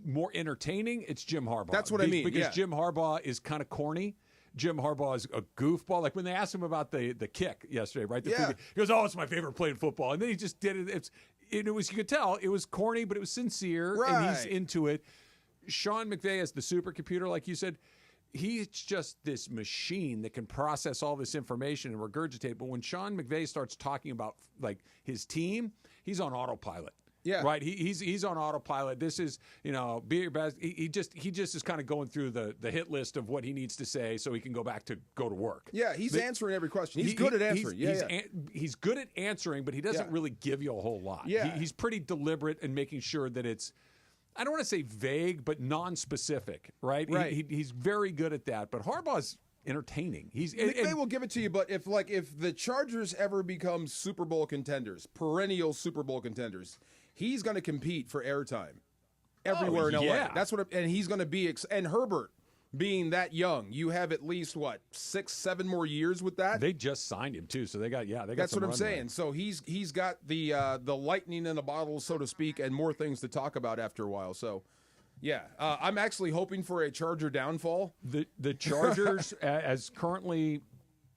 more entertaining, it's Jim Harbaugh. That's what I mean. Because Jim Harbaugh is kind of corny. Jim Harbaugh is a goofball. Like when they asked him about the kick yesterday, right? He goes, "Oh, it's my favorite play in football," and then he just did it. It was, you could tell it was corny, but it was sincere, and he's into it. Sean McVay as the supercomputer, like you said, he's just this machine that can process all this information and regurgitate. But when Sean McVay starts talking about like his team, he's on autopilot. Yeah. Right. He's on autopilot. This is, be your best. He just is kind of going through the hit list of what he needs to say so he can go to work. Yeah, he's answering every question. He's good at answering. He's good at answering, but he doesn't really give you a whole lot. Yeah. He's pretty deliberate in making sure that it's, I don't want to say vague, but non-specific, right? Right. He's very good at that. But Harbaugh's entertaining. McVay will give it to you, but if the Chargers ever become Super Bowl contenders, perennial Super Bowl contenders, he's going to compete for airtime everywhere in LA. Yeah. That's what, and he's going to be. And Herbert, being that young, you have at least, 6, 7 more years with that? They just signed him, too, so they got That's some what I'm runway. saying. So he's got the lightning in the bottle, so to speak, and more things to talk about after a while. So, yeah, I'm actually hoping for a Charger downfall. The Chargers, as currently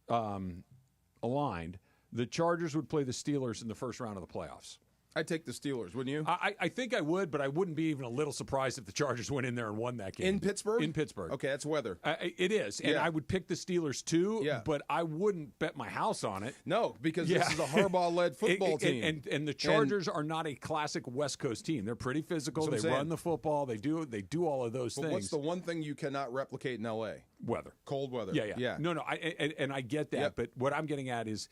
aligned, the Chargers would play the Steelers in the first round of the playoffs. I'd take the Steelers, wouldn't you? I think I would, but I wouldn't be even a little surprised if the Chargers went in there and won that game. In Pittsburgh? In Pittsburgh. Okay, that's weather. It is, and I would pick the Steelers too, but I wouldn't bet my house on it. No, because this is a Harbaugh-led football team. And the Chargers are not a classic West Coast team. They're pretty physical. They run the football. They do all of those things. What's the one thing you cannot replicate in L.A.? Weather. Cold weather. Yeah. No, I get that, but what I'm getting at is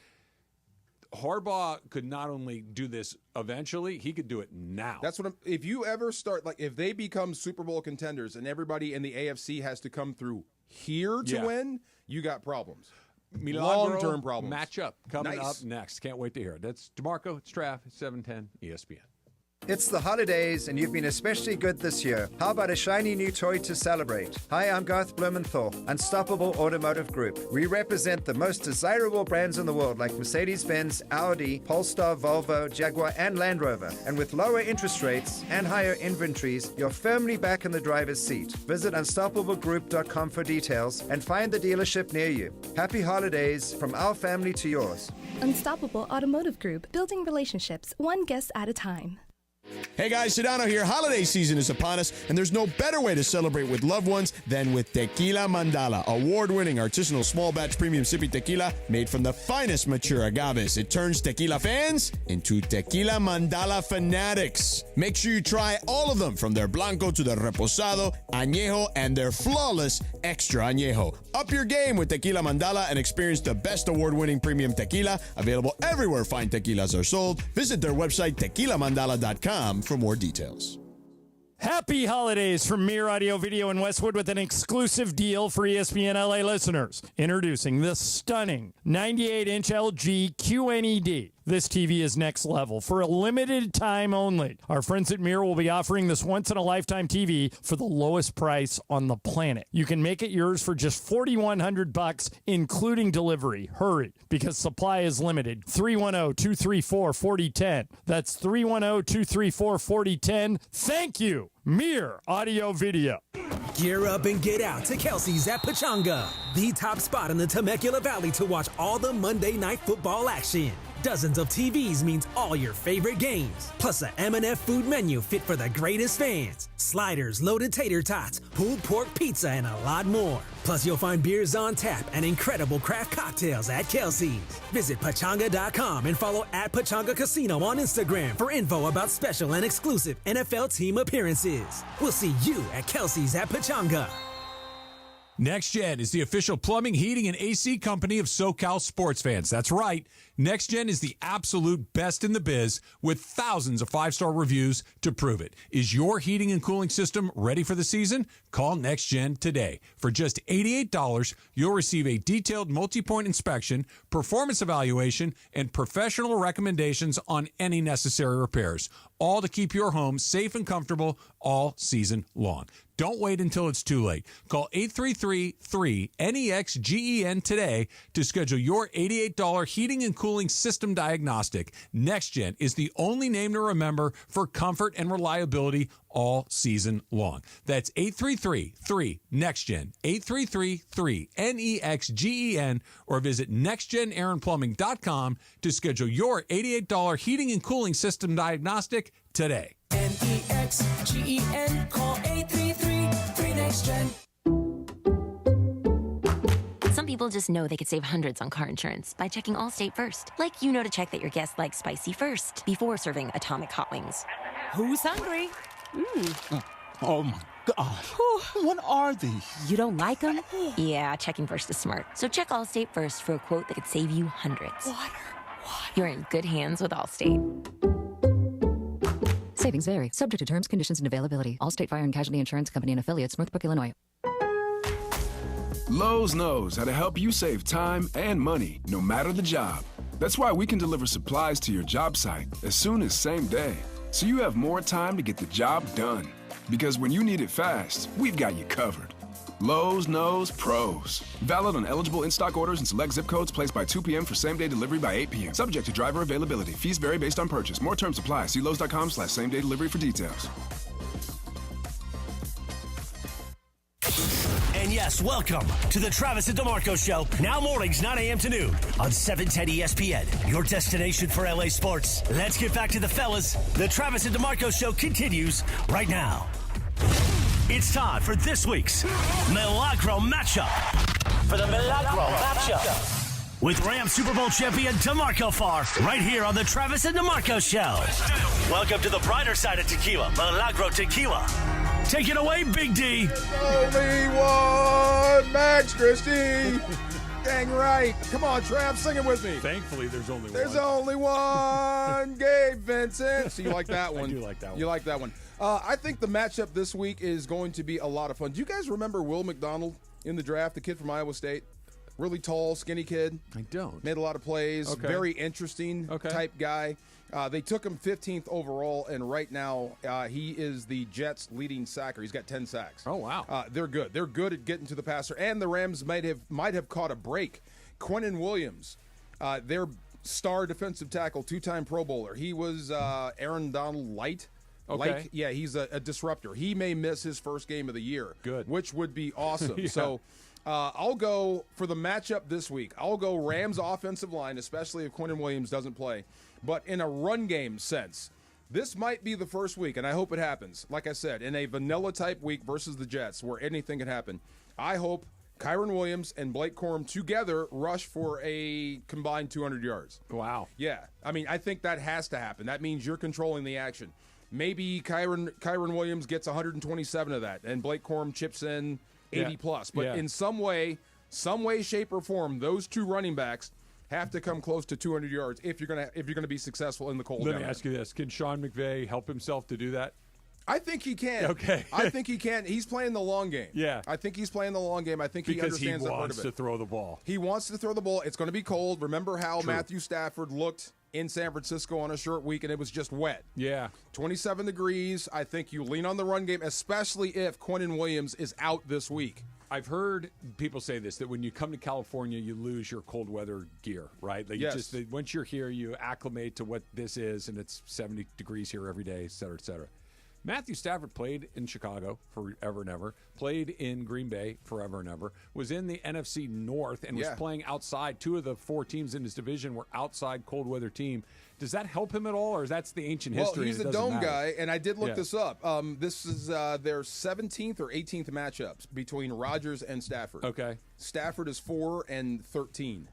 Harbaugh could not only do this eventually, he could do it now. That's what if you ever start, if they become Super Bowl contenders and everybody in the AFC has to come through here to win, you got problems. Long-term problems. Matchup coming up next. Can't wait to hear it. That's DeMarco, it's Trav, 710 ESPN. It's the holidays, and you've been especially good this year. How about a shiny new toy to celebrate? Hi, I'm Garth Blumenthal, Unstoppable Automotive Group. We represent the most desirable brands in the world like Mercedes-Benz, Audi, Polestar, Volvo, Jaguar, and Land Rover. And with lower interest rates and higher inventories, you're firmly back in the driver's seat. Visit unstoppablegroup.com for details and find the dealership near you. Happy holidays from our family to yours. Unstoppable Automotive Group, building relationships one guest at a time. Hey guys, Sedano here. Holiday season is upon us, and there's no better way to celebrate with loved ones than with Tequila Mandala, award-winning artisanal small batch premium sippy tequila made from the finest mature agaves. It turns tequila fans into Tequila Mandala fanatics. Make sure you try all of them, from their Blanco to their Reposado, Añejo, and their flawless Extra Añejo. Up your game with Tequila Mandala and experience the best award-winning premium tequila available everywhere fine tequilas are sold. Visit their website, tequilamandala.com, for more details. Happy holidays from Mir Audio Video in Westwood with an exclusive deal for ESPN LA listeners. Introducing the stunning 98-inch LG QNED. This TV is next level for a limited time only. Our friends at Mir will be offering this once-in-a-lifetime TV for the lowest price on the planet. You can make it yours for just $4,100, including delivery. Hurry, because supply is limited. 310-234-4010. That's 310-234-4010. Thank you, Mir Audio Video. Gear up and get out to Kelsey's at Pachanga, the top spot in the Temecula Valley to watch all the Monday Night Football action. Dozens of TVs means all your favorite games, plus a M&F food menu fit for the greatest fans. Sliders, loaded tater tots, pulled pork pizza, and a lot more. Plus, you'll find beers on tap and incredible craft cocktails at Kelsey's. Visit Pachanga.com and follow at Pachanga Casino on Instagram for info about special and exclusive NFL team appearances. We'll see you at Kelsey's at Pachanga. NextGen is the official plumbing, heating, and AC company of SoCal sports fans. That's right. NextGen is the absolute best in the biz with thousands of 5-star reviews to prove it. Is your heating and cooling system ready for the season? Call NextGen today. For just $88, you'll receive a detailed multi-point inspection, performance evaluation, and professional recommendations on any necessary repairs, all to keep your home safe and comfortable all season long. Don't wait until it's too late. Call 833-3-NEXGEN today to schedule your $88 heating and cooling system diagnostic. NextGen is the only name to remember for comfort and reliability all season long. That's 833-3-NEXTGEN, 833-3-NEXGEN, or visit nextgenaronplumbing.com to schedule your $88 heating and cooling system diagnostic today. NEXGEN, call 833-3-NEXTGEN. Some people just know they could save hundreds on car insurance by checking Allstate first. Like you know to check that your guest likes spicy first before serving Atomic Hot Wings. Who's hungry? Oh my gosh. What are these? You don't like them? Yeah, checking first is smart. So check Allstate first for a quote that could save you hundreds. Water. You're in good hands with Allstate. Savings vary. Subject to terms, conditions, and availability. Allstate Fire and Casualty Insurance Company and Affiliates, Northbrook, Illinois. Lowe's knows how to help you save time and money, no matter the job. That's why we can deliver supplies to your job site as soon as same day, so you have more time to get the job done. Because when you need it fast, we've got you covered. Lowe's knows pros. Valid on eligible in-stock orders and select zip codes placed by 2 p.m. for same-day delivery by 8 p.m. Subject to driver availability. Fees vary based on purchase. More terms apply. See Lowe's.com/same-day delivery for details. And yes, welcome to the Travis and DeMarco Show. Now mornings, 9 a.m. to noon on 710 ESPN. Your destination for LA sports. Let's get back to the fellas. The Travis and DeMarco Show continues right now. It's time for this week's Milagro matchup. For the Milagro matchup. With Rams Super Bowl champion DeMarco Farr, right here on the Travis and DeMarco Show. Welcome to the brighter side of tequila, Milagro Tequila. Take it away, Big D. Only one, Max Christie. Dang right. Come on, Trav, sing it with me. Thankfully, there's only one. There's only one, Gabe Vincent. So you like that one? I do like that one. You like that one. I think the matchup this week is going to be a lot of fun. Do you guys remember Will McDonald in the draft, the kid from Iowa State? Really tall, skinny kid. I don't. Made a lot of plays. Okay. Very interesting type guy. They took him 15th overall, and right now he is the Jets' leading sacker. He's got 10 sacks. Oh, wow. They're good. They're good at getting to the passer, and the Rams might have caught a break. Quinnen Williams, their star defensive tackle, 2-time Pro Bowler. He was Aaron Donald light. Okay. Yeah, he's a disruptor. He may miss his first game of the year. Good. Which would be awesome. Yeah. So I'll go for the matchup this week. I'll go Rams offensive line, especially if Quinnen Williams doesn't play. But in a run game sense, this might be the first week, and I hope it happens. Like I said, in a vanilla-type week versus the Jets where anything can happen, I hope Kyron Williams and Blake Corum together rush for a combined 200 yards. Wow. Yeah. I mean, I think that has to happen. That means you're controlling the action. Maybe Kyron Williams gets 127 of that, and Blake Corum chips in 80 plus. But in some way, shape, or form, those two running backs have to come close to 200 yards if you're gonna be successful in the cold. Let me ask you this: can Sean McVay help himself to do that? I think he can. Okay. I think he can. He's playing the long game. Yeah. I think he's playing the long game. I think Because he understands that part of it. He wants to throw the ball. He wants to throw the ball. It's going to be cold. Remember how Matthew Stafford looked in San Francisco on a short week, and it was just wet. Yeah. 27 degrees. I think you lean on the run game, especially if Quinnen Williams is out this week. I've heard people say this, that when you come to California, you lose your cold weather gear, right? Like Yes. Once you're here, you acclimate to what this is, and it's 70 degrees here every day, et cetera, et cetera. Matthew Stafford played in Chicago forever and ever, played in Green Bay forever and ever, was in the NFC North and was playing outside. 2 of the 4 teams in his division were outside cold weather team. Does that help him at all, or is that the ancient history? Well, he's a dome guy, and I did look this up. This is their 17th or 18th matchups between Rodgers and Stafford. Okay. Stafford is 4-13.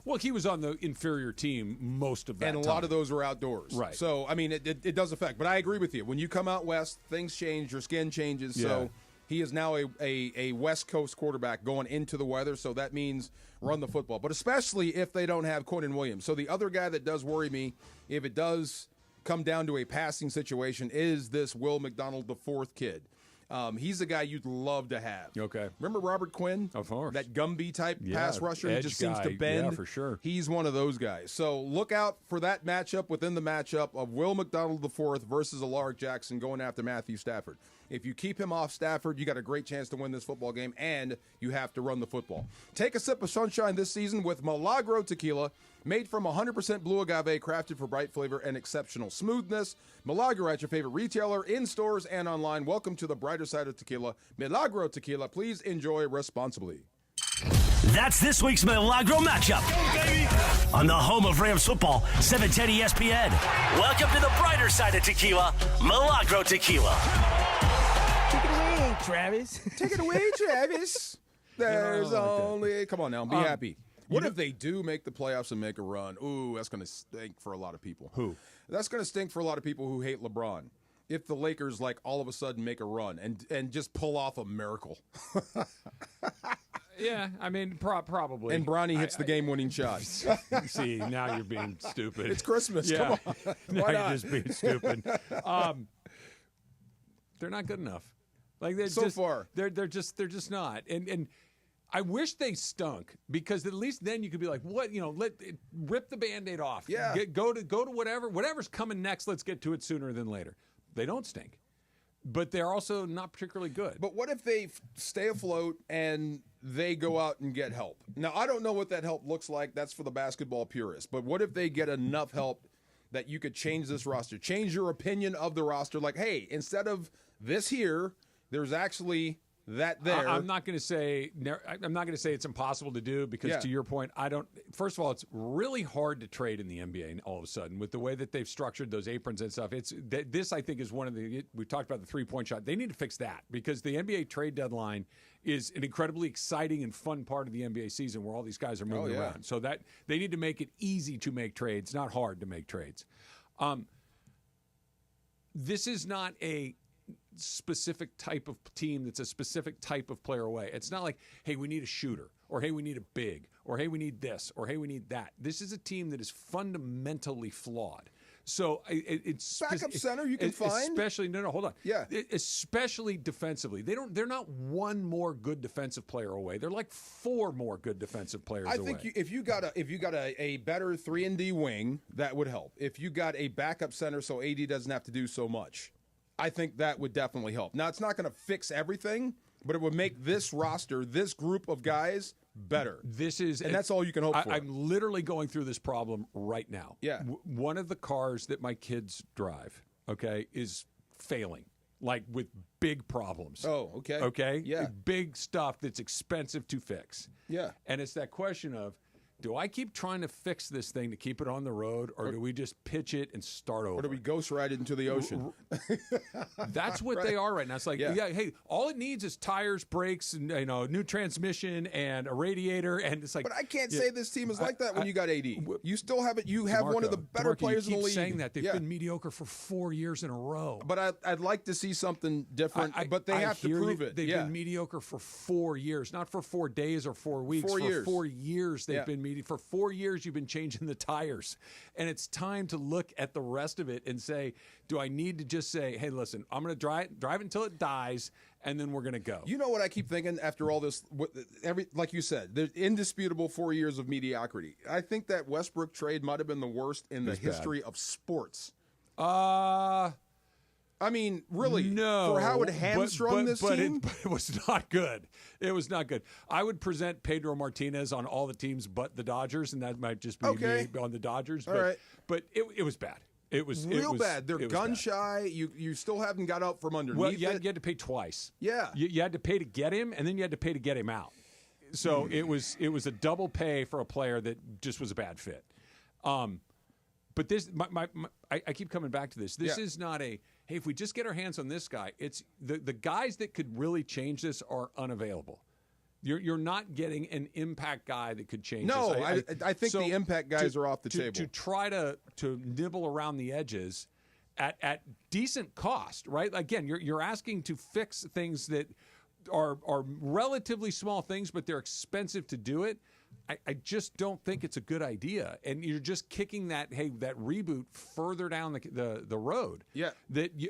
Well, he was on the inferior team most of that and a time. lot of those were outdoors. Right. So, I mean, it does affect. But I agree with you. When you come out west, things change. Your skin changes. Yeah. So he is now a West Coast quarterback going into the weather. So that means run the football. But especially if they don't have Quinnen Williams. So the other guy that does worry me, if it does come down to a passing situation, is this Will McDonald, the 4th kid. He's a guy you'd love to have. Okay. Remember Robert Quinn? Of course. That Gumby type pass rusher who edge just seems to guy. bend. Yeah, for sure. He's one of those guys. So look out for that matchup within the matchup of Will McDonald IV versus Alaric Jackson going after Matthew Stafford. If you keep him off Stafford, you got a great chance to win this football game, and you have to run the football. Take a sip of sunshine this season with Milagro Tequila, made from 100% blue agave, crafted for bright flavor and exceptional smoothness. Milagro at your favorite retailer, in stores and online. Welcome to the brighter side of tequila. Milagro Tequila. Please enjoy responsibly. That's this week's Milagro matchup. On the home of Rams football, 710 ESPN. Welcome to the brighter side of tequila, Milagro Tequila. Take it away, Travis. Take it away, Travis. There's only... Come on now, be happy. What if they do make the playoffs and make a run? Ooh, that's going to stink for a lot of people. Who? That's going to stink for a lot of people who hate LeBron. If the Lakers, like, all of a sudden make a run and just pull off a miracle. Yeah, I mean, probably. And Bronny hits the game-winning shot. See, now you're being stupid. It's Christmas. Yeah. Come on. Now Why you're not? just being stupid. They're not good enough. Like they're So just, far. they're just not. And I wish they stunk, because at least then you could be like, what, rip the Band-Aid off. Yeah. Go to whatever's coming next. Let's get to it sooner than later. They don't stink. but they're also not particularly good. But what if they stay afloat and they go out and get help? Now, I don't know what that help looks like. That's for the basketball purists. But what if they get enough help that you could change this roster, change your opinion of the roster? Like, hey, instead of this here, there's actually that there. I'm not going to say it's impossible to do because, to your point, I don't. First of all, it's really hard to trade in the NBA all of a sudden with the way that they've structured those aprons and stuff. This I think is one of the. We talked about the 3-point shot. They need to fix that because the NBA trade deadline is an incredibly exciting and fun part of the NBA season where all these guys are moving around. So that they need to make it easy to make trades, not hard to make trades. This is not a specific type of team that's a specific type of player away. It's not like, hey, we need a shooter, or hey, we need a big, or hey, we need this, or hey, we need that. This is a team that is fundamentally flawed. So it's backup center you can find, especially hold on, especially defensively. They're not one more good defensive player away. They're like 4 more good defensive players away. I think if you got a better 3-and-D wing, that would help. If you got a backup center, so AD doesn't have to do so much, I think that would definitely help. Now, it's not going to fix everything, but it would make this roster, this group of guys, better. And that's all you can hope for. I'm literally going through this problem right now. Yeah. One of the cars that my kids drive, is failing, like with big problems. Oh, okay. Okay? Yeah. Big stuff that's expensive to fix. Yeah. And it's that question of, do I keep trying to fix this thing to keep it on the road, or do we just pitch it and start over? Or do we ghost ride it into the ocean? That's what they are right now. It's like, hey, all it needs is tires, brakes, and new transmission and a radiator, and it's like. But I can't say this team is like that when you got AD. You still have it. You have one of the better DeMarco, players in the league. Saying that they've been mediocre for 4 years in a row. But I'd like to see something different. But they have to prove it. They've been mediocre for 4 years, not for 4 days or 4 weeks. 4 years. For 4 years they've been mediocre. For 4 years you've been changing the tires, and it's time to look at the rest of it and say, do I need to just say, hey, listen, I'm going to drive it until it dies, and then we're going to go. You know what I keep thinking after all this? Like you said, there's indisputable 4 years of mediocrity. I think that Westbrook trade might have been the worst in the history of sports. I mean, really, no, for how it hamstrung this team? But it was not good. It was not good. I would present Pedro Martinez on all the teams but the Dodgers, and that might just be me on the Dodgers. But it was bad. It was bad. They're gun shy. You still haven't got out from underneath. Well, you had to pay twice. Yeah, you had to pay to get him, and then you had to pay to get him out. So it was a double pay for a player that just was a bad fit. But this, I keep coming back to this. This is not a, hey, if we just get our hands on this guy, it's the guys that could really change this are unavailable. You're not getting an impact guy that could change this. No, I think the impact guys are off the table. To try to nibble around the edges at decent cost, right? Again, you're asking to fix things that are relatively small things, but they're expensive to do it. I just don't think it's a good idea, and you're just kicking that reboot further down the road. Yeah,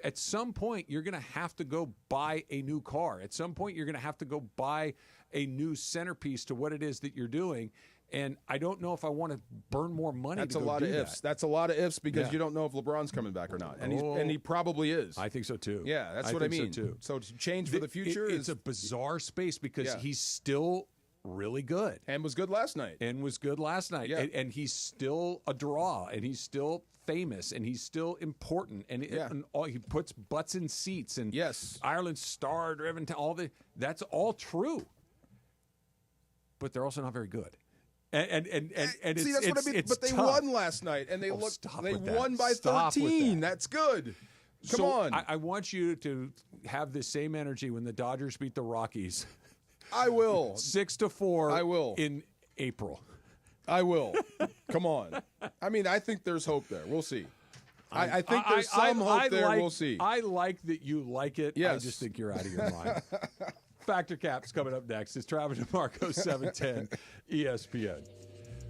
at some point you're going to have to go buy a new car. At some point you're going to have to go buy a new centerpiece to what it is that you're doing. And I don't know if I want to burn more money. That's to go a lot do of ifs. That. That's a lot of ifs because you don't know if LeBron's coming back or not, and he probably is. I think so too. Yeah, that's what I mean. So too. So to change for the future it's a bizarre space because he's still really good and was good last night. Yeah. And he's still a draw, and he's still famous, and he's still important, and he puts butts in seats, and Ireland's star-driven. That's all true, but they're also not very good. And see, that's what I mean. But they won last night, and they won by 13. That's good. Come on. I want you to have the same energy when the Dodgers beat the Rockies. I will. 6-4. I will. In April. I will. Come on. I mean, I think there's hope there. We'll see. I think there's some hope there. We'll see. I like that you like it. Yes. I just think you're out of your mind. Factor Cap's coming up next. It's Travis DeMarco, 710 ESPN.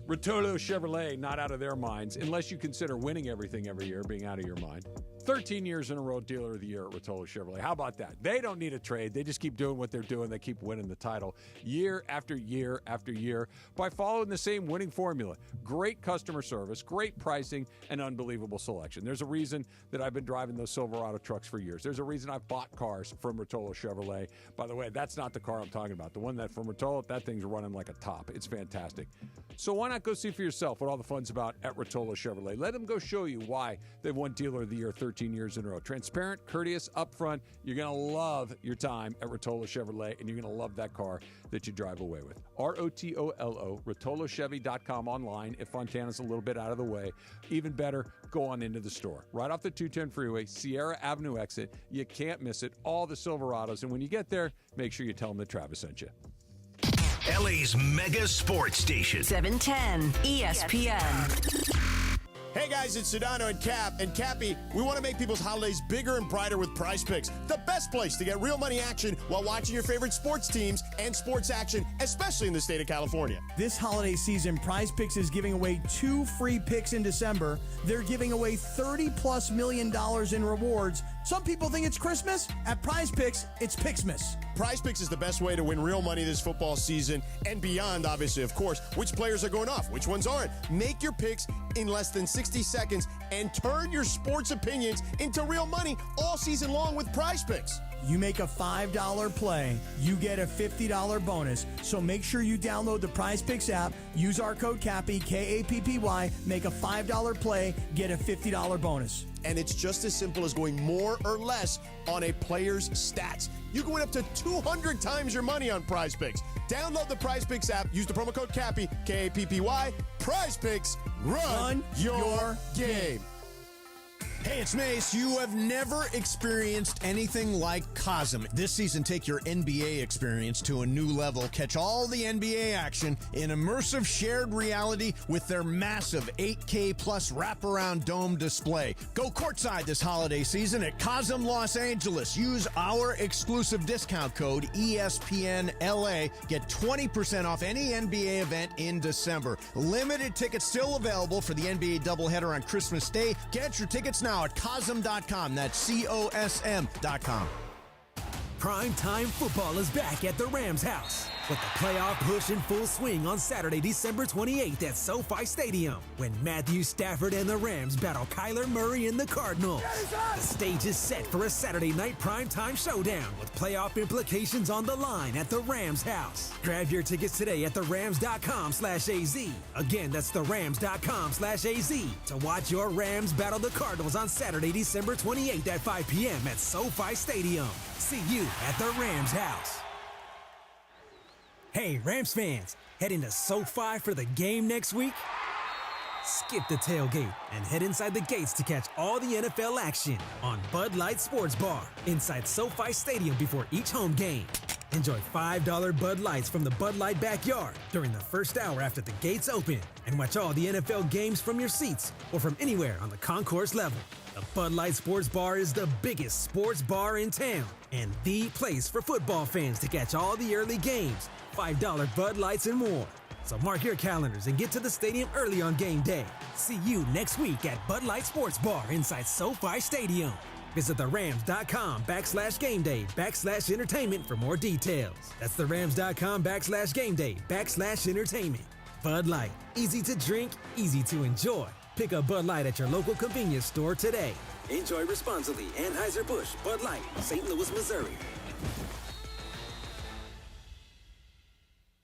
Rotolo Chevrolet, not out of their minds, unless you consider winning everything every year being out of your mind. 13 years in a row dealer of the year at Rotolo Chevrolet. How about that? They don't need a trade. They just keep doing what they're doing. They keep winning the title year after year after year by following the same winning formula. Great customer service, great pricing, and unbelievable selection. There's a reason that I've been driving those Silverado trucks for years. There's a reason I've bought cars from Rotolo Chevrolet. By the way, that's not the car I'm talking about. The one that from Rotolo, that thing's running like a top. It's fantastic. So why not go see for yourself what all the fun's about at Rotolo Chevrolet? Let them go show you why they've won Dealer of the Year 13 years in a row. Transparent, courteous, upfront. You're going to love your time at Rotolo Chevrolet, and you're going to love that car that you drive away with. ROTOLO, RotoloChevy.com online if Fontana's a little bit out of the way. Even better, go on into the store. Right off the 210 freeway, Sierra Avenue exit. You can't miss it. All the Silverados. And when you get there, make sure you tell them that Travis sent you. LA's mega sports station. 710 ESPN. Hey guys, it's Sedano and Cap. And Cappy, we want to make people's holidays bigger and brighter with Prize Picks. The best place to get real money action while watching your favorite sports teams and sports action, especially in the state of California. This holiday season, Prize Picks is giving away 2 free picks in December. They're giving away $30+ million in rewards. Some people think it's Christmas. At Prize Picks, it's Pixmas. Prize Picks is the best way to win real money this football season and beyond, obviously, of course. Which players are going off? Which ones aren't? Make your picks in less than 60 seconds and turn your sports opinions into real money all season long with Prize Picks. You make a $5 play, you get a $50 bonus. So make sure you download the Prize Picks app, use our code CAPPY, K-A-P-P-Y, make a $5 play, get a $50 bonus. And it's just as simple as going more or less on a player's stats. You can win up to 200 times your money on Prize Picks. Download the Prize Picks app, use the promo code CAPPY, K-A-P-P-Y. Prize Picks, run your game. Hey, it's Mace. You have never experienced anything like Cosm. This season, take your NBA experience to a new level. Catch all the NBA action in immersive shared reality with their massive 8K plus wraparound dome display. Go courtside this holiday season at Cosm Los Angeles. Use our exclusive discount code ESPNLA. Get 20% off any NBA event in December. Limited tickets still available for the NBA doubleheader on Christmas Day. Get your tickets now at Cosm.com. That's COSM.com. Primetime football is back at the Rams house with the playoff push in full swing on Saturday, December 28th at SoFi Stadium when Matthew Stafford and the Rams battle Kyler Murray and the Cardinals. The stage is set for a Saturday night primetime showdown with playoff implications on the line at the Rams house. Grab your tickets today at therams.com/AZ. Again, that's therams.com/AZ to watch your Rams battle the Cardinals on Saturday, December 28th at 5 p.m. at SoFi Stadium. See you at the Rams house. Hey, Rams fans, heading to SoFi for the game next week? Skip the tailgate and head inside the gates to catch all the NFL action on Bud Light Sports Bar inside SoFi Stadium before each home game. Enjoy $5 Bud Lights from the Bud Light backyard during the first hour after the gates open and watch all the NFL games from your seats or from anywhere on the concourse level. The Bud Light Sports Bar is the biggest sports bar in town and the place for football fans to catch all the early games, $5 Bud Lights, and more. So mark your calendars and get to the stadium early on game day. See you next week at Bud Light Sports Bar inside SoFi Stadium. Visit therams.com/gameday/entertainment for more details. That's therams.com/gameday/entertainment. Bud Light, easy to drink, easy to enjoy. Pick up Bud Light at your local convenience store today. Enjoy responsibly. Anheuser-Busch, Bud Light, St. Louis, Missouri.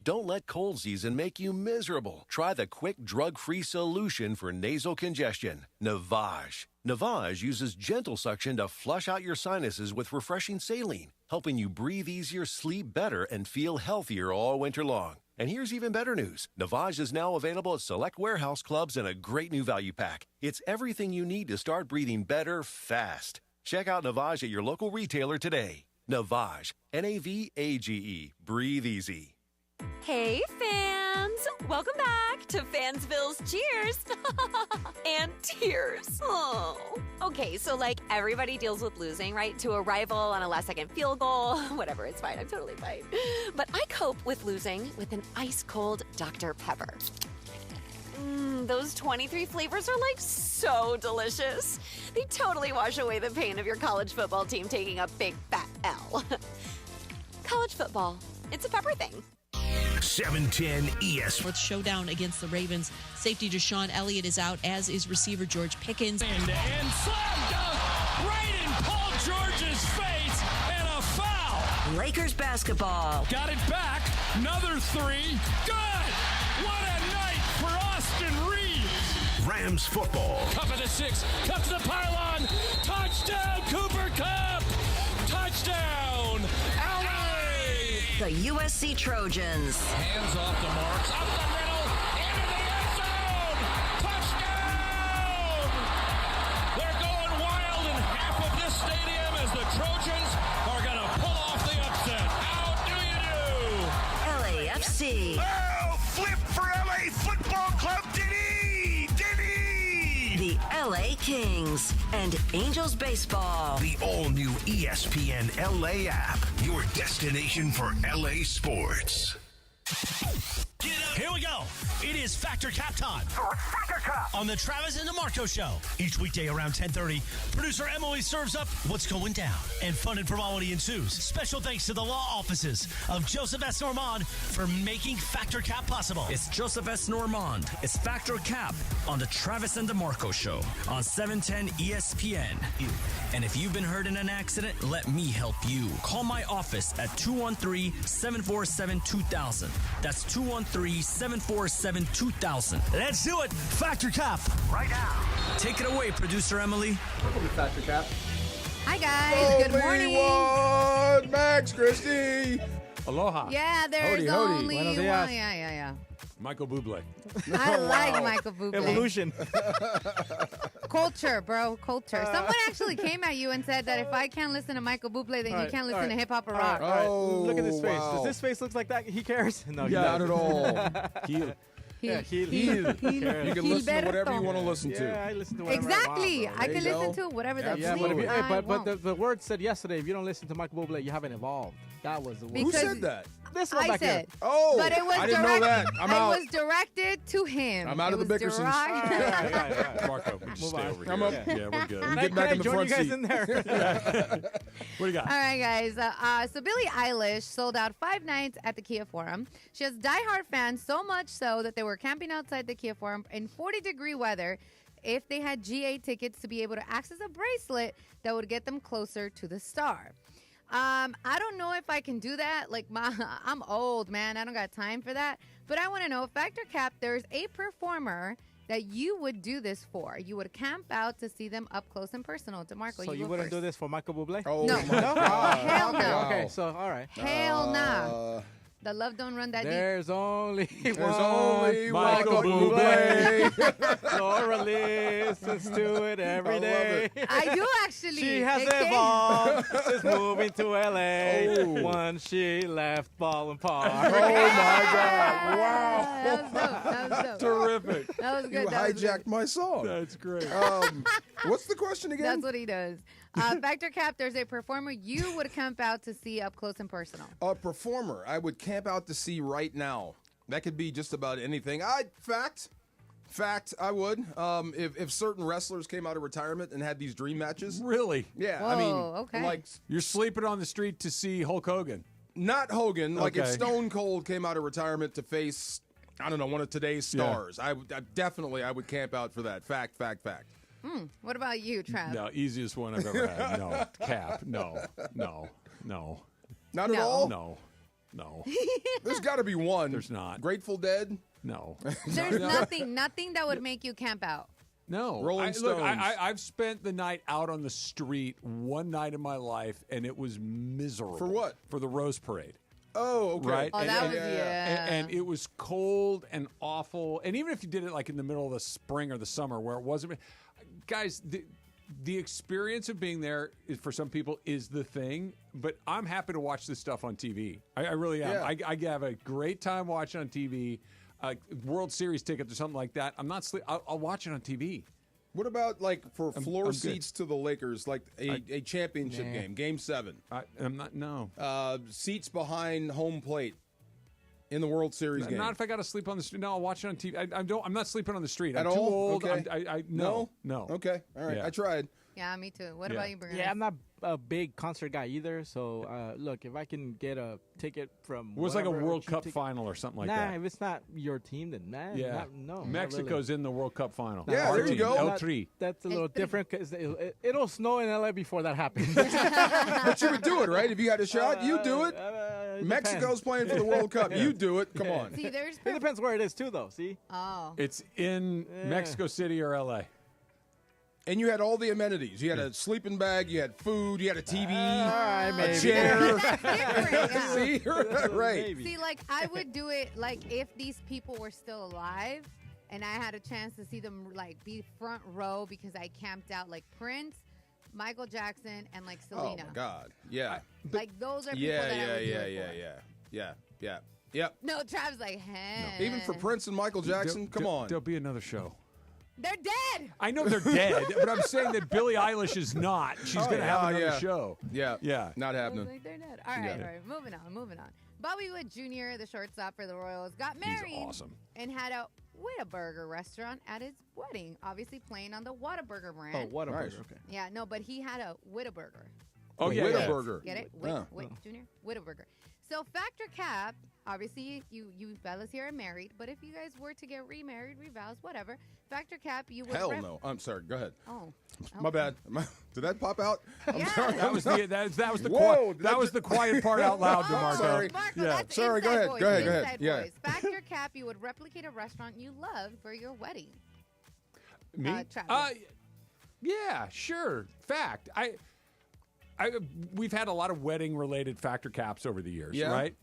Don't let cold season make you miserable. Try the quick drug-free solution for nasal congestion, Navage. Navage uses gentle suction to flush out your sinuses with refreshing saline, helping you breathe easier, sleep better, and feel healthier all winter long. And here's even better news. Navage is now available at select warehouse clubs in a great new value pack. It's everything you need to start breathing better fast. Check out Navage at your local retailer today. Navage, Navage, breathe easy. Hey, fans! Welcome back to Fansville's Cheers and Tears. Oh. Okay, so everybody deals with losing, right? To a rival on a last-second field goal. Whatever, it's fine. I'm totally fine. But I cope with losing with an ice-cold Dr. Pepper. Those 23 flavors are like so delicious. They totally wash away the pain of your college football team taking a big fat L. College football, it's a pepper thing. 710 ES. Fourth showdown against the Ravens. Safety Deshaun Elliott is out, as is receiver George Pickens. And slam dunk right in Paul George's face, and a foul. Lakers basketball. Got it back. Another three. Good. What a night for Austin Reeves. Rams football. Cup of the six. Cup to the pylon. Touchdown, Cooper Cup. Touchdown, LA. The USC Trojans. Hands off the marks. Up the middle. Into the end zone. Touchdown. They're going wild in half of this stadium as the Trojans are going to pull off the upset. How do you do? LAFC. Oh, flip for LA Football Club. Did he? The LA Kings and Angels baseball. The all-new ESPN LA app. Your destination for LA sports. Here we go. It is Factor Cap time. Factor Cap. On the Travis and DeMarco Show. Each weekday around 10:30, producer Emily serves up what's going down, and fun and frivolity ensues. Special thanks to the law offices of Joseph S. Normand for making Factor Cap possible. It's Joseph S. Normand. It's Factor Cap on the Travis and DeMarco Show on 710 ESPN. And if you've been hurt in an accident, let me help you. Call my office at 213-747-2000. That's 213-747-2000. Let's do it. Factor Cap. Right now. Take it away, producer Emily. Welcome to Factor Cap. Hi, guys. Good morning. One, Max Christie. Aloha. Yeah, there's Howdy. only Buenos one. dias. Yeah. Michael Bublé. I like Michael Bublé. Evolution. Culture, bro. Culture. Someone actually came at you and said that if I can't listen to Michael Bublé, then you can't listen to hip hop or rock. All right. Oh, Look at this face. wow. Does this face look like that? He cares? No, he Not doesn't. at all. Heel. You Heel. can listen to whatever you want to listen to. Yeah, I listen to whatever Exactly. I want, bro. I can There you listen go. to whatever the Yeah, bleep but the word said yesterday, if you don't listen to Michael Bublé, you haven't evolved. That was the word. Who said that? This one I back said. here. Oh, But it was I didn't know that. I'm out. It was directed to him. I'm out of the Bickersons. Marco, we just stay over here. I'm up. Yeah, we're good. Get back in the join front you guys seat. in there. What do you got? All right, guys. So Billie Eilish sold out 5 nights at the Kia Forum. She has diehard fans, so much so that they were camping outside the Kia Forum in 40-degree weather if they had GA tickets to be able to access a bracelet that would get them closer to the star. I don't know if I can do that. Like, I'm old, man. I don't got time for that. But I want to know, Factor Cap, there's a performer that you would do this for. You would camp out to see them up close and personal. DeMarco, So you go wouldn't first. do this for Michael Bublé? Oh, No. my God. Hell no. Okay, so all right. Hell nah. The love don't run that deep. There's only There's one only Michael Bublé. Laura listens to it every day. I do actually. She has It came- evolved. She's moving to LA. Oh. Once she left Baldwin Park. Oh, my God. Wow. That was dope. That was dope. Terrific. That was You good. That was good. hijacked my song. That's great. What's the question again? That's what he does. Factor Cap, there's a performer you would camp out to see up close and personal. A performer I would camp out to see right now. That could be just about anything. Fact, I would. If certain wrestlers came out of retirement and had these dream matches. Really? Yeah, Whoa, I mean, okay. like You're sleeping on the street to see Hulk Hogan. not Hogan. Like if Okay. Stone Cold came out of retirement to face, I don't know, one of today's stars. I definitely would camp out for that. Fact. What about you, Trav? No, easiest one I've ever had. No. Cap. No. Not at No. all. No. There's got to be one. There's not. Grateful Dead. No. There's nothing that would make you camp out. No. Rolling Stones. I've spent the night out on the street one night in my life, and it was miserable. For what? For the Rose Parade. Oh, okay. Right? Oh, that was, yeah. And it was cold and awful. And even if you did it like in the middle of the spring or the summer where it wasn't, guys, the experience of being there is, for some people, is the thing. But I'm happy to watch this stuff on TV. I really am. Yeah. I have a great time watching on TV. World Series tickets or something like that. I'm not sleep. I'll watch it on TV. What about like for floor I'm seats to the Lakers, like a championship game, Game 7? I'm not. No. Seats behind home plate. in the World Series game? Not if I got to sleep on the street. No, I'll watch it on TV. I'm not sleeping on the street. At I'm too all? old. Okay. No. Okay. All right. Yeah. I tried. Yeah, me too. What about you, Bruno? Yeah, I'm not a big concert guy either. So, look, if I can get a ticket from It was like a whatever, World cheap Cup ticket- final or something like nah, that. if it's not your team, then no. Not Mexico's really. in the World Cup final. Yeah, Our there you team, go. El Tri. That's a little different because it'll snow in LA before that happens. But you would do it, right? If you had a shot, you do it. It Mexico's depends. playing for the World Cup. You do it. Come on. See, there's It depends where it is too, though. See? Oh. It's in Mexico City or LA. And you had all the amenities. You had a sleeping bag. You had food. You had a TV, a maybe. chair. Yeah. See, right? See, like I would do it like if these people were still alive, and I had a chance to see them like be front row because I camped out like Prince, Michael Jackson, and like Oh Selena. my God! Yeah, Like those are people yeah, that I would do yeah, it yeah, for. yeah. Yep. No, Trav's like, hey. Even for Prince and Michael Jackson, come on. There'll be another show. They're dead. I know they're dead, but I'm saying that Billie Eilish is not. She's going to have another show. Yeah. Yeah. Not I was happening. like, they're dead. All right, all right. Moving on. Bobby Wood Jr., the shortstop for the Royals, got married awesome. and had a Whataburger restaurant at his wedding, obviously playing on the Whataburger brand. Oh, Whataburger. Nice. Okay. Yeah, no, but he had a Whataburger. Oh, yeah. Whataburger. Get it? Yeah. Junior? Whataburger. So Factor Cap, obviously you fellas here are married, but if you guys were to get remarried, revows, whatever, Factor Cap, you would Hell no. I'm sorry. Go ahead. Oh. My bad. Did that pop out? I'm sorry. That was the Whoa, that was the quiet part out loud, DeMarco. Sorry. Marco, Yeah. that's Sorry, go inside ahead, voice, go ahead, go ahead. inside Yeah. voice. Factor Cap, you would replicate a restaurant you love for your wedding. Me? Travis. Yeah, sure. Fact. We've had a lot of wedding-related Factor Caps over the years, Yeah. right?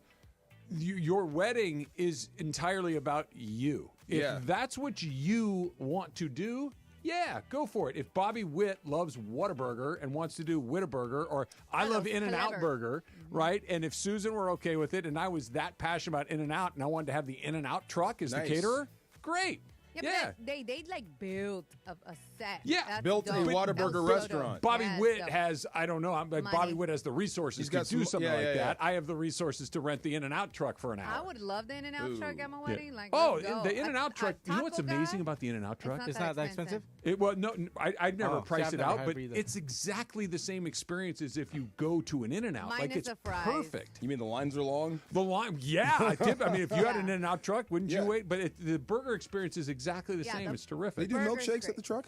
Your wedding is entirely about you. If that's what you want to do, yeah, go for it. If Bobby Witt loves Whataburger and wants to do Whataburger, or I love In-N-Out clever. Burger, right? And if Susan were okay with it and I was that passionate about In-N-Out and I wanted to have the In-N-Out truck as Nice. the caterer, great. Yeah, but they like built a set. Yeah. That's Built a dope. Whataburger That was so restaurant. dope. Bobby Yeah, Witt dope. has, I don't know, but Money. Bobby Witt has the resources He's to got do some- something yeah, like yeah, that. I have the resources to rent the In-N-Out truck for an hour. I would love the In-N-Out truck at my wedding. Like, Oh, let's go. the In-N-Out A truck. You know what's taco amazing guy? about the In-N-Out truck? It's not that expensive? It well, no, I'd never Oh, see, priced I've it never out, had but either. it's exactly the same experience as if you go to an In-N-Out. Like Minus it's the fries. perfect. You mean the lines are long? The line, yeah. I mean, if you had an Yeah. In-N-Out truck, wouldn't Yeah. you wait? But the burger experience is exactly the Yeah, same. the- It's They terrific. do Burger's milkshakes great. at the truck?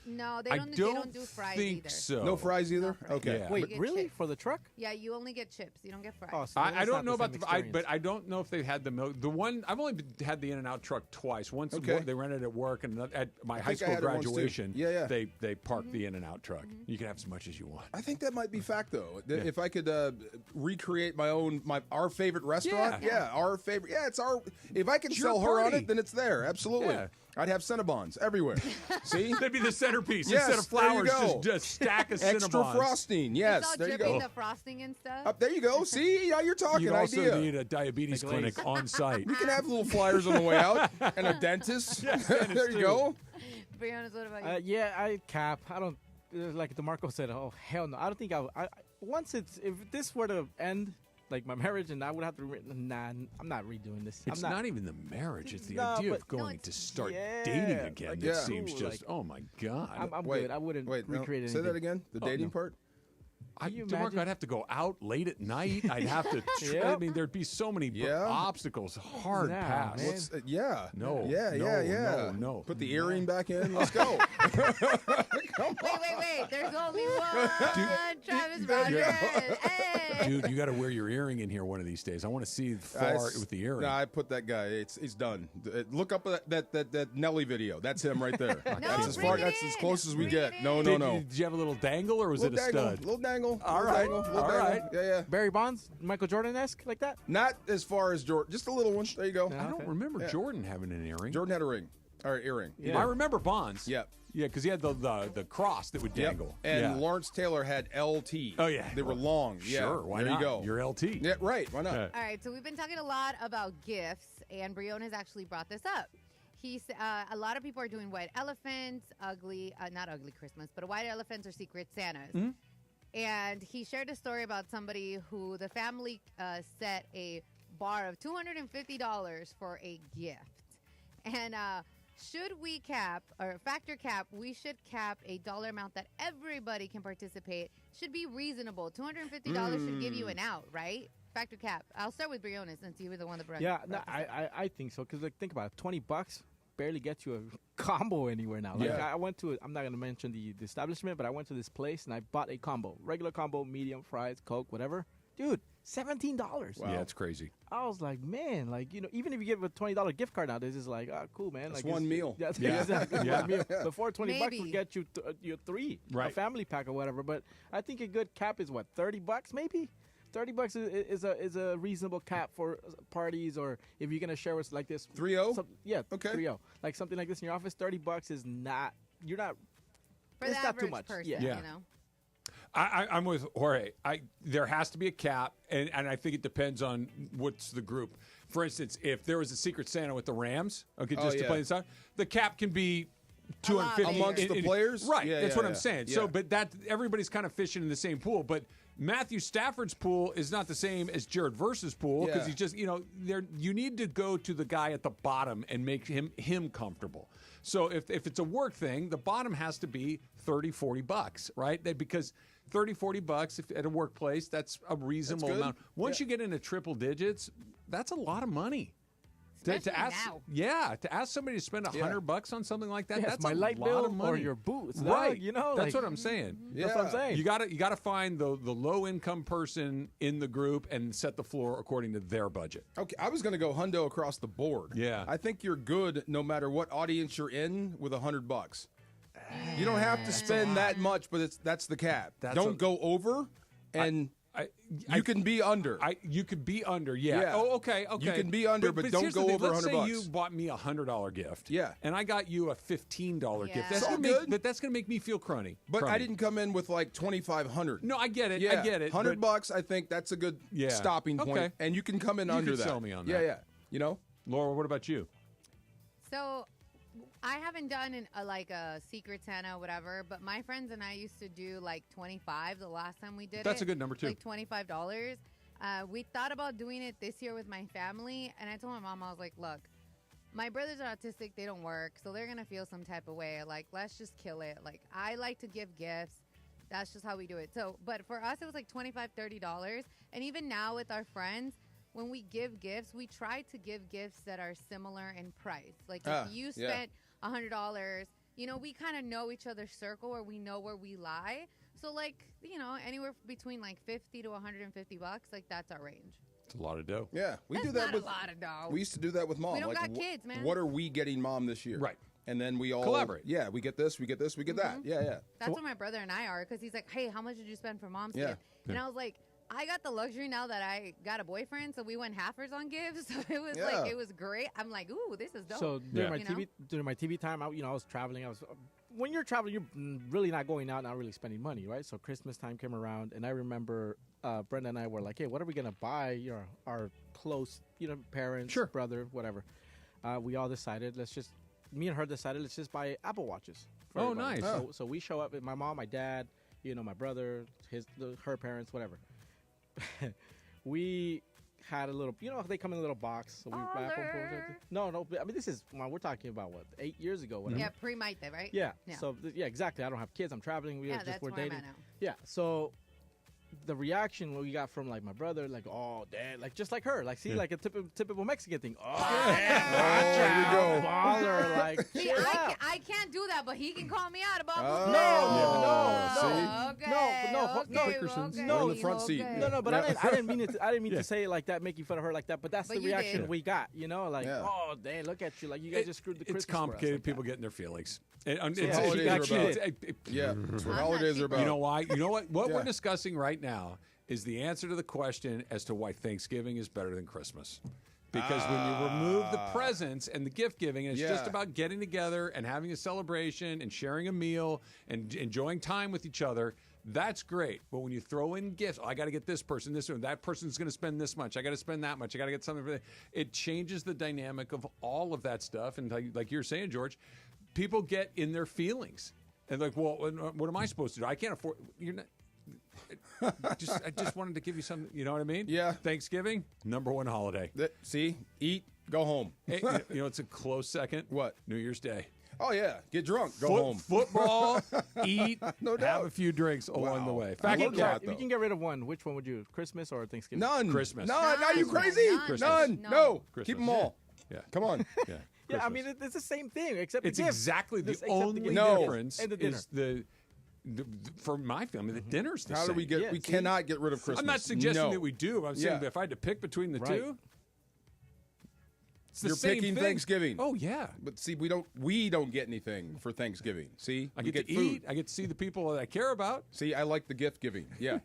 No, they I don't. They don't don't do fries think either. so. No fries either? fries. Okay. Yeah. Wait, get really? chips. For the truck? Yeah, you only get chips. You don't get fries. Oh, so I it's don't not know the about same but experience. I don't know if they've had the milk. The one I've only had the In-N-Out truck twice. Once Okay. they rented it at work, and at my I high think I school had it once, too. graduation, Yeah. they parked the In-N-Out truck. You can have as much as you want. I think that might be fact though. If I could recreate our favorite restaurant, our favorite. Yeah, it's our. If I can It's sell your her on party. it, then it's there. Absolutely. Yeah. I'd have Cinnabons everywhere. See, That'd be the centerpiece Yes, instead of there you flowers. go. Just stack of extra Cinnabons. frosting. Yes, it's all there you dripping go. the frosting and stuff. Up there you go. See, yeah, you're talking You'd also idea. need a diabetes The glaze. clinic on site. We can have little flyers on the way out and a dentist. There you go. Brianna's, what about you? Yeah, I cap. I don't like DeMarco said. Oh hell no! I don't think I once if this were to end like my marriage and I would have to. Nah, I'm not redoing this. It's I'm not even the marriage; it's the No, idea but- of going it's- to start yeah, dating again. like, That yeah. seems Ooh, just, like- oh my god! I'm Wait, good. I wouldn't wait, no. recreate Say anything. that again. The dating no. part. Can you DeMarco, imagine? I'd have to go out late at night. I'd have to. I Yep. mean, there'd be so many Yeah. obstacles. Hard Nah, pass. man. Yeah. No, Yeah. no, Yeah. Yeah. no. Put the earring back in. Let's go. Wait. There's only one. Travis Rogers. Hey. Dude, you got to wear your earring in here one of these days. I want to see far with the earring. No, I put that guy. He's done. Look up that Nelly video. That's him right there. That's as far. bring it That's as in. close as we Bring get. it No. Did you have a little dangle or was it a stud? Little dangle. All little right. dangle, little All dangle. right. Yeah. Barry Bonds, Michael Jordan-esque like that. Not as far as Jordan. Just a little one. There you go. Yeah. I don't Okay. remember Yeah. Jordan having an earring. Jordan had a ring or earring. Yeah. I remember Bonds. Yep. Yeah, because he had the cross that would Yep. dangle. And yeah. Lawrence Taylor had LT. Oh, yeah. They were long. Yeah. Sure, why there not? you go. You're LT. Yeah, right. Why not? Yeah. All right, so we've been talking a lot about gifts, and Brion has actually brought this up. A lot of people are doing white elephants, not ugly Christmas, but white elephants or secret Santas. And he shared a story about somebody who the family set a bar of $250 for a gift. And should we cap or factor cap, we should cap a dollar amount that everybody can participate. Should be reasonable. $250 should give you an out, right? Factor cap. I'll start with Briones since you were the one that brought Yeah, no, I think so. Because, like, think about it. $20 barely gets you a combo anywhere now. Like, I went to, I'm not going to mention the establishment, but I went to this place and I bought a combo. Regular combo, medium, fries, Coke, whatever. Dude, $17. Wow. Yeah, it's crazy. I was like, man, like, you know, even if you give a $20 gift card now, this is like, oh, cool, man. That's like, one meal. Yeah, Yeah. exactly. Yeah. One meal. Before $20 Maybe. would get you three, Right. a family pack or whatever. But I think a good cap is what, $30 maybe. $30 is a reasonable cap for parties, or if you're gonna share with like this 3-0. Yeah, Okay. 3-0. Like something like this in your office. $30 is not. You're not. For it's the not too average much. person, Yeah. you know. I'm with Jorge. There has to be a cap, and I think it depends on what's the group. For instance, if there was a Secret Santa with the Rams, okay, just to play this out, the cap can be 250 amongst the players. Right, Yeah, that's yeah, what I'm yeah. saying. Yeah. So, but that everybody's kind of fishing in the same pool. But Matthew Stafford's pool is not the same as Jared Verse's pool because Yeah. he's just, you need to go to the guy at the bottom and make him comfortable. So if it's a work thing, the bottom has to be $30-$40, right? Because $30-$40 at a workplace, that's a reasonable good. amount. Once you get into triple digits, that's a lot of money. To ask, now. to ask somebody to spend $100 on something like that, Yeah, that's my a light lot bill of money. or your boots, right? dog, you know, that's like- what I'm saying. That's what I'm saying. You got to find the low income person in the group and set the floor according to their budget. Okay, I was going to go hundo across the board. Yeah. I think you're good no matter what audience you're in with $100. You don't have to spend that much, but that's the cap. Don't go over, and you can be under. You could be under, yeah. Yeah. Oh, okay. You can be under, but don't here's the go thing. over Let's $100. say you bought me a $100 gift. Yeah. And I got you a $15 gift. Yeah. That's It's all gonna good. but that's going to make me feel crummy. But I didn't come in with like $2,500. No, I get it. Yeah, I get it. $100. I think that's a good stopping point, Okay. and you can come in You under could that. sell me on Yeah, that. yeah. You know, Laura, what about you? So I haven't done like a Secret Santa or whatever, but my friends and I used to do like 25 the last time we did it. That's a good number, too. Like $25. We thought about doing it this year with my family, and I told my mom, I was like, look, my brothers are autistic. They don't work, so they're going to feel some type of way. Like, let's just kill it. Like, I like to give gifts. That's just how we do it. So, but for us, it was like $25, $30. And even now with our friends, when we give gifts, we try to give gifts that are similar in price. Like, if you spent $100, we kind of know each other's circle, or we know where we lie. So, like, anywhere between like $50 to $150, like that's our range. It's a lot of dough. yeah, we That's do that not with. a lot of dough. We used to do that with mom. We don't like, got kids, man. What are we getting mom this year? Right. And then we all Collaborate. Yeah, we get this, we get this, we get that. Yeah, yeah. That's what my brother and I are, because he's like, hey, how much did you spend for mom's Yeah. gift? And I was like, I got the luxury now that I got a boyfriend, so we went halfers on gifts. So it was like, it was great. I'm like, ooh, this is dope. So Yeah. during my TV time, I was traveling. When you're traveling, you're really not going out, not really spending money, right? So Christmas time came around, and I remember Brenda and I were like, hey, what are we gonna buy? Our close, parents, brother, whatever. We all decided, me and her decided, let's just buy Apple Watches. For Oh, everybody. nice. So we show up with my mom, my dad, my brother, her parents, whatever. We had a little, they come in a little box. So we wrap them. No, I mean, this is, we're talking about 8 years ago, whatever. Yeah, pre-Maite, right? Yeah. So exactly. I don't have kids. I'm traveling. Yeah, that's we're where I'm dating. at now. Yeah. So the reaction we got from like my brother, like, oh, dad, like just like her, like see, like a typical Mexican thing. Oh, There we go. baller, like. See, chill out. I can't do that, but he can call me out about Oh. No, We're in the front seat. No, but I didn't mean to say it like that, making fun of her like that. But that's But the you reaction did. we got. Like, Yeah. oh, dang, look at you, like you guys just screwed the Christmas. It's for us complicated. like People that. getting their feelings. Holidays are about. Yeah, that's what holidays are about. You know why? You know what? What Yeah. we're discussing right now is the answer to the question as to why Thanksgiving is better than Christmas. Because when you remove the presents and the gift giving, and it's just Yeah. about getting together and having a celebration and sharing a meal and enjoying time with each other, that's great. But when you throw in gifts, I got to get this person, that person's going to spend this much. I got to spend that much. I got to get something for that. It changes the dynamic of all of that stuff. And like you're saying, George, people get in their feelings and like, well, what am I supposed to do? I can't afford. I just wanted to give you something. You know what I mean? Yeah. Thanksgiving, #1 holiday. See, eat, go home. Hey, you know, it's a close second. What? New Year's Day. Oh yeah, get drunk, go home. Football, eat, no doubt. have a few drinks along the way. If you can get rid of one, which one would you? Christmas or Thanksgiving? None. Christmas. None. Are you crazy? None. No. Christmas. Keep them all. Yeah. Come on. Yeah. Yeah, I mean it's the same thing except It's the gift. exactly the Except only gift. difference and the dinner. is the for my family, the dinner's the How same. do we get? Yeah, we see? cannot get rid of Christmas. I'm not suggesting No. that we do. I'm saying Yeah. that if I had to pick between the two, it's the You're same picking thing. Thanksgiving. Oh yeah, but see, we don't get anything for Thanksgiving. See, I we get to food. eat. I get to see the people that I care about. See, I like the gift giving. Yeah.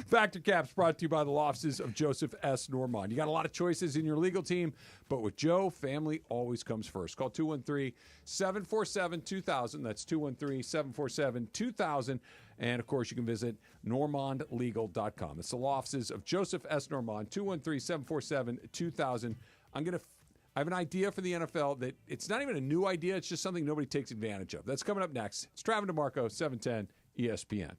Factor Caps brought to you by the law offices of Joseph S. Normand. You got a lot of choices in your legal team, but with Joe, family always comes first. Call 213-747-2000. That's 213-747-2000. And, of course, you can visit normandlegal.com. It's the law offices of Joseph S. Normand, 213-747-2000. I have an idea for the NFL that it's not even a new idea. It's just something nobody takes advantage of. That's coming up next. It's Travis DeMarco, 710 ESPN.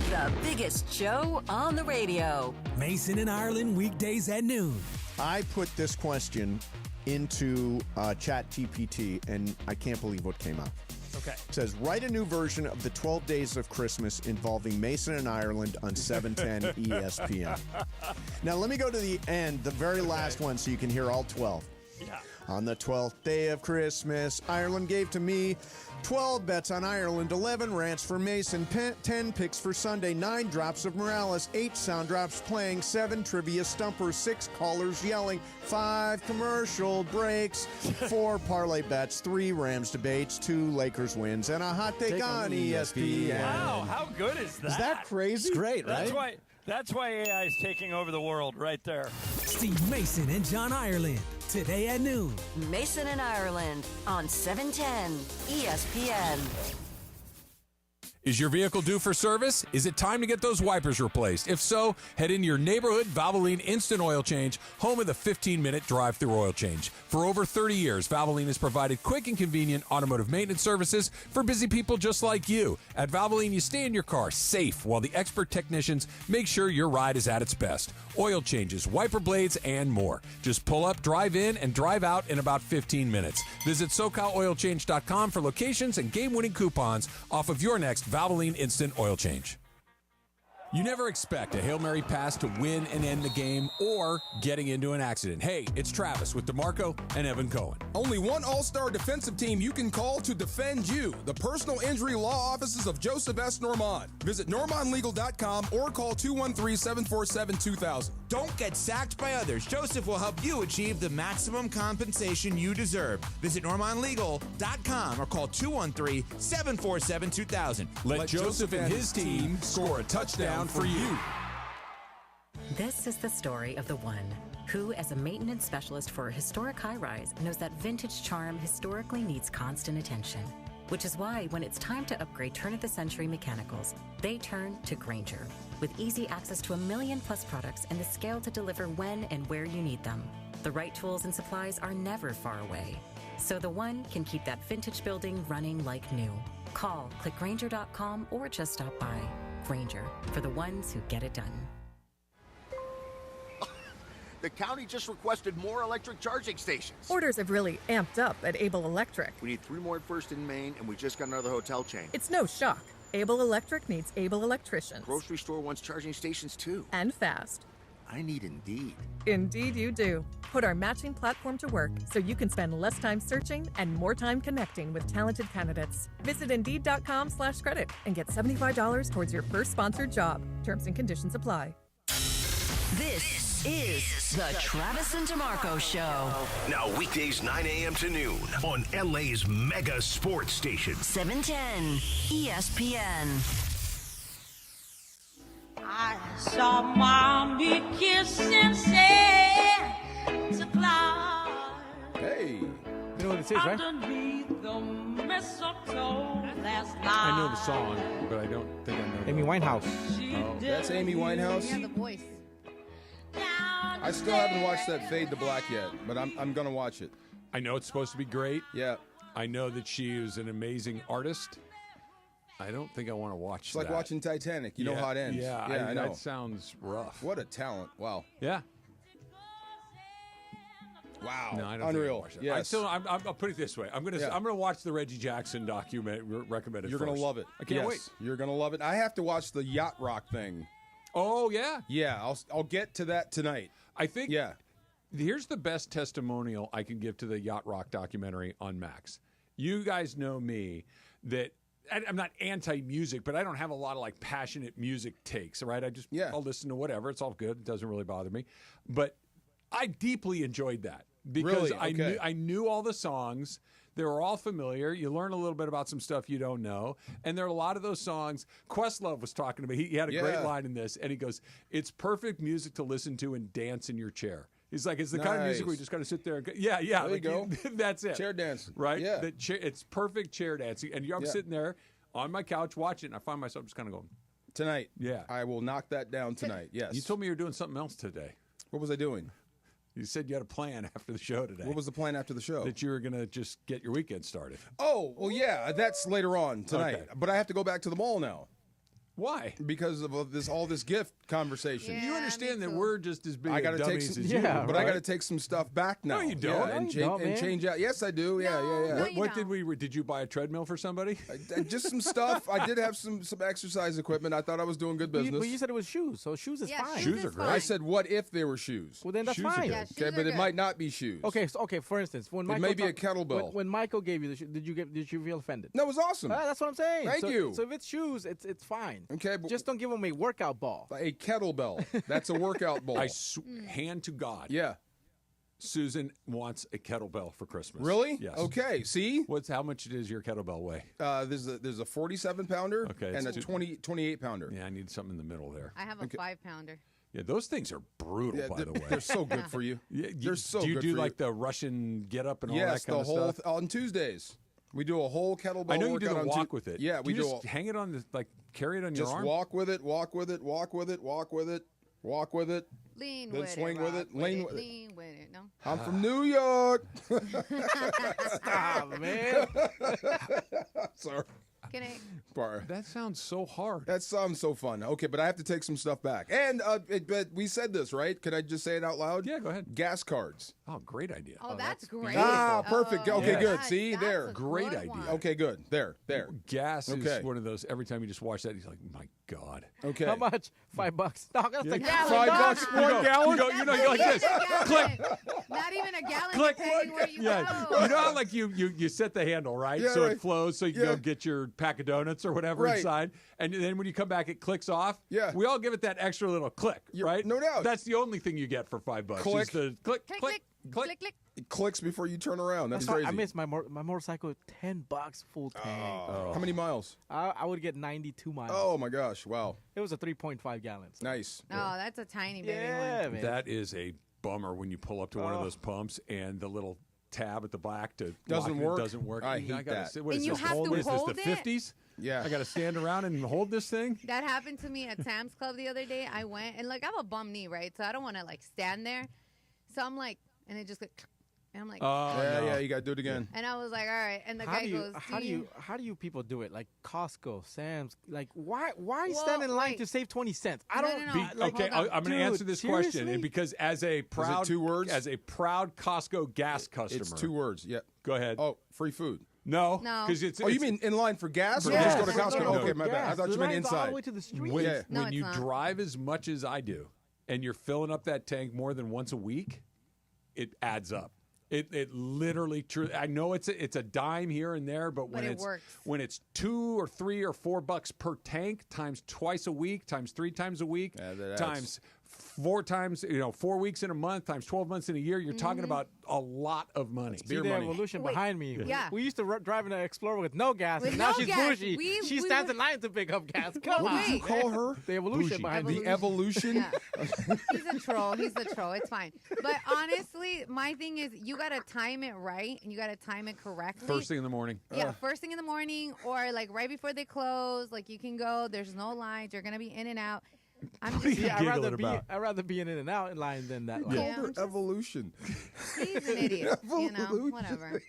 The biggest show on the radio. Mason and Ireland weekdays at noon. I put this question into ChatGPT, and I can't believe what came out. Okay. It says, write a new version of the 12 Days of Christmas involving Mason and Ireland on 710 ESPN. Now, let me go to the end, the very last one, so you can hear all 12. Yeah. On the 12th day of Christmas, Ireland gave to me 12 bets on Ireland, 11 rants for Mason, 10 picks for Sunday, 9 drops of Morales, 8 sound drops playing, 7 trivia stumpers, 6 callers yelling, 5 commercial breaks, 4 parlay bets, 3 Rams debates, 2 Lakers wins, and a hot take on ESPN. Wow, how good is that? Is that crazy? It's great, right? That's why AI is taking over the world right there. Steve Mason and John Ireland, today at noon. Mason and Ireland on 710 ESPN. Is your vehicle due for service? Is it time to get those wipers replaced? If so, head into your neighborhood Valvoline Instant Oil Change, home of the 15-minute drive-through oil change. For over 30 years, Valvoline has provided quick and convenient automotive maintenance services for busy people just like you. At Valvoline, you stay in your car safe while the expert technicians make sure your ride is at its best. Oil changes, wiper blades, and more. Just pull up, drive in, and drive out in about 15 minutes. Visit SoCalOilChange.com for locations and game-winning coupons off of your next Valvoline Instant Oil Change. You never expect a Hail Mary pass to win and end the game or getting into an accident. Hey, it's Travis with DeMarco and Evan Cohen. Only one all-star defensive team you can call to defend you. The personal injury law offices of Joseph S. Normand. Visit normandlegal.com or call 213-747-2000. Don't get sacked by others. Joseph will help you achieve the maximum compensation you deserve. Visit normandlegal.com or call 213-747-2000. Let Joseph and his team score a touchdown for you. This is the story of the one who, as a maintenance specialist for a historic high-rise, knows that vintage charm historically needs constant attention. Which is why, when it's time to upgrade turn-of-the-century mechanicals, they turn to Grainger. With easy access to 1 million-plus products and the scale to deliver when and where you need them. The right tools and supplies are never far away. So the one can keep that vintage building running like new. Call, click Grainger.com, or just stop by. Grainger, for the ones who get it done. The county just requested more electric charging stations. Orders have really amped up at Able Electric. We need 3 more at First in Maine, and we just got another hotel chain. It's no shock. Able Electric needs able electricians. Grocery store wants charging stations too. And fast. I need Indeed. Indeed you do. Put our matching platform to work so you can spend less time searching and more time connecting with talented candidates. Visit Indeed.com/credit and get $75 towards your first sponsored job. Terms and conditions apply. This is the Travis and DeMarco Show. Now weekdays 9 a.m. to noon on LA's mega sports station. 710 ESPN. I saw Mommy kissing Santa Claus. Hey. You know what it is, right? Underneath the mistletoe last night. I know the song, but I don't think I know Amy Winehouse. Oh, that's Amy Winehouse? Yeah, the voice. I still haven't watched that Fade to Black yet, but I'm going to watch it. I know it's supposed to be great. Yeah. I know that she is an amazing artist. I don't think I want to watch It's like watching Titanic. You know how it ends. Yeah, I know. That sounds rough. What a talent. Wow. Yeah. Wow. No, I don't Unreal. Think Yes. I'll put it this way. I'm gonna watch the Reggie Jackson document recommended. You're gonna love it. I can't wait. You're gonna love it. I have to watch the yacht rock thing. Oh yeah. Yeah. I'll get to that tonight. I think. Yeah. Here's the best testimonial I can give to the Yacht Rock documentary on Max. You guys know me that I'm not anti-music, but I don't have a lot of like passionate music takes, right? I'll listen to whatever. It's all good. It doesn't really bother me. But I deeply enjoyed that because Really? I knew all the songs. They were all familiar. You learn a little bit about some stuff you don't know. And there are a lot of those songs. Questlove was talking to me. He had a great line in this, and he goes, "It's perfect music to listen to and dance in your chair." He's like, it's the kind of music where you just got to sit there and go, yeah. There you go. That's it. Chair dancing. Right? Yeah. It's perfect chair dancing. And I'm sitting there on my couch watching, and I find myself just kind of going. Tonight. Yeah. I will knock that down tonight. Yes. You told me you were doing something else today. What was I doing? You said you had a plan after the show today. What was the plan after the show? That you were going to just get your weekend started. Oh, well, yeah. That's later on tonight. Okay. But I have to go back to the mall now. Why? Because of all this gift conversation. Yeah, you understand that we're just as big I gotta of take dummies some, as you. but right? I got to take some stuff back now. No, you don't. Yeah, and, you don't, man. change out. Yes, I do. Yeah. What did you buy a treadmill for somebody? Just some stuff. I did have some exercise equipment. I thought I was doing good business. But you said it was shoes, so shoes is fine. Shoes are great. I said, what if they were shoes? Well, then that's Shoes are fine. good. Yeah, Okay, shoes but are it good. might not be shoes. Okay, for instance, when Michael may be a kettlebell. When Michael gave you the shoe, did you feel offended? That was awesome. That's what I'm saying. Thank you. So if it's shoes, it's fine. Okay, but Just don't give him a workout ball. a kettlebell. That's a workout ball. Hand to God. Yeah. Susan wants a kettlebell for Christmas. Really? Yes. Okay. See? How much does your kettlebell weigh? There's a 47 pounder Okay, and a it's 28 pounder. Yeah, I need something in the middle there. I have a 5-pounder. Yeah, those things are brutal, Yeah, by the way. they're so good for you. Yeah, They're so do you good do for like the Russian get up and all yes, that kind the of whole stuff? on Tuesdays. We do a whole kettlebell. I know you do workout the on walk with it. Yeah, we you do. just hang it on the carry it on your Just arm. walk with it, walk with it, walk with it, walk with it, walk with it. Lean Then with swing it, with rock it, lean with it. lean with it. No. I'm from New York. Stop, man. Sorry. Can I? That sounds so hard. That sounds so fun. Okay, but I have to take some stuff back. And but we said this, right? Could I just say it out loud? Yeah, go ahead. Gas cards. Oh, great idea. Oh, that's great. Ah, perfect. Oh, Okay, yes. good. See, that's there. a Great good idea. one. Okay, good. There. Gas Okay. is one of those. Every time you just watch that, he's like, "My God." Okay. How much? $5. No, that's a Yeah. gallon. $5 dog. one gallon. You go like this. Click. Not even a gallon. Click. Depending where you Yeah, go. you know how like you set the handle right, Yeah, so right. it flows, so you can Yeah. go get your pack of donuts or whatever Right. inside, and then when you come back, it clicks off. Yeah. we all give it that extra little click, right? no doubt. That's the only thing you get for $5. Click. Is the click, Click, click, click, click. click. It clicks before you turn around. That's That's why crazy. I missed my motorcycle. $10 full tank. How many miles? I would get 92 miles. Oh my gosh! Wow. It was a 3.5 gallons. Nice. Oh, that's a tiny baby Yeah, one. man. That is a bummer when you pull up to one of those pumps and the little tab at the back to Doesn't lock it work? doesn't work. I hate gotta that. sit- what And is you this, have to what is this, hold the it? 50s? Yeah. I got to stand around and hold this thing. That happened to me at Sam's Club the other day. I went and like I have a bum knee, right? So I don't want to like stand there. So I'm like, and it just like, and I'm like, Yeah, you got to do it again. and I was like, all right. And the How guy do you goes, how do you people do it? Like Costco, Sam's, like why Well, stand in line wait. to save 20 cents? I No, don't no, no. Be- Like, okay, hold on. I'm going to Dude, answer this question, seriously? and because as a proud 2 words? as a proud Costco gas customer, It's 2 words. Yeah. Go ahead. Oh, free food. No, No. because it's. Oh, you it's- mean in line for gas or Yeah. just go to Yeah. Costco? No, Okay, my bad. I gas. thought The you meant line's all inside. the way to the street. when, Yeah. No, when it's you not. drive as much as I do, and you're filling up that tank more than once a week, it adds up. It literally true. I know it's a dime here and there, but when it it's works. when it's $2 or $3 or $4 per tank times twice a week times 3 times a week Yeah, that adds. times 4 times 4 weeks in a month times 12 months in a year, you're talking about a lot of money. See the evolution Wait. behind me. Yeah. We used to drive in an Explorer with no gas, With and now no she's gas. bougie. We She stands in line to pick up gas. Come Well, on. wait. Call her The evolution Bougie. behind me. the evolution. Yeah. He's a troll. He's the troll. It's fine. But honestly, my thing is you got to time it right and you got to time it correctly. First thing in the morning. Yeah, first thing in the morning or like right before they close. Like you can go. There's no lines. You're going to be in and out. I'm just you Yeah, giggling I'd rather be in and out in line than that line. Yeah, Called her evolution. He's an idiot. You know, Evolution. whatever.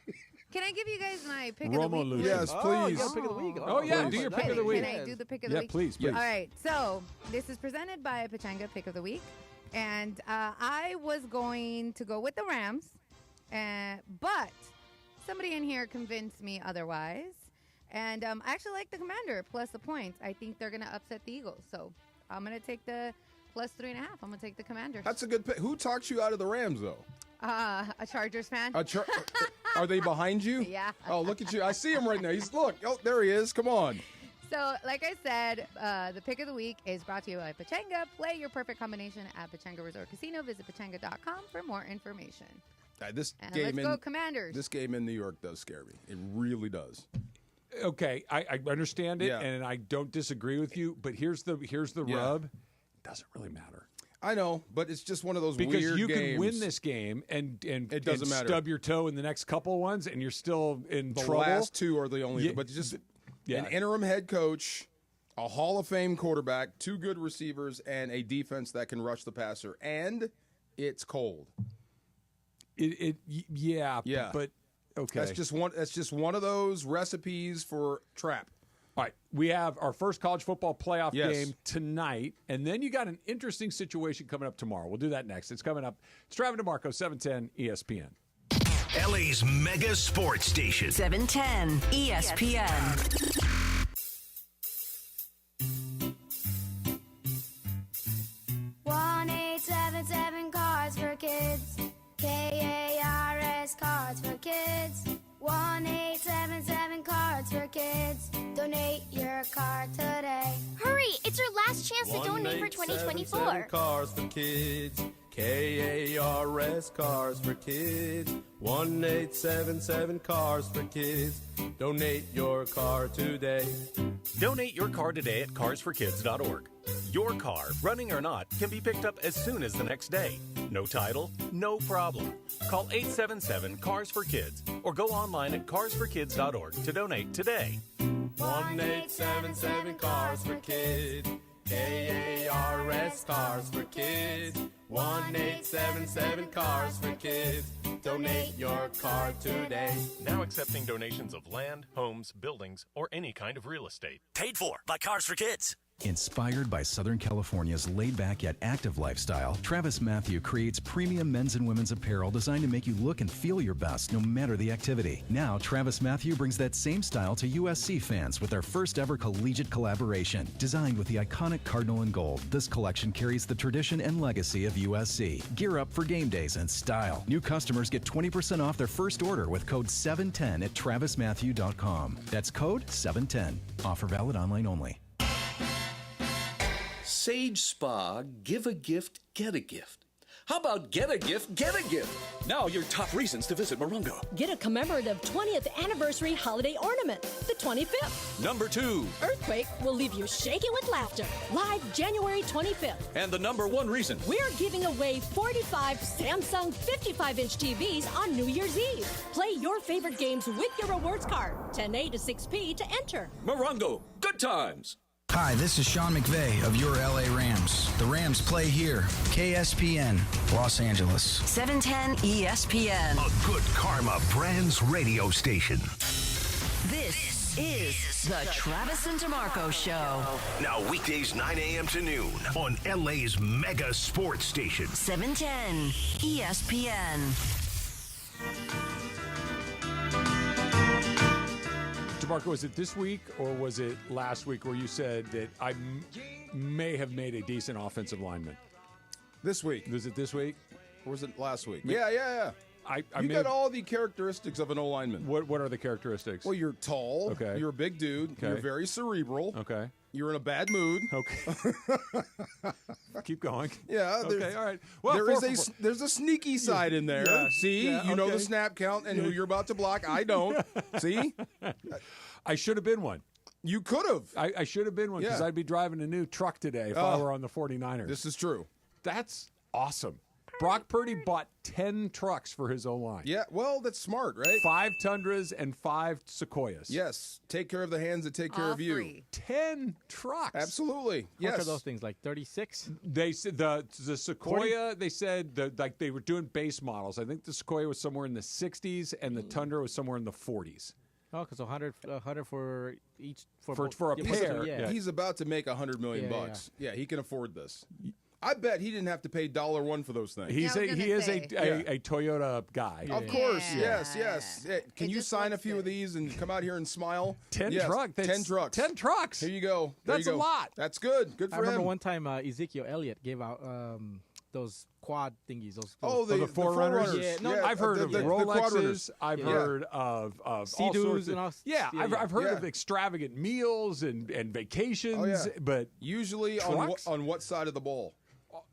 Can I give you guys my pick of the Romo week? Lucian. Yes, Oh, you please. got a pick of the week. Oh, yeah, do your pick of the week. Can I do the pick of the Yeah, week? please. All right, so this is presented by Pachanga Pick of the Week. And I was going to go with the Rams, but somebody in here convinced me otherwise. And I actually like the Commander plus the points. I think they're going to upset the Eagles. So I'm going to take the plus 3.5. I'm going to take the Commanders. That's a good pick. Who talked you out of the Rams, though? A Chargers fan. Are they behind you? Yeah. Oh, look at you. I see him right now. Oh, there he is. Come on. So, like I said, the pick of the week is brought to you by Pachanga. Play your perfect combination at Pachanga Resort Casino. Visit pachanga.com for more information. This And game let's in, go Commanders. This game in New York does scare me. It really does. Okay, I understand it, Yeah. and I don't disagree with you. But here's the rub. It doesn't really matter. I know, but it's just one of those Because weird you games. can win this game and it doesn't and matter. stub your toe in the next couple ones, and you're still in The trouble. last two are the only. Yeah, but just yeah. an interim head coach, a Hall of Fame quarterback, 2 good receivers, and a defense that can rush the passer. And it's cold. Yeah. But okay, That's just one of those recipes for trap. All right, we have our first college football playoff Yes. game tonight, and then you got an interesting situation coming up tomorrow. We'll do that next. It's coming up. It's Travis DeMarco, 710 ESPN. LA's mega sports station. 710 ESPN. Cards for Kids. KARS Cards for Kids. 1-877 Cards for Kids. Donate your card today. Hurry! It's your last chance to donate for 2024. Cars for Kids. KARS Cars for Kids. 1-877 Cars for Kids. Donate your car today. Donate your car today at carsforkids.org. Your car, running or not, can be picked up as soon as the next day. No title, no problem. Call 877-CARS-FOR-KIDS or go online at carsforkids.org to donate today. 1-877 Cars for Kids. KARS Cars for Kids. 1-877 Cars for Kids. Donate your car today. Now accepting donations of land, homes, buildings, or any kind of real estate. Paid for by Cars for Kids. Inspired by Southern California's laid-back yet active lifestyle, Travis Matthew creates premium men's and women's apparel designed to make you look and feel your best no matter the activity. Now, Travis Matthew brings that same style to USC fans with their first ever collegiate collaboration. Designed with the iconic cardinal and gold, this collection carries the tradition and legacy of USC. Gear up for game days in style. New customers get 20% off their first order with code 710 at travismatthew.com. That's code 710. Offer valid online only. Sage Spa, give a gift, get a gift. How about get a gift, get a gift? Now your top reasons to visit Morongo. Get a commemorative 20th anniversary holiday ornament, the 25th. Number 2. Earthquake will leave you shaking with laughter. Live January 25th. And the number 1 reason. We're giving away 45 Samsung 55-inch TVs on New Year's Eve. Play your favorite games with your rewards card. 10A to 6P to enter. Morongo, good times. Hi, this is Sean McVay of your LA Rams. The Rams play here. KSPN, Los Angeles. 710 ESPN. A good karma brands radio station. This is the Travis and DeMarco Show. Now weekdays 9 a.m. to noon on LA's mega sports station. 710 ESPN. DeMarco, was it this week or was it last week where you said that I may have made a decent offensive lineman? This week. Was it this week? Or was it last week? Yeah. I You got all the characteristics of an O lineman. What are the characteristics? Well, you're tall. Okay. You're a big dude. Okay. You're very cerebral. Okay. You're in a bad mood. Okay. Keep going. Yeah. Okay. All right. Well, there's a sneaky side in there. Yeah, See, yeah, you know okay. the snap count and who you're about to block. I don't. See, I should have been one. You could have. I should have been one because Yeah. I'd be driving a new truck today if I were on the 49ers. This is true. That's awesome. Brock Purdy bought 10 trucks for his O-line. Yeah, well, that's smart, right? 5 Tundras and 5 Sequoias. Yes, take care of the hands that take care of you. Free. 10 trucks. Absolutely. What are Yes. those things, like 36? They said the Sequoia. They said like they were doing base models. I think the Sequoia was somewhere in the 60s, and the Tundra was somewhere in the 40s. Oh, because 100 for each For both- a yeah, pair. Yeah. He's about to make $100 million bucks. Yeah, he can afford this. I bet he didn't have to pay $1 for those things. He is say. a Toyota guy. Of course, Yeah. yes. Yeah, can It you just sign a looks few good. of these and come out here and smile? 10 Yes, trucks. 10 trucks. 10 trucks. Here you go. There That's you go. a lot. That's good. Good I for remember him. one time Ezekiel Elliott gave out those quad thingies. Those the Forerunners. Yeah, no, I've heard of the Rolexes. Quadrunners. I've Yeah. heard of all Sea-Doos sorts and all- of. Yeah, yeah, I've heard yeah. of extravagant meals and vacations. Oh, yeah. But Usually Trucks? on what side of the ball?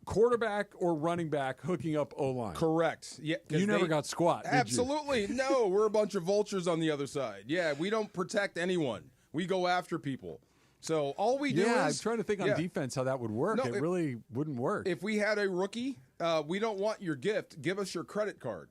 quarterback or running back hooking up O-line. Correct. Yeah, 'cause You never they- got squat, did you? Absolutely. No, we're a bunch of vultures on the other side. Yeah, we don't protect anyone. We go after people. So all we do Yeah, I'm is trying to think on yeah. defense how that would work. No, it really wouldn't work. If we had a rookie, we don't want your gift. Give us your credit card.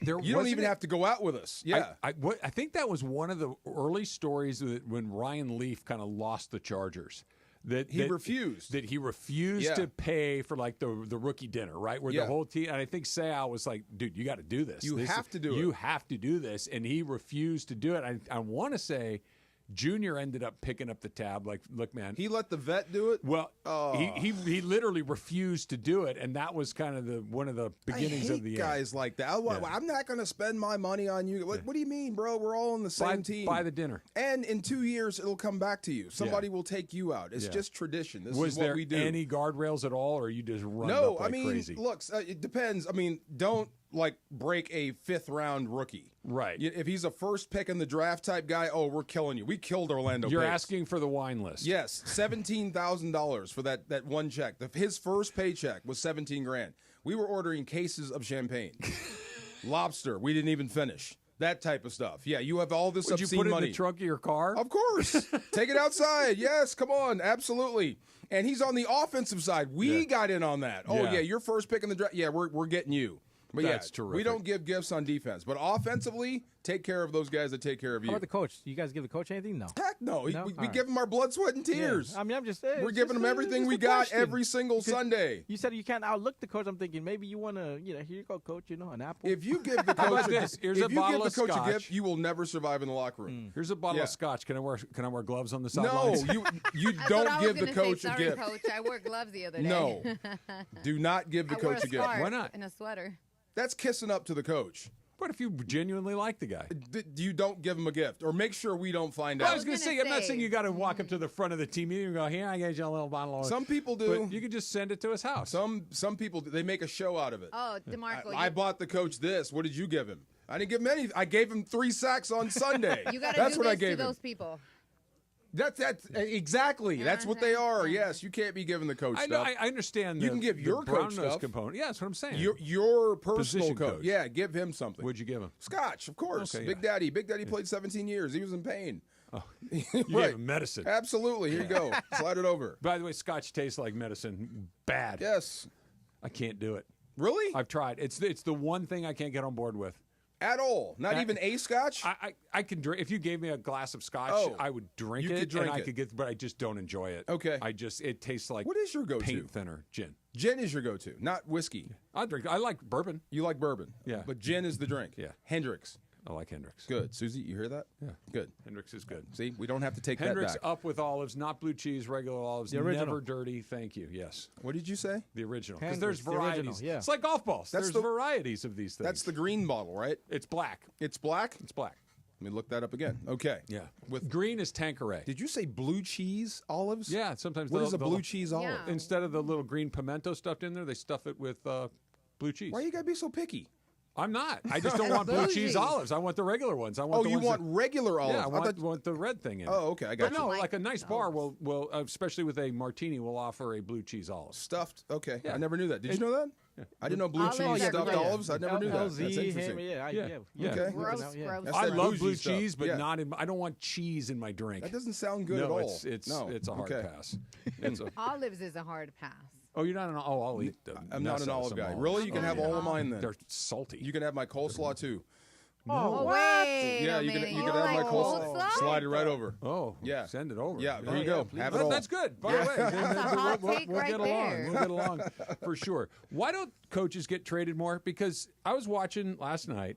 There You don't wasn't even it- have to go out with us. Yeah. I think that was one of the early stories when Ryan Leaf kind of lost the Chargers. That He refused. That he refused Yeah. to pay for like the rookie dinner, right? Where Yeah. the whole team, and I think Sayal was like, dude, you got to do this. You have to do it. You have to do this. And he refused to do it. I want to say Junior ended up picking up the tab. Like, look, man. He let the vet do it? Well, Oh. he literally refused to do it. And that was kind of one of the beginnings I hate of the end. guys like that. I'm not going to spend my money on you. What do you mean, bro? We're all on the same team. Buy the dinner. And in 2 years, it'll come back to you. Somebody will take you out. It's Yeah. just tradition. This Was is what there we do. any guardrails at all, or you just run No, up like I mean, crazy? look, it depends. I mean, don't break a 5th-round rookie. Right. If he's a first pick in the draft type guy, we're killing you. We killed Orlando You're Pace. asking for the wine list. Yes, $17,000 for that one check. His first paycheck was $17,000. We were ordering cases of champagne, lobster. We didn't even finish. That type of stuff. Yeah, you have all this Would you obscene put it money. in the trunk of your car? Of course. Take it outside. Yes, come on. Absolutely. And he's on the offensive side. We got in on that. Oh, Yeah. yeah, your first pick in the draft. Yeah, we're getting you. But That's yeah, terrific. we don't give gifts on defense. But offensively, take care of those guys that take care of How you. about the coach? You guys give the coach anything? No. Heck no. We All right. give him our blood, sweat, and tears. Yeah. I mean, I'm just saying. We're it's giving just him everything just we a got question. every single Because Sunday. You said you can't outlook the coach. I'm thinking maybe you want to, here you go, coach, an apple. If you give the How coach about this? Here's if a you bottle give of the coach scotch. a gift, you will never survive in the locker room. Here's a bottle Yeah. of scotch. Can I wear gloves on the No, sidelines? you That's don't what I was give the gonna coach say. a Sorry, gift. Coach. I wore gloves the other day. No. Do not give the I wore coach a a gift. scarf Why not? and a sweater. That's kissing up to the coach. What if you genuinely like the guy? You don't give him a gift, or make sure we don't find Well, I out. was going to say, I'm not saying you got to walk up to the front of the team meeting and go, here, I gave you a little bottle of. Some people do. But you can just send it to his house. Some people they make a show out of it. Oh, DeMarco. I bought the coach this. What did you give him? I didn't give him any. I gave him 3 sacks on Sunday. You got to That's do what this I gave to him. those people. That's exactly. That's what they are. Yes, you can't be giving the coach I know. stuff. I understand. You can give your coach brown nose stuff. component. Yeah, that's what I'm saying. Your personal Position coach. Yeah, give him something. What'd you give him? Scotch, of course. Okay, Big Daddy. Big Daddy played 17 years. He was in pain. Oh, you gave him medicine. Absolutely. Here you go. Slide it over. By the way, scotch tastes like medicine. Bad. Yes. I can't do it. Really? I've tried. It's the one thing I can't get on board with. At all? Not even a scotch? I can drink. If you gave me a glass of scotch, I would drink you it. could drink and I it. could get, but I just don't enjoy it. Okay. It tastes like What is your go-to? paint thinner. Gin. Gin is your go-to, not whiskey. I drink. I like bourbon. You like bourbon. Yeah. But gin is the drink. Yeah. Hendrix. I like Hendrix. Good. Susie, you hear that? Yeah. Good. Hendrix is good. See, we don't have to take Hendrix that back. up with olives, not blue cheese, regular olives, The original. never dirty. Thank you. Yes. What did you say? The original. Because Hendrix, there's the original, varieties. yeah. It's like golf balls. That's There's varieties of these things. That's the green bottle, right? It's black. It's black? It's black. Let me look that up again. Okay. Yeah. With green is Tanqueray. Did you say blue cheese olives? Yeah. Sometimes What they'll- is a they'll- blue cheese olive? Yeah. Instead of the little green pimento stuffed in there, they stuff it with blue cheese. Why you gotta be so picky? I'm not. I just don't want blue Bougie. cheese olives. I want the regular ones. I want Oh, the you ones want that, regular olives? Yeah, I I want, thought- want the red thing in it. Oh, okay, I got But you. no, Like like a nice bar olives. will especially with a martini, will offer a blue cheese olive. Stuffed. Okay. Yeah. I never knew that. Did you know that? I didn't know blue Olives cheese are stuffed great. olives. I never knew that. LZ, That's interesting. yeah. Yeah. Okay. Gross, Yeah. gross. That's I that love bougie blue stuff. cheese, but Yeah. not in. I don't want cheese in my drink. That doesn't sound good no, at all. it's no. it's a hard Okay. pass. It's a, Olives is a hard pass. Oh, you're not an I'll eat them. I'm not an olive guy. Really? You can have all of mine then. They're salty. You can have my coleslaw too. Oh, wait. Yeah, you can have my coleslaw. Slide it right over. Oh, yeah. Send it over. Yeah, here you go. Have it all. That's good. By the way, That's a hot take we'll right get there. along. We'll get along for sure. Why don't coaches get traded more? Because I was watching last night,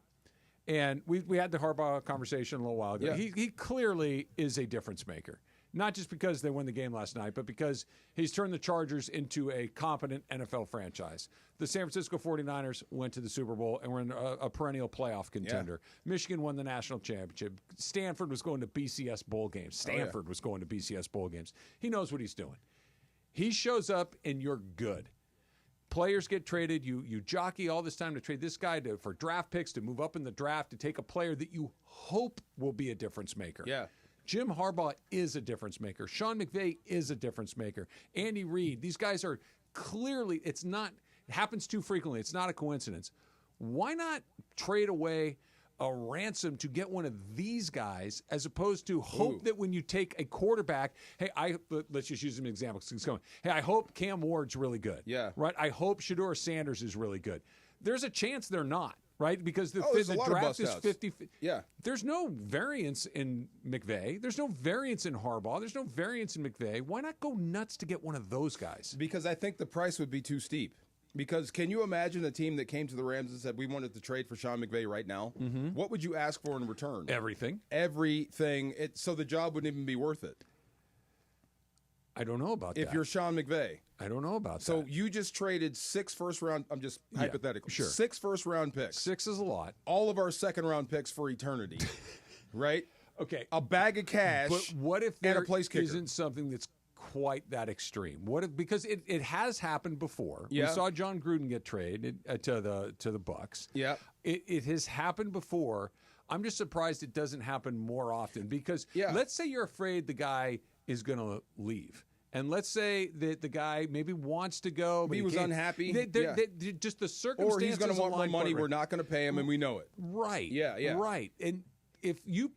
and we had the Harbaugh conversation a little while ago. Yeah. He clearly is a difference maker. Not just because they won the game last night, but because he's turned the Chargers into a competent NFL franchise. The San Francisco 49ers went to the Super Bowl and were in a perennial playoff contender. Yeah. Michigan won the national championship. Stanford was going to BCS bowl games. Stanford was going to BCS bowl games. He knows what he's doing. He shows up and you're good. Players get traded. You jockey all this time to trade this guy for draft picks, to move up in the draft, to take a player that you hope will be a difference maker. Yeah. Jim Harbaugh is a difference maker. Sean McVay is a difference maker. Andy Reid, these guys are clearly, it happens too frequently. It's not a coincidence. Why not trade away a ransom to get one of these guys as opposed to hope that when you take a quarterback, let's just use an example. Hey, I hope Cam Ward's really good. Yeah. Right? I hope Shedeur Sanders is really good. There's a chance they're not. Right? Because the draft is 50. Yeah. There's no variance in McVay. There's no variance in Harbaugh. There's no variance in McVay. Why not go nuts to get one of those guys? Because I think the price would be too steep. Because can you imagine a team that came to the Rams and said, we wanted to trade for Sean McVay right now? Mm-hmm. What would you ask for in return? Everything. Everything. So the job wouldn't even be worth it. I don't know about that. If you're Sean McVay. I don't know about that. So you just traded 6 first-round, I'm just hypothetical. Sure. 6 first-round picks. 6 is a lot. All of our second-round picks for eternity, right? Okay. A bag of cash. But what if and there a place kicker isn't something that's quite that extreme? What if, because it has happened before. Yeah. We saw John Gruden get traded to the Bucs. Yeah. It has happened before. I'm just surprised it doesn't happen more often because let's say you're afraid the guy is going to leave. And let's say that the guy maybe wants to go, but he was unhappy. Just the circumstances. Or he's going to want more money. We're not going to pay him, and we know it. Right. Yeah. Right. And if you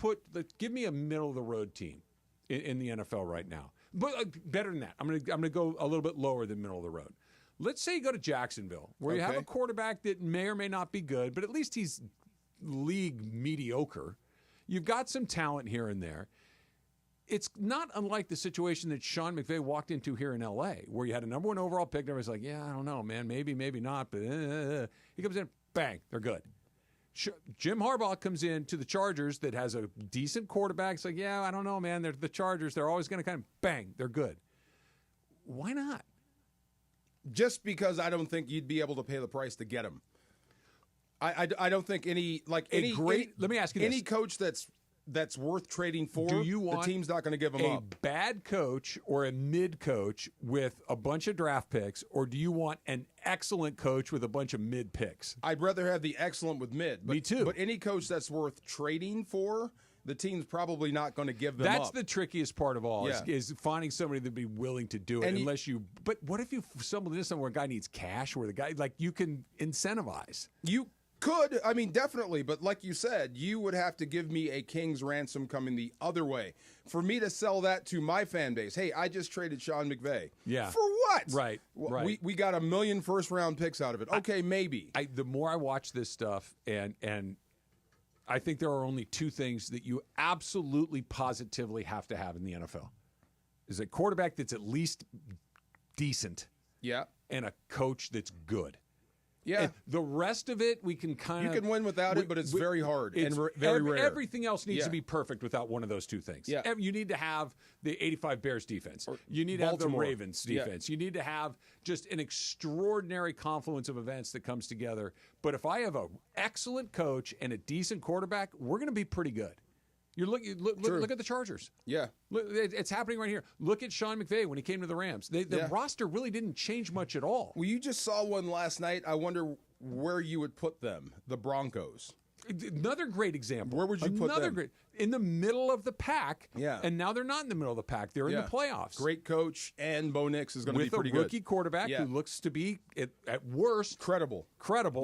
give me a middle of the road team in the NFL right now, but better than that, I'm going to go a little bit lower than middle of the road. Let's say you go to Jacksonville, where you have a quarterback that may or may not be good, but at least he's league mediocre. You've got some talent here and there. It's not unlike the situation that Sean McVay walked into here in L.A., where you had a number 1 overall pick, and everybody's like, yeah, I don't know, man, maybe not, but he comes in, bang, they're good. Jim Harbaugh comes in to the Chargers that has a decent quarterback. It's like, yeah, I don't know, man, they're the Chargers. They're always going to kind of, bang, they're good. Why not? Just because I don't think you'd be able to pay the price to get him. I don't think let me ask you this. Any coach that's worth trading for, the team's not going to give him up. A bad coach or a mid coach with a bunch of draft picks, or do you want an excellent coach with a bunch of mid picks? I'd rather have the excellent with mid. Me too. But any coach that's worth trading for, the team's probably not going to give them That's up. the trickiest part of all is finding somebody that'd be willing to do it. But what if you stumble into somewhere where a guy needs cash, where the guy, you can incentivize? You could, definitely, but like you said, you would have to give me a king's ransom coming the other way for me to sell that to my fan base. Hey, I just traded Sean McVay. Yeah. For what? Right. We got 1 million first-round picks out of it. Okay, maybe. The more I watch this stuff, and I think there are only 2 things that you absolutely positively have to have in the NFL. Is a quarterback that's at least decent. Yeah. And a coach that's good. Yeah. And the rest of it, we can kind of... You can win without it, but it's very hard and very rare. Everything else needs to be perfect without one of those 2 things. Yeah. You need to have the 85 Bears defense. You need to have the Ravens defense. You need to have just an extraordinary confluence of events that comes together. But if I have an excellent coach and a decent quarterback, we're going to be pretty good. Look at the Chargers. Yeah. It's happening right here. Look at Sean McVay when he came to the Rams. The roster really didn't change much at all. Well, you just saw one last night. I wonder where you would put them, the Broncos. Another great example. Where would you put them? In the middle of the pack. Yeah. And now they're not in the middle of the pack. They're in the playoffs. Great coach, and Bo Nix is going to be pretty good. With a rookie quarterback who looks to be, at worst, credible.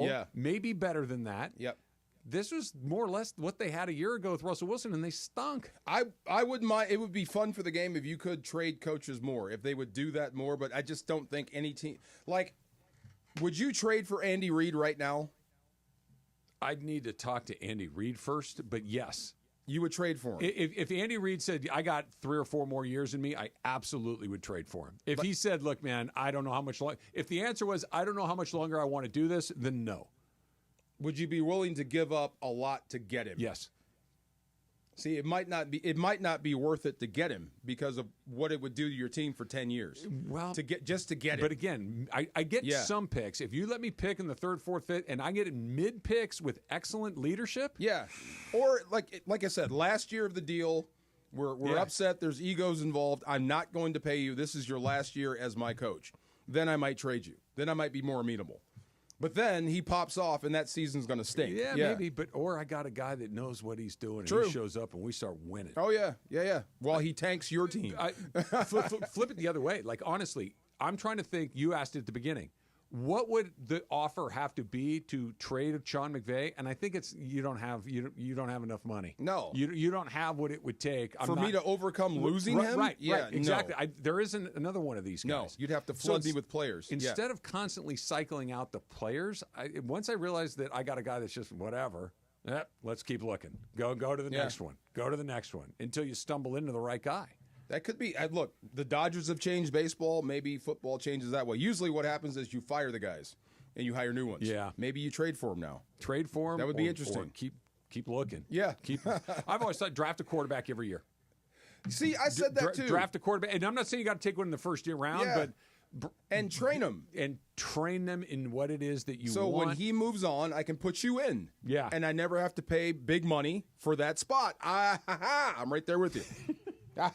Yeah. Maybe better than that. Yep. This was more or less what they had a year ago with Russell Wilson, and they stunk. I wouldn't mind. It would be fun for the game if you could trade coaches more, if they would do that more, but I just don't think any team – like, would you trade for Andy Reid right now? I'd need to talk to Andy Reid first, but yes. You would trade for him? If Andy Reid said, I got 3 or 4 more years in me, I absolutely would trade for him. If he said, look, man, I don't know how much longer – if the answer was, I don't know how much longer I want to do this, then no. Would you be willing to give up a lot to get him? Yes. See, it might not be worth it to get him because of what it would do to your team for 10 years. Well, to get him. But again, I get some picks. If you let me pick in the 3rd, 4th, 5th, and I get in mid picks with excellent leadership, yeah. Or like I said, last year of the deal, we're upset. There's egos involved. I'm not going to pay you. This is your last year as my coach. Then I might trade you. Then I might be more amenable. But then he pops off, and that season's going to stink. Yeah, maybe. Or I got a guy that knows what he's doing, True. and he shows up, and we start winning. Oh, yeah. While he tanks your team. Flip it the other way. Like, honestly, I'm trying to think. You asked it at the beginning. What would the offer have to be to trade Sean McVay? And I think it's you don't have enough money. No, you don't have what it would take for me to overcome losing him. Right, yeah, right, exactly. No. There isn't another one of these guys. No, you'd have to flood me with players. Instead of constantly cycling out the players, once I realized that I got a guy that's just whatever. Let's keep looking. Go to the next one. Go to the next one until you stumble into the right guy. That could be. Look, the Dodgers have changed baseball. Maybe football changes that way. Usually what happens is you fire the guys and you hire new ones. Yeah. Maybe you trade for them now. Trade for them. That would be interesting. Or keep looking. Yeah. I've always thought draft a quarterback every year. See, I said that too. Draft a quarterback. And I'm not saying you got to take one in the first year round, but and train them. And train them in what it is that you want. So when he moves on, I can put you in. Yeah. And I never have to pay big money for that spot. I'm right there with you. All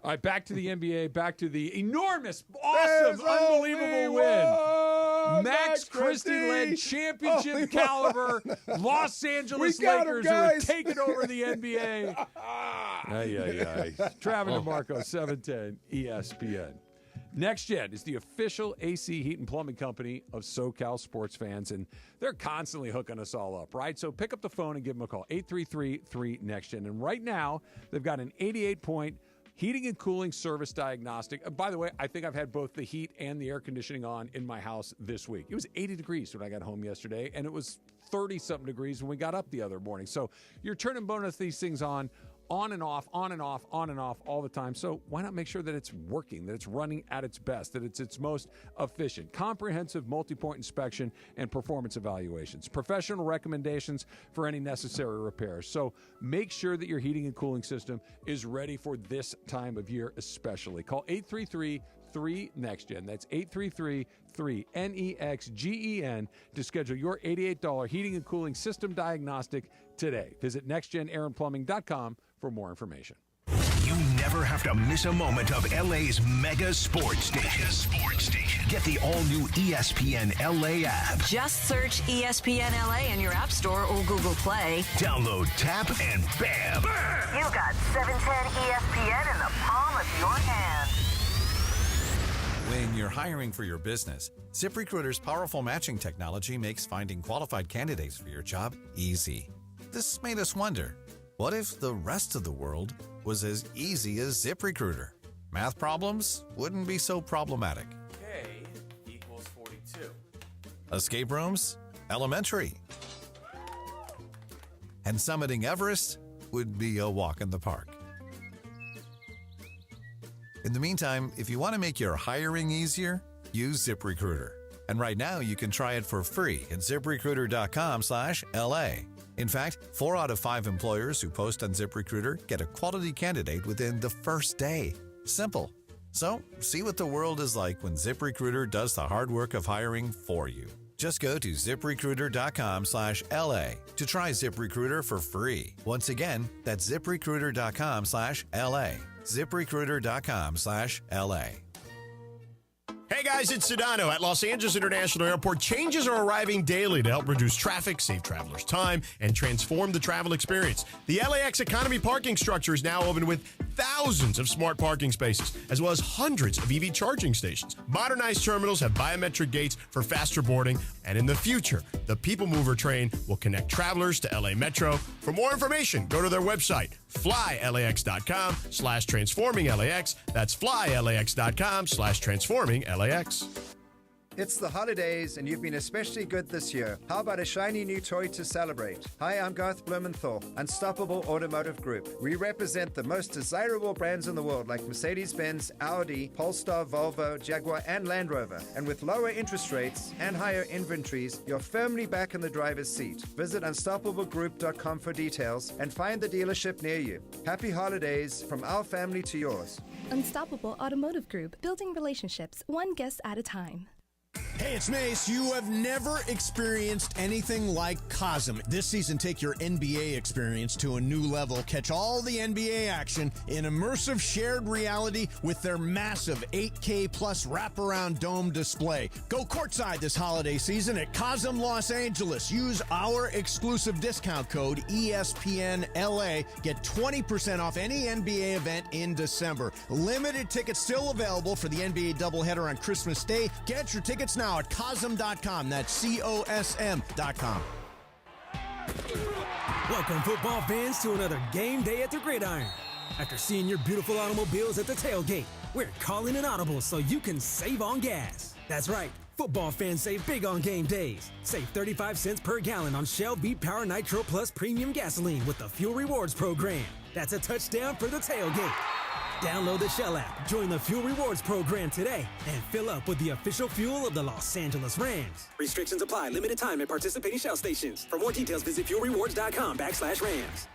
right, back to the NBA, back to the enormous, awesome, unbelievable win. Max Christie-led championship caliber Los Angeles Lakers who are taking over the NBA. Travis DeMarco, 710 ESPN. Next Gen is the official AC heat and plumbing company of SoCal sports fans, and they're constantly hooking us all up, right? So pick up the phone and give them a call, 833-3NEXTGEN. And right now, they've got an 88-point heating and cooling service diagnostic. By the way, I think I've had both the heat and the air conditioning on in my house this week. It was 80 degrees when I got home yesterday, and it was 30-something degrees when we got up the other morning. So you're turning both these things on and off, on and off, on and off all the time. So why not make sure that it's working, that it's running at its best, that it's its most efficient? Comprehensive multi-point inspection and performance evaluations. Professional recommendations for any necessary repairs. So make sure that your heating and cooling system is ready for this time of year especially. Call 833-3NEXTGEN. That's 833-3NEXGEN to schedule your $88 heating and cooling system diagnostic today. Visit nextgenairanplumbing.com for more information. You never have to miss a moment of LA's mega sports station. Get the all-new ESPN LA app. Just search ESPN LA in your App Store or Google Play. Download, tap, and bam! You've got 710 ESPN in the palm of your hand. When you're hiring for your business, ZipRecruiter's powerful matching technology makes finding qualified candidates for your job easy. This made us wonder, what if the rest of the world was as easy as ZipRecruiter? Math problems wouldn't be so problematic. K equals 42. Escape rooms? Elementary. And summiting Everest would be a walk in the park. In the meantime, if you want to make your hiring easier, use ZipRecruiter. And right now, you can try it for free at ZipRecruiter.com/LA. In fact, 4 out of 5 employers who post on ZipRecruiter get a quality candidate within the first day. Simple. So, see what the world is like when ZipRecruiter does the hard work of hiring for you. Just go to ZipRecruiter.com/LA to try ZipRecruiter for free. Once again, that's ZipRecruiter.com/LA. ZipRecruiter.com/LA. Hey, Hey guys, it's Sedano. At Los Angeles International Airport, changes are arriving daily to help reduce traffic, save travelers time, and transform the travel experience. The LAX Economy parking structure is now open with thousands of smart parking spaces, as well as hundreds of EV charging stations. Modernized terminals have biometric gates for faster boarding, and in the future, the People Mover train will connect travelers to LA Metro. For more information, go to their website, flylax.com/transforming-LAX. That's flylax.com/transforming-LAX. It's the holidays, and you've been especially good this year. How about a shiny new toy to celebrate? Hi, I'm Garth Blumenthal, Unstoppable Automotive Group. We represent the most desirable brands in the world like Mercedes-Benz, Audi, Polestar, Volvo, Jaguar, and Land Rover. And with lower interest rates and higher inventories, you're firmly back in the driver's seat. Visit unstoppablegroup.com for details and find the dealership near you. Happy holidays from our family to yours. Unstoppable Automotive Group, building relationships one guest at a time. Hey, it's Mace. You have never experienced anything like Cosm. This season, take your NBA experience to a new level. Catch all the NBA action in immersive shared reality with their massive 8K plus wraparound dome display. Go courtside this holiday season at Cosm Los Angeles. Use our exclusive discount code ESPNLA. Get 20% off any NBA event in December. Limited tickets still available for the NBA doubleheader on Christmas Day. Get your tickets now at Cosm.com. That's COSM.com. Welcome, football fans, to another game day at the Gridiron. After seeing your beautiful automobiles at the tailgate, we're calling an audible so you can save on gas. That's right. Football fans save big on game days. Save 35 cents per gallon on Shell V-Power Nitro Plus Premium Gasoline with the Fuel Rewards program. That's a touchdown for the tailgate. Download the Shell app, join the Fuel Rewards program today, and fill up with the official fuel of the Los Angeles Rams. Restrictions apply. Limited time at participating Shell stations. For more details, visit fuelrewards.com/Rams.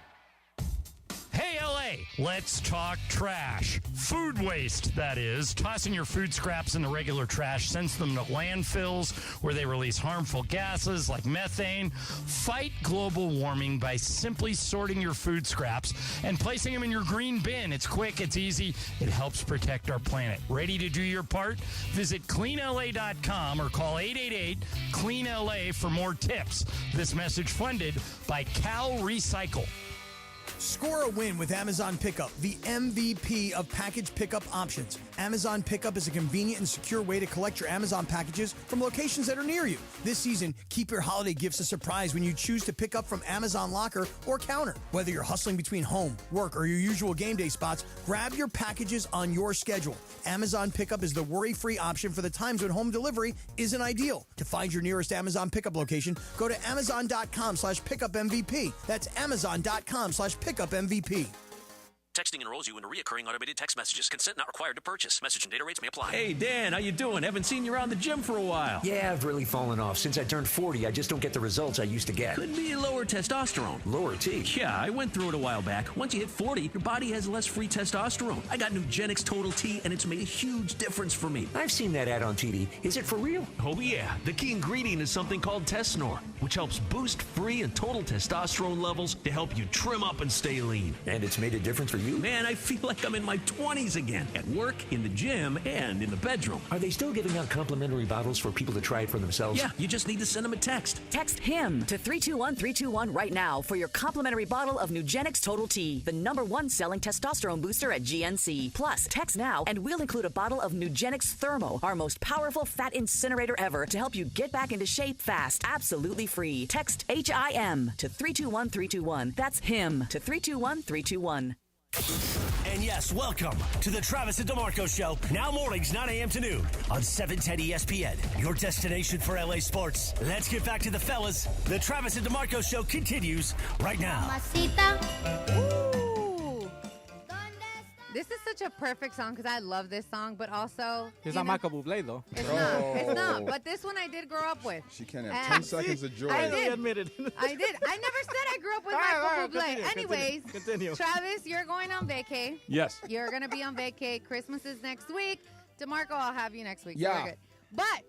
Hey, LA, let's talk trash. Food waste, that is. Tossing your food scraps in the regular trash sends them to landfills where they release harmful gases like methane. Fight global warming by simply sorting your food scraps and placing them in your green bin. It's quick, it's easy, it helps protect our planet. Ready to do your part? Visit cleanla.com or call 888-CLEAN-LA for more tips. This message funded by Cal Recycle. Score a win with Amazon Pickup, the MVP of package pickup options. Amazon Pickup is a convenient and secure way to collect your Amazon packages from locations that are near you. This season, keep your holiday gifts a surprise when you choose to pick up from Amazon Locker or Counter. Whether you're hustling between home, work, or your usual game day spots, grab your packages on your schedule. Amazon Pickup is the worry-free option for the times when home delivery isn't ideal. To find your nearest Amazon Pickup location, go to amazon.com/pickupmvp. That's amazon.com/pickupmvp. Texting enrolls you in recurring automated text messages. Consent not required to purchase. Message and data rates may apply. Hey, Dan, how you doing? Haven't seen you around the gym for a while. Yeah, I've really fallen off. Since I turned 40, I just don't get the results I used to get. Could be lower testosterone. Lower T? Yeah, I went through it a while back. Once you hit 40, your body has less free testosterone. I got Nugenix Total T, and it's made a huge difference for me. I've seen that ad on TV. Is it for real? Oh, yeah. The key ingredient is something called Tesnor, which helps boost free and total testosterone levels to help you trim up and stay lean. And it's made a difference for you? Man, I feel like I'm in my 20s again, at work, in the gym, and in the bedroom. Are they still giving out complimentary bottles for people to try it for themselves? Yeah, you just need to send them a text. Text HIM to 321-321 right now for your complimentary bottle of Nugenix Total T, the #1 selling testosterone booster at GNC. Plus, text now and we'll include a bottle of Nugenix Thermo, our most powerful fat incinerator ever, to help you get back into shape fast, absolutely free. Text HIM to 321-321. That's HIM to 321-321. And yes, welcome to the Travis and DeMarco Show, now mornings 9 a.m. to noon on 710 ESPN, your destination for LA sports. Let's get back to the fellas. The Travis and DeMarco Show continues right now. Ooh. This is such a perfect song because I love this song, but also... It's not Michael Bublé, though. It's not. It's not. But this one I did grow up with. She can't have 10 seconds of joy. I did. Admitted. I did. I never said I grew up with Michael Bublé. Anyways, continue. Travis, you're going on vacay. Yes. You're going to be on vacay. Christmas is next week. DeMarco, I'll have you next week. Yeah. So we're good. But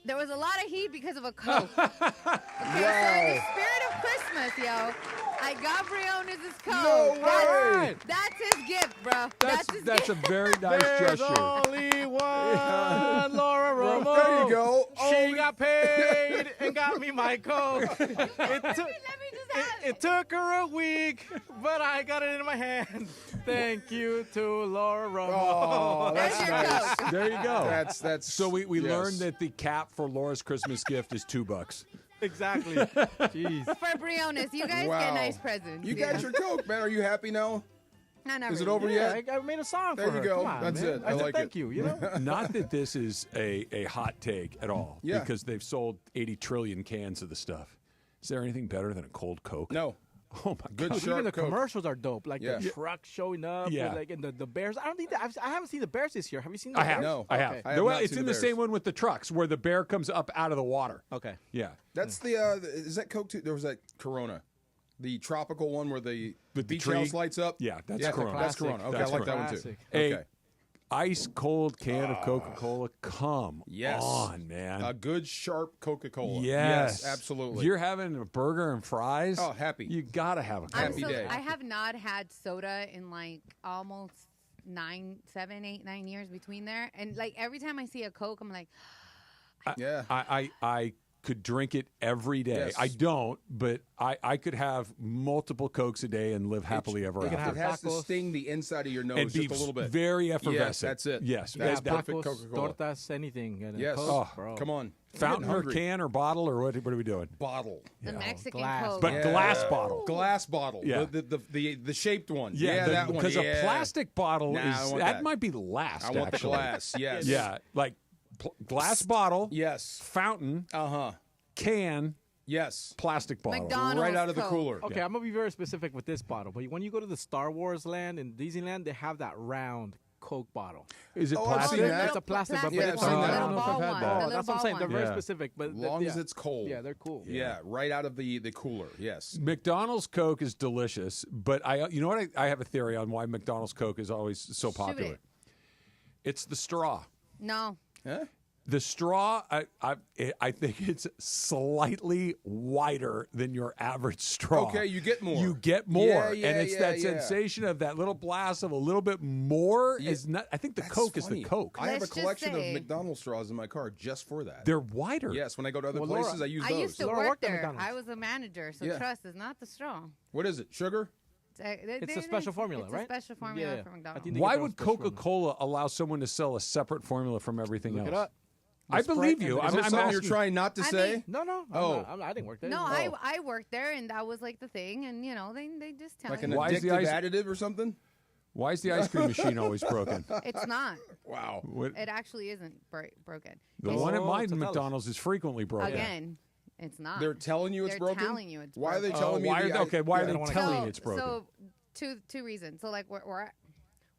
there was a lot of heat because of a Coke. Okay, so in the spirit of Christmas, yo, I I got Briones' Coke. No way. That's his gift, bro. That's his That's a gift. very nice There's gesture. only one Laura Romo. There you go. She got paid and got me my Coke. It took her a week, but I got it in my hand. Thank you to Laura Romo. Oh, that's There's your nice. Coke. There you go. That's So we yes. learned that the cap for Laura's Christmas gift is $2. Exactly. Jeez. For Briones, you guys Wow. get nice presents. You got your Coke, man. Are you happy now? No, not Is it really. over Yeah, yet? I made a song There for you her. go. Come on, That's man. it. I said like thank it. you know? Not that this is a hot take at all, Yeah. because they've sold 80 trillion cans of the stuff. Is there anything better than a cold Coke? No. Oh my Good God. shit. Even the Coke. commercials are dope. Like Yeah. the truck showing up. Yeah. With like, and the Bears. I don't think that I haven't seen the Bears this year. Have you seen the I Bears? have. No. I have. Okay. I have Well, not it's seen in the the Bears. same one with the trucks where the bear comes up out of the water. Okay. Yeah. That's the is that Coke too? There was that Corona. The tropical one where the With the beach tree? house lights up. Yeah, that's yeah, Corona. That's Corona. Okay, That's I like that Corona. one too. Classic. A Okay. ice cold can of Coca-Cola. Come Yes. on, man. A good sharp Coca-Cola. Yes. absolutely. If you're having a burger and fries, Oh, happy. you got to have a Coke. Happy day. I have not had soda in like almost 9, 7, 8, 9 years between there. And like every time I see a Coke, I'm like, Yeah. I could drink it every day. Yes. I don't, but I could have multiple Cokes a day and live happily ever you can after. It has to tacos. sting the inside of your nose And be just a little bit. very effervescent. Yes, that's it. Yes, That's that- perfect Tacos, Coca-Cola. tortas, anything. And a Yes. Coke, Oh, bro. Come on. I'm Fountain getting or hungry. can or bottle or what are we doing? Bottle. the Mexican glass. Coke. But Yeah. glass bottle. Glass bottle. Yeah. The shaped one. Yeah, that one. because Yeah. a plastic bottle Nah, I is want that that. might be last. I want actually. the glass. Yes. Yeah, like glass bottle, Yes. fountain, Uh-huh. can, Yes. plastic bottle. McDonald's Right out of the Coke. cooler. Okay, I'm gonna be very specific with this bottle. But when you go to the Star Wars land in Disneyland, they have that round Coke bottle. Is it Oh, I've plastic? seen that. It's a plastic, but Yeah, I've it's seen on that. the- I don't know if I've had that. Oh, that's what I'm saying. They're very Yeah. specific, but As long as yeah. it's cold. Yeah, they're cool. Yeah, right out of the cooler. Yes. McDonald's Coke is delicious, but you know what? I have a theory on why McDonald's Coke is always so popular. it. It's the straw. No. Huh? The straw, I think it's slightly wider than your average straw. Okay, you get more. You get more, Yeah, yeah, and it's yeah, that yeah. sensation of that little blast of a little bit more. Yeah. Is not. I think the That's Coke funny. is the Coke. I have a Let's just collection of say- McDonald's straws in my car just for that. They're wider. Yes, when I go to other Well, Laura, places, I use I those. used to Laura work worked at there. McDonald's. I was a manager, so Yeah. trust is not the straw. What is it? Sugar? It's a special formula, it's right? a special formula Yeah. for I McDonald's. think they Why get their own would special formula. Coca-Cola allow someone to sell a separate formula from everything Look else? it up. I The Sprite believe and you. the- I'm, Is there I'm something you're asking- trying not to I say? mean- No, Oh. I didn't work there. No, Oh. I worked there, and that was like the thing, and they just tell Like you. an Why is the addictive ice- additive or something? Why is the ice cream machine always broken? It's not. Wow. What- It actually isn't broken. the It's- one at Oh, my so tell us. McDonald's is frequently broken. Again, it's not. They're telling you it's They're broken? telling you it's Why are they broken. telling me why the are, okay, why yeah. are they don't wanna- telling so, you it's broken? So two reasons. So like where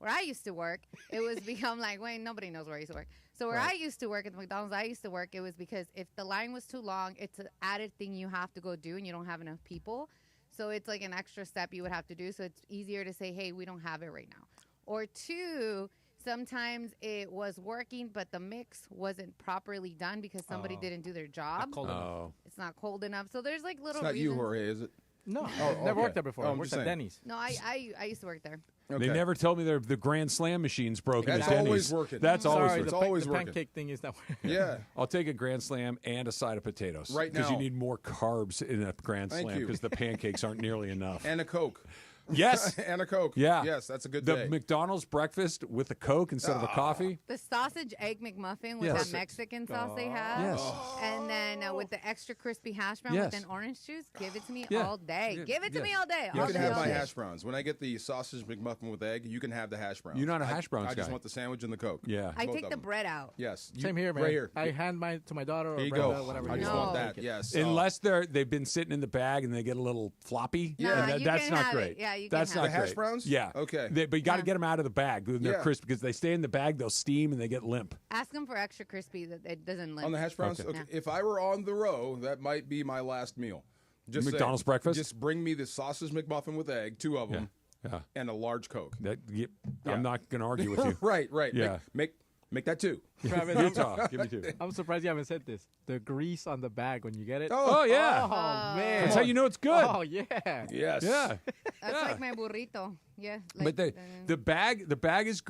I used to work, it was become like, wait, nobody knows where I used to work. So where I used to work at the McDonald's I used to work, it was because if the line was too long, it's an added thing you have to go do, and you don't have enough people. So it's like an extra step you would have to do. So it's easier to say, hey, we don't have it right now. Or two, sometimes it was working, but the mix wasn't properly done because somebody didn't do their job. cold enough. Oh. It's not cold enough. So there's like little It's not reasons. you, Jorge, is it? No, Oh, never okay. worked there before. Oh, I I'm worked just at saying. Denny's. No, I used to work there. They never told me the Grand Slam machine's broken That's at Denny's. always working. That's always Sorry, working. It's the, always the working. pancake thing is not working. Yeah. I'll take a Grand Slam and a side of potatoes. Right Because you now. need more carbs in a Grand Thank Slam you. because the pancakes aren't nearly enough. And a Coke. Yes. And a Coke. Yeah. Yes, that's a good The day. McDonald's breakfast with a Coke instead of a coffee. The sausage egg McMuffin with Yes. that Mexican sauce they have. Yes. And then with the extra crispy hash brown Yes. with an orange juice. Give it to me Yeah. all day. Yeah. Give it to Yeah. me all day. You all can day, have all my day. hash browns. When I get the sausage McMuffin with egg, you can have the hash browns. You're not a hash browns I just guy. want the sandwich and the Coke. Yeah. I Both take of the them. bread out. Yes. Same here, man. Right here. I hand mine to my daughter or There you Brenda, go. whatever. I it just is. want No. that. Take it. Yes. Unless they've been sitting in the bag and they get a little floppy. No, and you that's can not have great. it. Yeah, you That's can not have The hash great. browns? Yeah. Okay. But you got to Yeah. get them out of the bag when they're Yeah. crisp because they stay in the bag, they'll steam and they get limp. Ask them for extra crispy that it doesn't limp. On the hash browns? Okay. Okay. If I were on the row, that might be my last meal. Just McDonald's saying. breakfast? Just bring me the sausage McMuffin with egg, 2 of them, Yeah. and a large Coke. That, Yeah. I'm not going to argue with you. Right. Yeah. Make Make that 2. Travis, Utah, give me 2. I'm surprised you haven't said this. The grease on the bag when you get it. Oh, yeah. Oh, man. That's how you know it's good. Oh, yeah. Yes. Yeah. That's like my burrito. Yeah. But the bag is.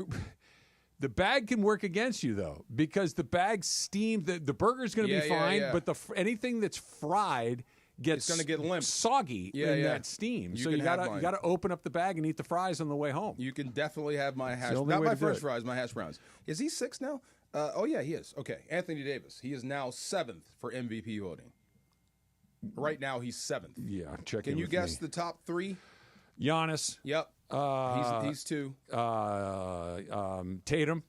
The bag can work against you though, because the bag steamed. The burger's going to be fine, but anything that's fried gets going to get limp, soggy in that steam. So you gotta open up the bag and eat the fries on the way home. You can definitely have my hash. Not my French fries, my hash browns. Is he 6 now? Oh yeah, he is. Okay, Anthony Davis. He is now 7th for MVP voting. Right now, he's 7th. Yeah, check. Can you guess the top 3? Giannis. Yep. He's 2. Tatum.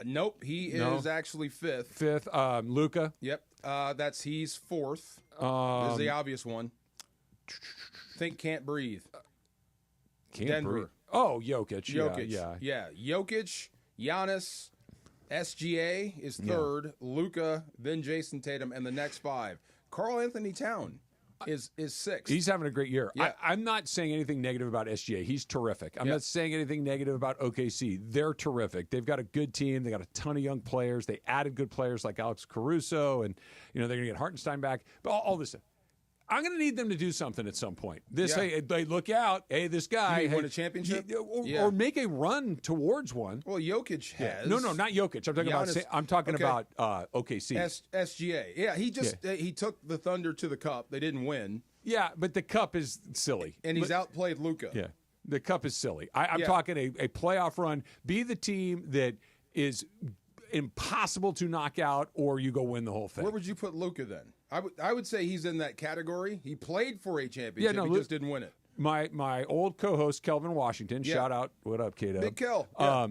Nope. He is actually 5th. 5th. Luka. Yep. He's 4th. This is the obvious one. Think can't breathe. Denver. Breathe. Oh, Jokic. Jokic. Yeah. Jokic, Giannis, SGA is 3rd. Luka, then Jason Tatum, and the next 5. Karl Anthony Town is 6th. He's having a great year. Yeah. I'm not saying anything negative about SGA. He's terrific. I'm not saying anything negative about OKC. They're terrific. They've got a good team. They got a ton of young players. They added good players like Alex Caruso, and they're going to get Hartenstein back. But all this stuff. I'm going to need them to do something at some point. Hey, look out. Hey, this guy. Win a championship? Or make a run towards one. Well, Jokic has. No, not Jokic. I'm talking about OKC. SGA. Yeah, he took the Thunder to the cup. They didn't win. Yeah, but the cup is silly. And he's outplayed Luka. Yeah, the cup is silly. I'm talking a playoff run. Be the team that is impossible to knock out, or you go win the whole thing. Where would you put Luka then? I would say he's in that category. He played for a championship. He just didn't win it. My old co-host Kelvin Washington, shout out, what up, Kato? Big Kel. Yeah.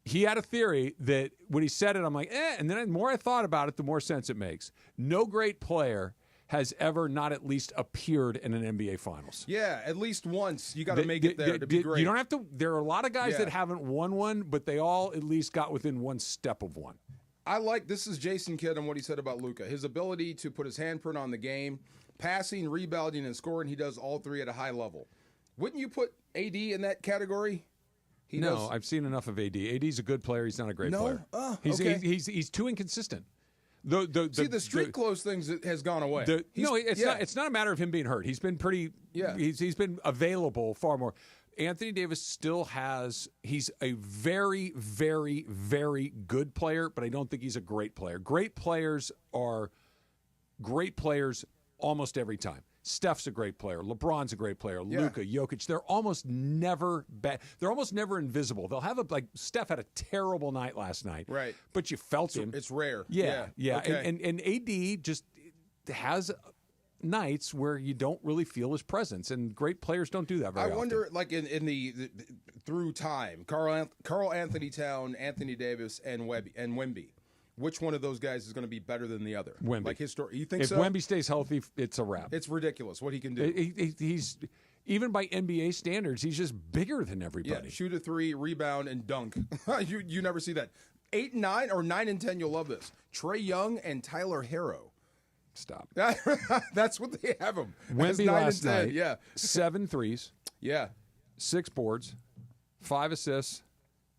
He had a theory that when he said it, I'm like, and then the more I thought about it, the more sense it makes. No great player has ever not at least appeared in an NBA Finals. Yeah, at least once. You got to make it there to be great. You don't have to. There are a lot of guys that haven't won one, but they all at least got within one step of one. This is Jason Kidd and what he said about Luka. His ability to put his handprint on the game, passing, rebounding, and scoring, he does all 3 at a high level. Wouldn't you put AD in that category? I've seen enough of AD. AD's a good player. He's not a great player. Okay. He's too inconsistent. The street clothes things has gone away. It's not a matter of him being hurt. He's been pretty. Yeah. He's been available far more. Anthony Davis still has. He's a very, very, very good player, but I don't think he's a great player. Great players are great players almost every time. Steph's a great player. LeBron's a great player. Luka, Jokic, they're almost never bad. They're almost never invisible. They'll have Steph had a terrible night last night. Right. But you felt him. It's rare. Yeah. Okay. And AD just has nights where you don't really feel his presence, and great players don't do that very often. I wonder, in the through time, Karl Anthony Town, Anthony Davis, and Wemby. Which one of those guys is going to be better than the other? Wemby. You think so? If Wemby stays healthy, it's a wrap. It's ridiculous what he can do. He's even by NBA standards, he's just bigger than everybody. Yeah, shoot a 3, rebound, and dunk. you never see that. 8 and 9 or 9 and 10. You'll love this. Trae Young and Tyler Herro. Stop. That's what they have him. Wemby last night. Yeah, 7 threes. Yeah, 6 boards, 5 assists,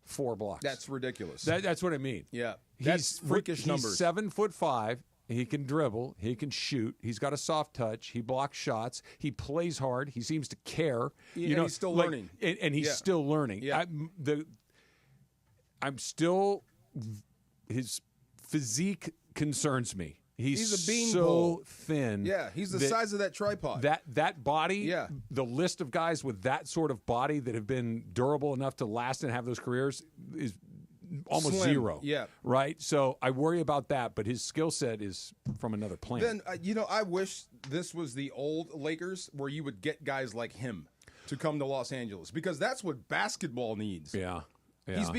4 blocks. That's ridiculous. That's what I mean. Yeah. That's freakish numbers. He's 7'5". He can dribble. He can shoot. He's got a soft touch. He blocks shots. He plays hard. He seems to care. He's still learning. And he's still learning. Yeah. I'm still. His physique concerns me. He's a so thin. Yeah, he's the size of that tripod. That body, the list of guys with that sort of body that have been durable enough to last and have those careers is almost Slim. zero. Yeah. Right? So I worry about that, but his skill set is from another planet. Then, I wish this was the old Lakers where you would get guys like him to come to Los Angeles, because that's what basketball needs. Yeah. He's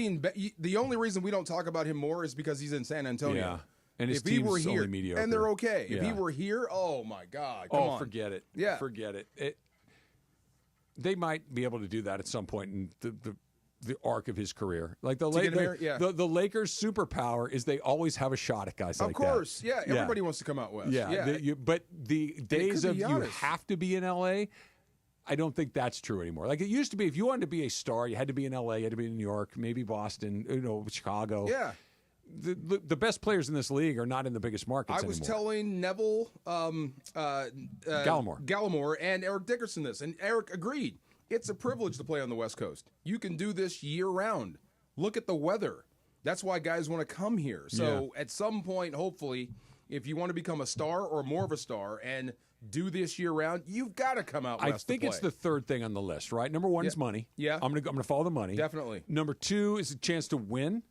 the only reason we don't talk about him more is because he's in San Antonio. Yeah. And his if he were team's here, only mediocre. and they're okay. Yeah. If he were here, oh my God, come on. Forget it. Yeah, forget it. They might be able to do that at some point in the arc of his career. Like the Lakers' superpower is they always have a shot at guys like that. Of course, yeah. Everybody wants to come out west. Yeah. But the days of you have to be in L.A., I don't think that's true anymore. Like it used to be, if you wanted to be a star, you had to be in L.A., you had to be in New York, maybe Boston, Chicago. Yeah. the best players in this league are not in the biggest markets I was anymore. telling Neville Gallimore and Eric Dickerson this, and Eric agreed. It's a privilege to play on the West Coast. You can do this year-round. Look at the weather. That's why guys want to come here. So at some point, hopefully, if you want to become a star or more of a star and do this year-round, you've got to come out west I think to it's play. the third thing on the list, right? Number one is money. Yeah. I'm gonna follow the money. Definitely. Number two is a chance to win.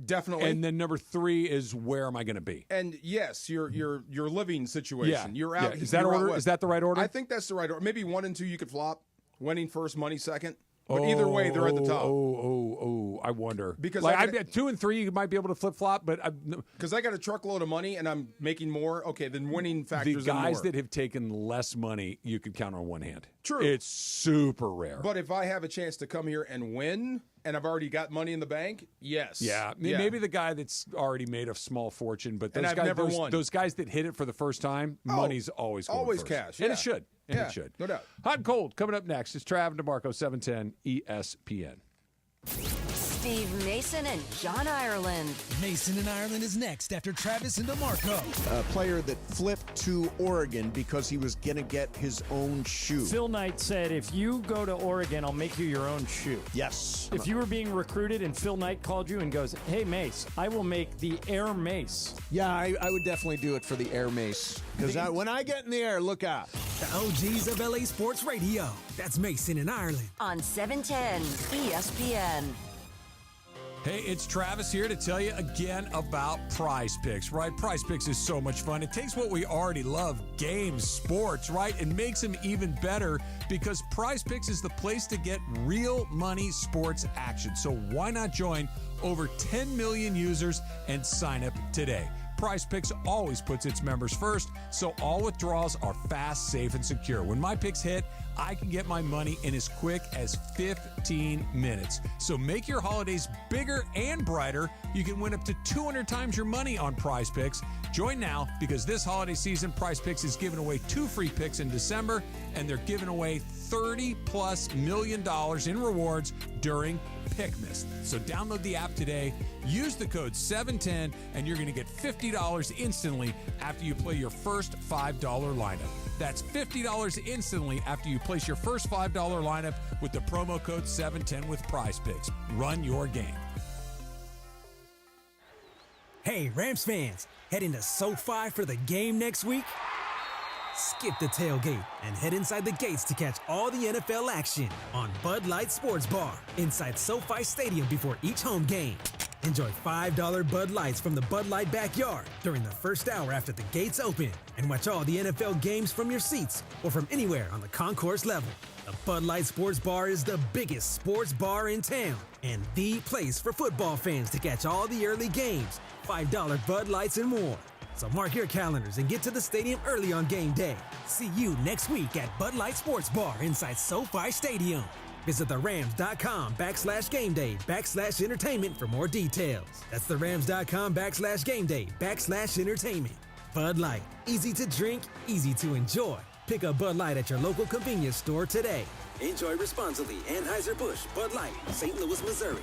Definitely. And then number three is where am I going to be? And yes, your living situation. Yeah. You're out. Yeah. Is that you're out order? west. Is that the right order? I think that's the right order. Maybe 1 and 2 you could flop. Winning first, money second. But either way, they're at the top. I wonder. Because like 2 and 3, you might be able to flip flop, but because I got a truckload of money and I'm making more. Okay, then winning factors. The guys in more. that have taken less money, you could count on one hand. True, it's super rare. But if I have a chance to come here and win, and I've already got money in the bank, yes, maybe the guy that's already made a small fortune, but those and I've guys, never won. Those guys that hit it for the first time, money's always going first. cash, and it should. And yeah, it should. No doubt. Hot and cold coming up next is Trav and DeMarco, 710 ESPN. Steve Mason and John Ireland. Mason and Ireland is next after Travis and DeMarco. A player that flipped to Oregon because he was going to get his own shoe. Phil Knight said, if you go to Oregon, I'll make you your own shoe. Yes. If you were being recruited and Phil Knight called you and goes, hey, Mace, I will make the Air Mace. Yeah, I would definitely do it for the Air Mace. Because when I get in the air, look out. The OGs of LA Sports Radio. That's Mason and Ireland. On 710 ESPN. Hey, it's Travis here to tell you again about Prize Picks, right? Prize Picks is so much fun. It takes what we already love, games, sports, right, and makes them even better because Prize Picks is the place to get real money sports action. So why not join over 10 million users and sign up today? Prize Picks always puts its members first, so all withdrawals are fast, safe, and secure. When my picks hit, I can get my money in as quick as 15 minutes. So make your holidays bigger and brighter. You can win up to 200 times your money on Prize Picks. Join now because this holiday season, Prize Picks is giving away 2 free picks in December, and they're giving away $30+ million in rewards during Pickmas. So download the app today, use the code 710, and you're going to get $50 instantly after you play your first $5 lineup. That's $50 instantly after you place your first $5 lineup with the promo code 710 with Prize Picks. Run your game. Hey, Rams fans, heading to SoFi for the game next week? Skip the tailgate and head inside the gates to catch all the NFL action on Bud Light Sports Bar inside SoFi Stadium before each home game. Enjoy $5 Bud Lights from the Bud Light backyard during the first hour after the gates open and watch all the NFL games from your seats or from anywhere on the concourse level. The Bud Light Sports Bar is the biggest sports bar in town and the place for football fans to catch all the early games, $5 Bud Lights and more. So mark your calendars and get to the stadium early on game day. See you next week at Bud Light Sports Bar inside SoFi Stadium. Visit therams.com/gameday/entertainment for more details. That's therams.com/gameday/entertainment. Bud Light, easy to drink, easy to enjoy. Pick up Bud Light at your local convenience store today. Enjoy responsibly. Anheuser-Busch, Bud Light, St. Louis, Missouri.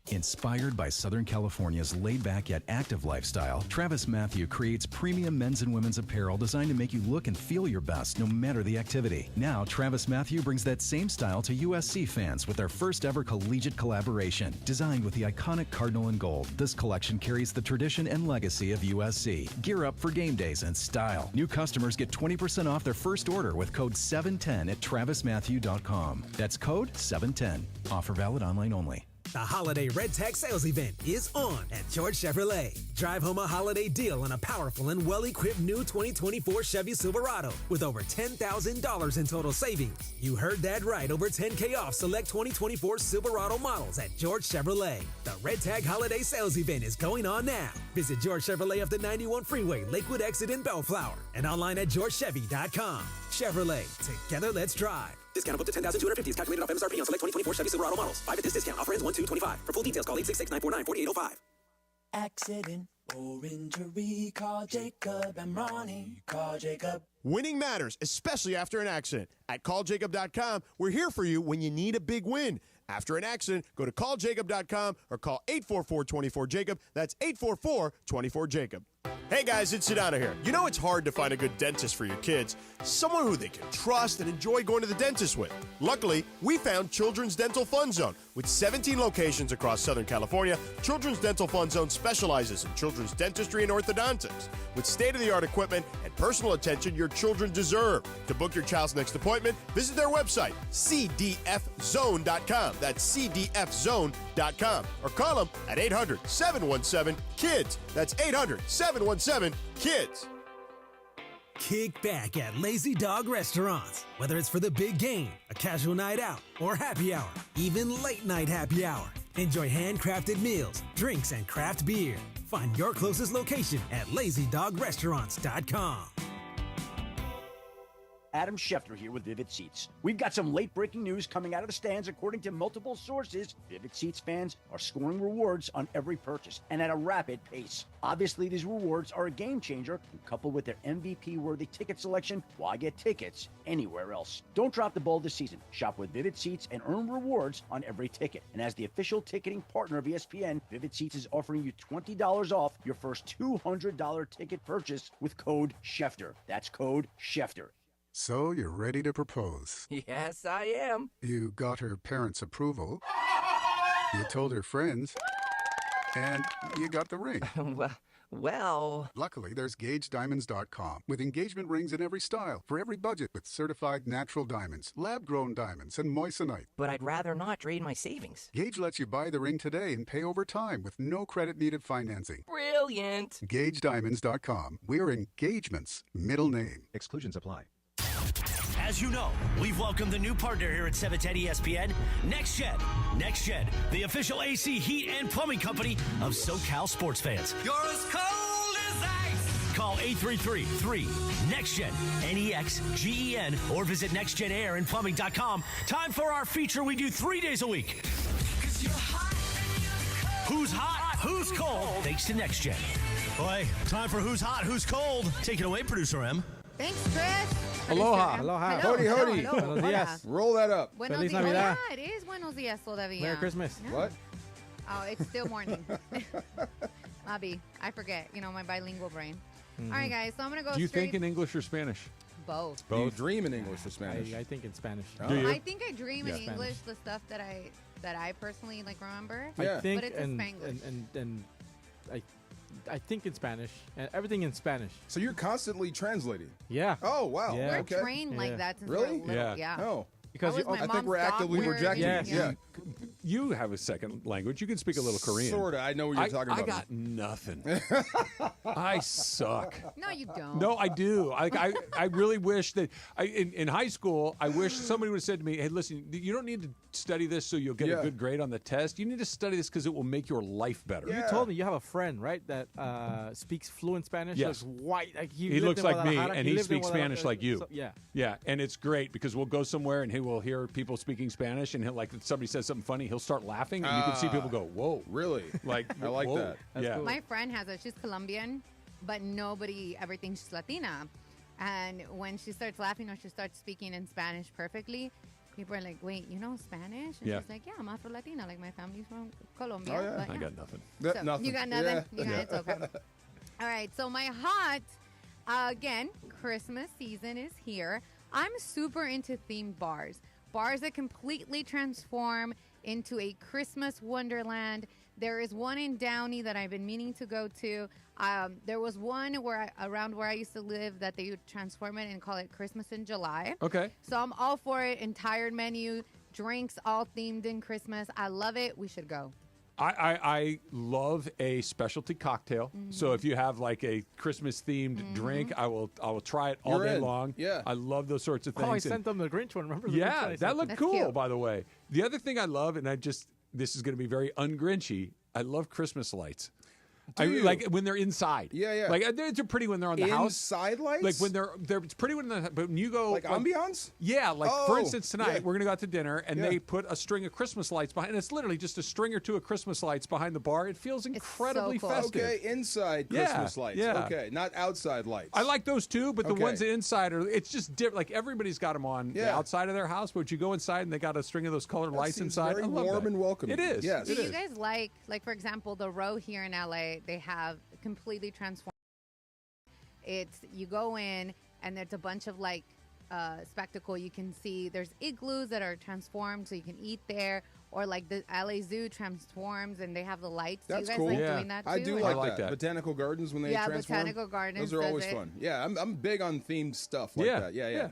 Inspired by Southern California's laid-back yet active lifestyle, Travis Matthew creates premium men's and women's apparel designed to make you look and feel your best no matter the activity. Now, Travis Matthew brings that same style to USC fans with their first ever collegiate collaboration. Designed with the iconic Cardinal and Gold, this collection carries the tradition and legacy of USC. Gear up for game days in style. New customers get 20% off their first order with code 710 at travismatthew.com. That's code 710. Offer valid online only. The holiday Red Tag sales event is on at George Chevrolet. Drive home a holiday deal on a powerful and well-equipped new 2024 Chevy Silverado with over $10,000 in total savings. You heard that right, over $10K off select 2024 Silverado models at George Chevrolet. The Red Tag holiday sales event is going on now. Visit George Chevrolet of the 91 Freeway, Lakewood Exit in Bellflower, and online at georgechevy.com. Chevrolet, together let's drive. Discount up to $10,250 is calculated off MSRP on select 2024 Chevy Silverado models. 5 at this discount. Offer ends 1/2/25. For full details, call 866-949-4805. Accident or injury, call Jacob and Ronnie. Call Jacob. Winning matters, especially after an accident. At calljacob.com, we're here for you when you need a big win. After an accident, go to calljacob.com or call 844-24-JACOB. That's 844-24-JACOB. Hey guys, it's Sedano here. You know it's hard to find a good dentist for your kids, someone who they can trust and enjoy going to the dentist with. Luckily, we found Children's Dental Fun Zone. With 17 locations across Southern California, Children's Dental Fun Zone specializes in children's dentistry and orthodontics. With state-of-the-art equipment and personal attention your children deserve. To book your child's next appointment, visit their website, cdfzone.com. That's cdfzone.com. Or call them at 800-717-KIDS. That's 800-717-KIDS. Kick back at Lazy Dog Restaurants. Whether it's for the big game, a casual night out, or happy hour, even late night happy hour. Enjoy handcrafted meals, drinks, and craft beer. Find your closest location at lazydogrestaurants.com. Adam Schefter here with Vivid Seats. We've got some late-breaking news coming out of the stands. According to multiple sources, Vivid Seats fans are scoring rewards on every purchase and at a rapid pace. Obviously, these rewards are a game changer, and coupled with their MVP-worthy ticket selection, why get tickets anywhere else? Don't drop the ball this season. Shop with Vivid Seats and earn rewards on every ticket. And as the official ticketing partner of ESPN, Vivid Seats is offering you $20 off your first $200 ticket purchase with code Schefter. That's code Schefter. So you're ready to propose. Yes, I am. You got her parents' approval. You told her friends. And you got the ring. Well... Luckily, there's GageDiamonds.com with engagement rings in every style for every budget with certified natural diamonds, lab-grown diamonds, and moissanite. But I'd rather not drain my savings. Gage lets you buy the ring today and pay over time with no credit-needed financing. Brilliant. GageDiamonds.com. We're engagements. Middle name. Exclusions apply. As you know, we've welcomed a new partner here at 710 ESPN, NextGen. NextGen, the official AC, heat, and plumbing company of SoCal sports fans. You're as cold as ice. Call 833-3-NEXTGEN, NEXGEN, or visit nextgenairandplumbing.com. Time for our feature we do 3 days a week. Who's hot, who's cold, thanks to NextGen. Boy, time for Who's Hot, Who's Cold. Take it away, Producer M. Thanks, Chris. Aloha. Aloha. Howdy, howdy. Hello. Buenos dias. Roll that up. Buenos Feliz dias. Navidad. Oh, yeah, it is Buenos dias todavía. Merry Christmas. Yeah. What? Oh, it's still morning. Abby, I forget. You know, my bilingual brain. Mm-hmm. All right, guys. So I'm going to go Do you straight. think in English or Spanish? Both. Do you dream in English or Spanish? I think in Spanish. Do you? I think I dream in Yeah. English the stuff that I personally like remember. I think, but it's in Spanglish. and I think in Spanish and everything in Spanish. So you're constantly translating? Yeah. Oh, wow. Yeah. We're Okay. trained like that since Really? we're little. Yeah. Oh. Because That was my I think mom's we're dog actively word. rejecting Yes. it. Yeah. You have a second language. You can speak a little Korean. Sort of. I know what you're talking about. I got nothing. I suck. No, you don't. No, I do. I really wish that in high school, I wish somebody would have said to me, hey, listen, you don't need to study this so you'll get a good grade on the test. You need to study this because it will make your life better. You told me you have a friend, right, that speaks fluent Spanish. Yes. Looks white. Like He looks like me, Guadalajara. and he lived in speaks Spanish Guadalajara. like you. So, yeah. Yeah, and it's great because we'll go somewhere and he will hear people speaking Spanish, and he'll, like, if somebody says something funny, he'll start laughing, and you can see people go, whoa. Really? Like, I like whoa. that. Yeah. cool. My friend has she's Colombian, but nobody ever thinks she's Latina. And when she starts laughing or she starts speaking in Spanish perfectly, people are like, wait, you know Spanish? And Yeah. she's like, yeah, I'm Afro-Latina. Like, my family's from Colombia. Oh, yeah. But, I got nothing. So, Nothing. You got nothing? Yeah. You got it's okay. All right, so my hot, again, Christmas season is here. I'm super into themed bars. Bars that completely transform into a Christmas wonderland. There is one in Downey that I've been meaning to go to. There was one around where I used to live that they would transform it and call it Christmas in July. Okay. So I'm all for it. Entire menu, drinks all themed in Christmas. I love it. We should go. I love a specialty cocktail. Mm-hmm. So if you have like a Christmas themed drink, I will try it all You're day in. long. Yeah. I love those sorts of things. Oh, I And- sent them the Grinch one. Remember? The Grinch one I yeah, sent that them? looked That's cool, cute. by the way. The other thing I love, and this is going to be very ungrinchy, I love Christmas lights. Like when they're inside. Yeah. Like they're pretty when they're on the house. Inside lights? Like when they're it's pretty when but when you go like ambiance? Yeah, like for instance tonight we're gonna go out to dinner and Yeah. they put a string of Christmas lights behind. And it's literally just a string or two of Christmas lights behind the bar. It feels incredibly festive. Okay, inside Christmas lights. Yeah. Okay, not outside lights. I like those too, but the Okay. ones inside are it's just different. Like everybody's got them on the outside of their house, but you go inside and they got a string of those colored lights seems inside. very I love warm that. and welcoming. It is. Yes. Do you guys like for example, the row here in LA, they have completely transformed. It's you go in and there's a bunch of like spectacle. You can see there's igloos that are transformed so you can eat there, or like the LA Zoo transforms and they have the lights. That's do you guys cool. like doing that too? I do like that. Botanical gardens when they transform. Botanical gardens. Those are does always it. fun. Yeah, I'm big on themed stuff like that. Yeah.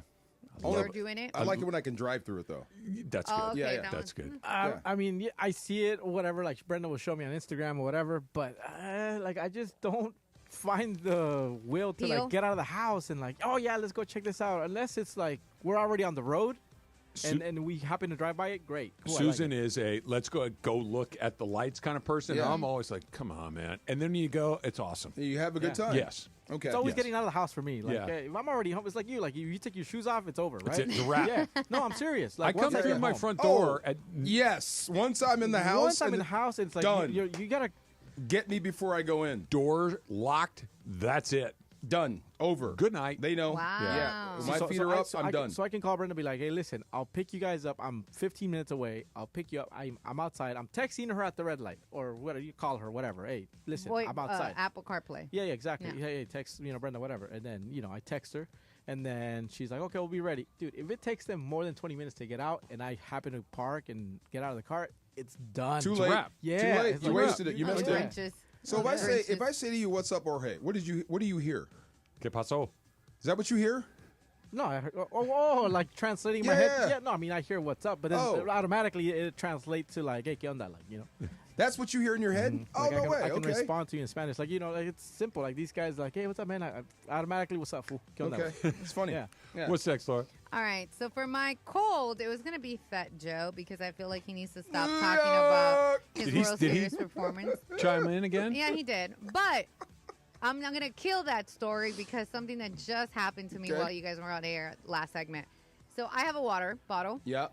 You're doing it? I like it when I can drive through it though. That's Oh, good. okay, Yeah, that that's good. I mean, I see it, whatever. Like Brenda will show me on Instagram or whatever, but like I just don't find the will to Appeal? like get out of the house and like, oh yeah, let's go check this out. Unless it's like we're already on the road, and we happen to drive by it. Great. Cool, Susan is a let's go look at the lights kind of person. Yeah. I'm always like, come on, man. And then you go, it's awesome. You have a good time. Yes. Okay. It's always getting out of the house for me. Like, Yeah. if I'm already home, it's like you. Like, you take your shoes off, it's over, That's right? it, it's a wrap. Yeah. No, I'm serious. Like, I come once through get my home- front door at Yes. Once I'm in the house. Once I'm in the house, it's like done. you gotta get me before I go in. Door locked. That's it. Done. Over. Good night. They know. Wow. Yeah. When my So- feet so are I- up, so I'm I can- done. So I can call Brenda and be like, hey, listen, I'll pick you guys up. I'm 15 minutes away. I'll pick you up. I'm outside. I'm texting her at the red light or whatever you call her, whatever. Hey, listen, I'm outside. Apple CarPlay. Yeah, exactly. Yeah. Hey, text, Brenda, whatever. And then, I text her. And then she's like, okay, we'll be ready. Dude, if it takes them more than 20 minutes to get out and I happen to park and get out of the car, it's done. Too It's a late. wrap. Yeah. Too late. it's You like, wasted it. You missed it. Grinches. So if I say to you, what's up, Jorge? What do you hear? ¿Qué pasó? Is that what you hear? No, I heard, like translating in my head. Yeah, no, I mean, I hear what's up, but then automatically it translates to like, hey, ¿qué onda? Like, That's what you hear in your head? Oh, like, no way. I can Okay. respond to you in Spanish. Like, like it's simple. Like these guys like, hey, what's up, man? I automatically, what's up, fool? ¿Qué onda? Okay. It's funny. Yeah. What's next, Laura? All right, so for my cold, it was going to be Fat Joe because I feel like he needs to stop talking about his World Series performance. Chime in again? Yeah, he did. But I'm not going to kill that story because something that just happened to me Okay. while you guys were on air last segment. So I have a water bottle, Yeah.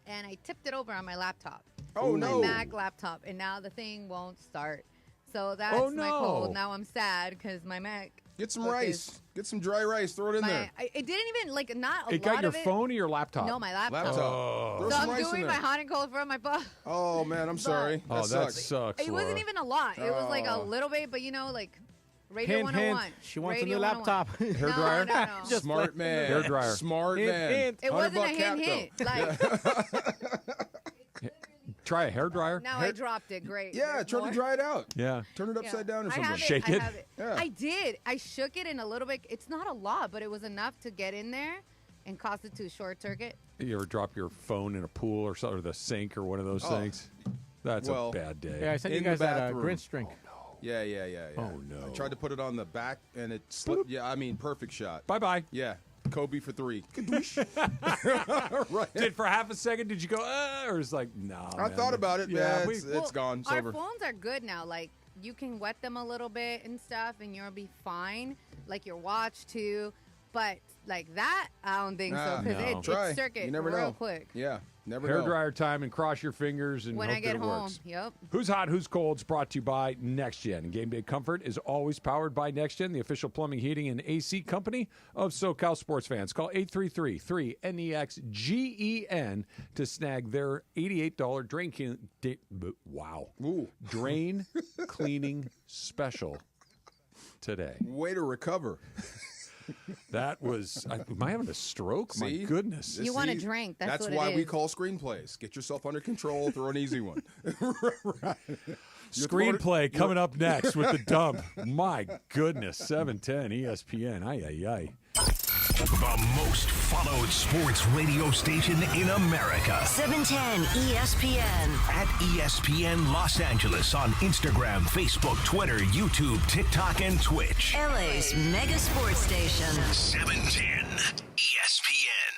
and I tipped it over on my laptop. Oh, my no. Mac laptop, and now the thing won't start. So that's Oh, my no. cold. Now I'm sad because my Mac. Get some Okay. rice. Get some dry rice. Throw it in there. It didn't even, like, not a It lot got your of it. phone or your laptop? No, my laptop. Throw So some I'm rice in doing there. my hot and cold from my butt. Oh, man, I'm sorry. Oh, that that sucks. sucks. It wasn't Laura. even a lot. It was like a Oh. little bit, but like Radio Hint, 101. hint. She wants Radio a new 101. laptop. Hair No, dryer? no. Just Smart like- man. Hair dryer. Smart Hint, man. hint. It wasn't a $100 cap, hint. though. Like, Try a hair dryer? now I dropped it. Great. Yeah, There's try more. to dry it out. Yeah. Turn it upside down or I something. have it. Shake I it? have it. Yeah. I did. I shook it in a little bit. It's not a lot, but it was enough to get in there and cause it to short circuit. You ever drop your phone in a pool or something, or the sink or one of those Oh. things? That's Well, a bad day. Yeah, I sent you In the guys that bathroom. Grinch drink. Yeah. Oh, no. I tried to put it on the back and it slipped. Yeah, I mean, perfect shot. Bye-bye. Yeah. Kobe for 3. Right. Did for half a second, did you go, or it's like, no. I thought about it. Yeah, Yeah, we- it's gone. It's Our over. phones are good now. Like, you can wet them a little bit and stuff, and you'll be fine. Like your watch, too. But, like, that, I don't think so. Because No. Try. it circuit You never real know. quick. Yeah, never Hair know. dryer time and cross your fingers and When hope I get that it home. works. Yep. Who's Hot, Who's Cold is brought to you by NextGen. Game Day Comfort is always powered by NextGen, the official plumbing, heating, and AC company of SoCal sports fans. Call 833-3-NEXGEN to snag their $88 drain cleaning special today. Way to recover. That was, am I having a stroke? See? My goodness. You want a drink. That's what it why we is. call screenplays. Get yourself under control. Throw an easy one. Screenplay coming up next with the dump. My goodness, 710 ESPN. Ay. The most followed sports radio station in America. 710 ESPN. At ESPN Los Angeles on Instagram, Facebook, Twitter, YouTube, TikTok, and Twitch. LA's mega sports station. 710 ESPN.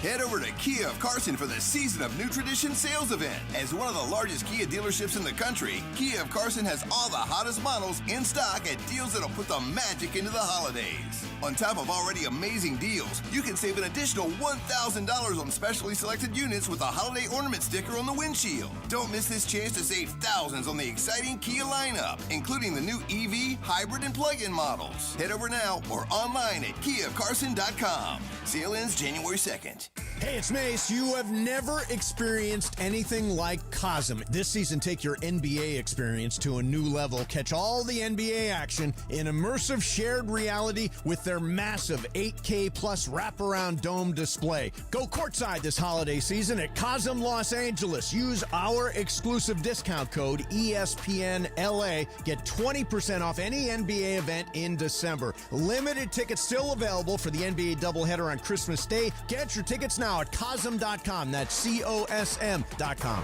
Head over to Kia of Carson for the Season of New Tradition sales event. As one of the largest Kia dealerships in the country, Kia of Carson has all the hottest models in stock at deals that'll put the magic into the holidays. On top of already amazing deals, you can save an additional $1,000 on specially selected units with a holiday ornament sticker on the windshield. Don't miss this chance to save thousands on the exciting Kia lineup, including the new EV, hybrid, and plug-in models. Head over now or online at KiaofCarson.com. Sale ends January 2nd. Hey, it's Mace. You have never experienced anything like Cosm. This season, take your NBA experience to a new level. Catch all the NBA action in immersive shared reality with their massive 8K plus wraparound dome display. Go courtside this holiday season at Cosm Los Angeles. Use our exclusive discount code ESPNLA. Get 20% off any NBA event in December. Limited tickets still available for the NBA doubleheader on Christmas Day. Get your tickets now at Cosm.com. That's COSM.com.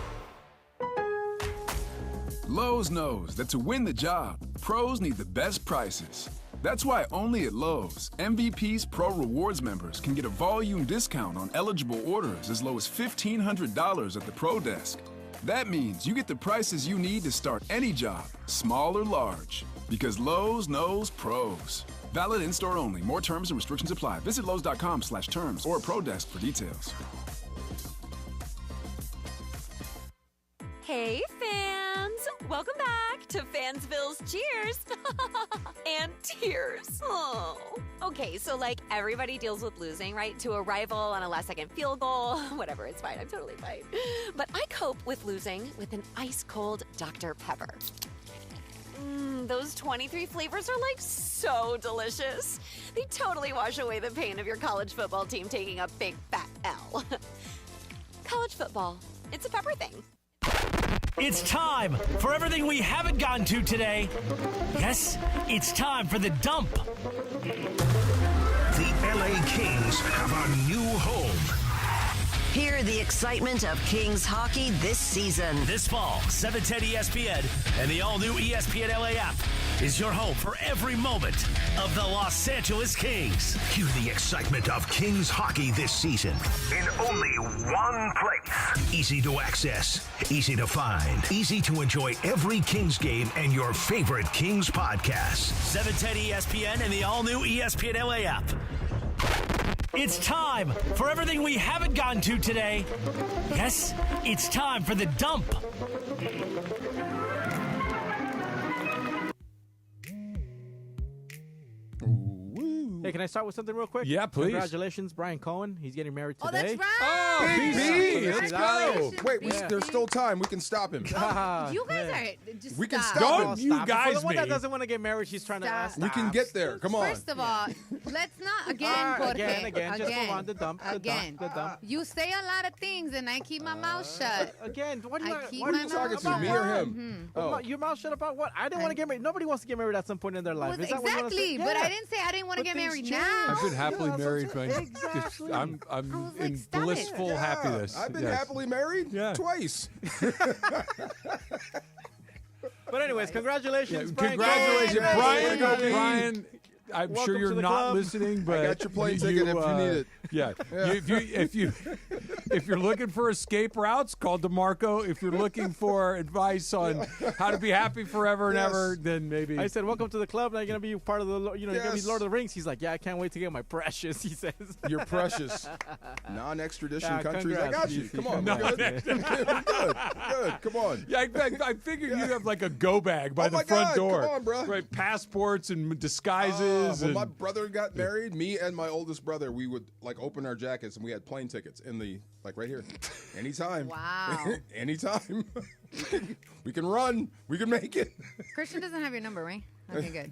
Lowe's knows that to win the job, pros need the best prices. That's why only at Lowe's, MVP's Pro Rewards members can get a volume discount on eligible orders as low as $1,500 at the Pro Desk. That means you get the prices you need to start any job, small or large. Because Lowe's knows pros. Valid in-store only. More terms and restrictions apply. Visit Lowe's.com/terms or Pro Desk for details. Hey, fans! Welcome back to Fansville's Cheers and Tears. Oh. Okay, so like everybody deals with losing, right? To a rival on a last-second field goal. Whatever, it's fine. I'm totally fine. But I cope with losing with an ice-cold Dr. Pepper. Those 23 flavors are like so delicious. They totally wash away the pain of your college football team taking a big fat L. College football, it's a pepper thing. It's time for everything we haven't gotten to today. Yes, it's time for the dump. The LA Kings have a new home. Hear the excitement of Kings hockey this season. This fall, 710 ESPN and the all-new ESPN LA app is your home for every moment of the Los Angeles Kings. Hear the excitement of Kings hockey this season in only one place. Easy to access, easy to find, easy to enjoy every Kings game and your favorite Kings podcasts. 710 ESPN and the all-new ESPN LA app. It's time for everything we haven't gotten to today. Yes, it's time for the dump. Hey, can I start with something real quick? Yeah, please. Congratulations, Brian Cohen. He's getting married today. Oh, that's right. Oh, BB, let's go. Wait, Yeah. there's still time. We can stop him. You guys are just We can stop. stop Don't him. you For guys the one me. that doesn't want to get married, she's trying to ask. We can get there. Come on. First of all, let's not again, Jorge. Again. Just go on the dump. Again. The dump. You say a lot of things, and I keep my mouth shut. Again, what are you, I keep what are my you mouth talking to? Me or him? Oh. Your mouth shut about what? I didn't want to get married. Nobody wants to get married at some point in their life. Well, Is that what you wanna say? exactly, but Yeah. I didn't say I didn't want to But get married things now. I've been happily Yeah, married. exactly. I'm like, in stop it. blissful Yeah, happiness. I've been Yes. happily married Yeah. twice. But anyways, congratulations, Brian. Congratulations, Cohen. Brian. Congratulations. Brian, I'm Welcome sure to you're the not club. listening, but I got your plane ticket if you need it. Yeah. If you're looking for escape routes, call DeMarco. If you're looking for advice on how to be happy forever and ever, then maybe. I said, welcome to the club. Now you're going to be part of the, you're going to be Yes. Lord of the Rings. He's like, yeah, I can't wait to get my precious, he says. You're precious. Non-extradition Yeah, countries. I congrats, got you. DC. Come on. Congrats. We're good. Good. Come on. Yeah, I figured you have like a go bag by Oh the my front God, door. come on, bro. Right, passports and disguises. When and, my brother got married, me and my oldest brother, we would like open our jackets and we had plane tickets in the like right here. Anytime. Wow. Anytime. we can run. We can make it. Christian doesn't have your number, right? Okay, good.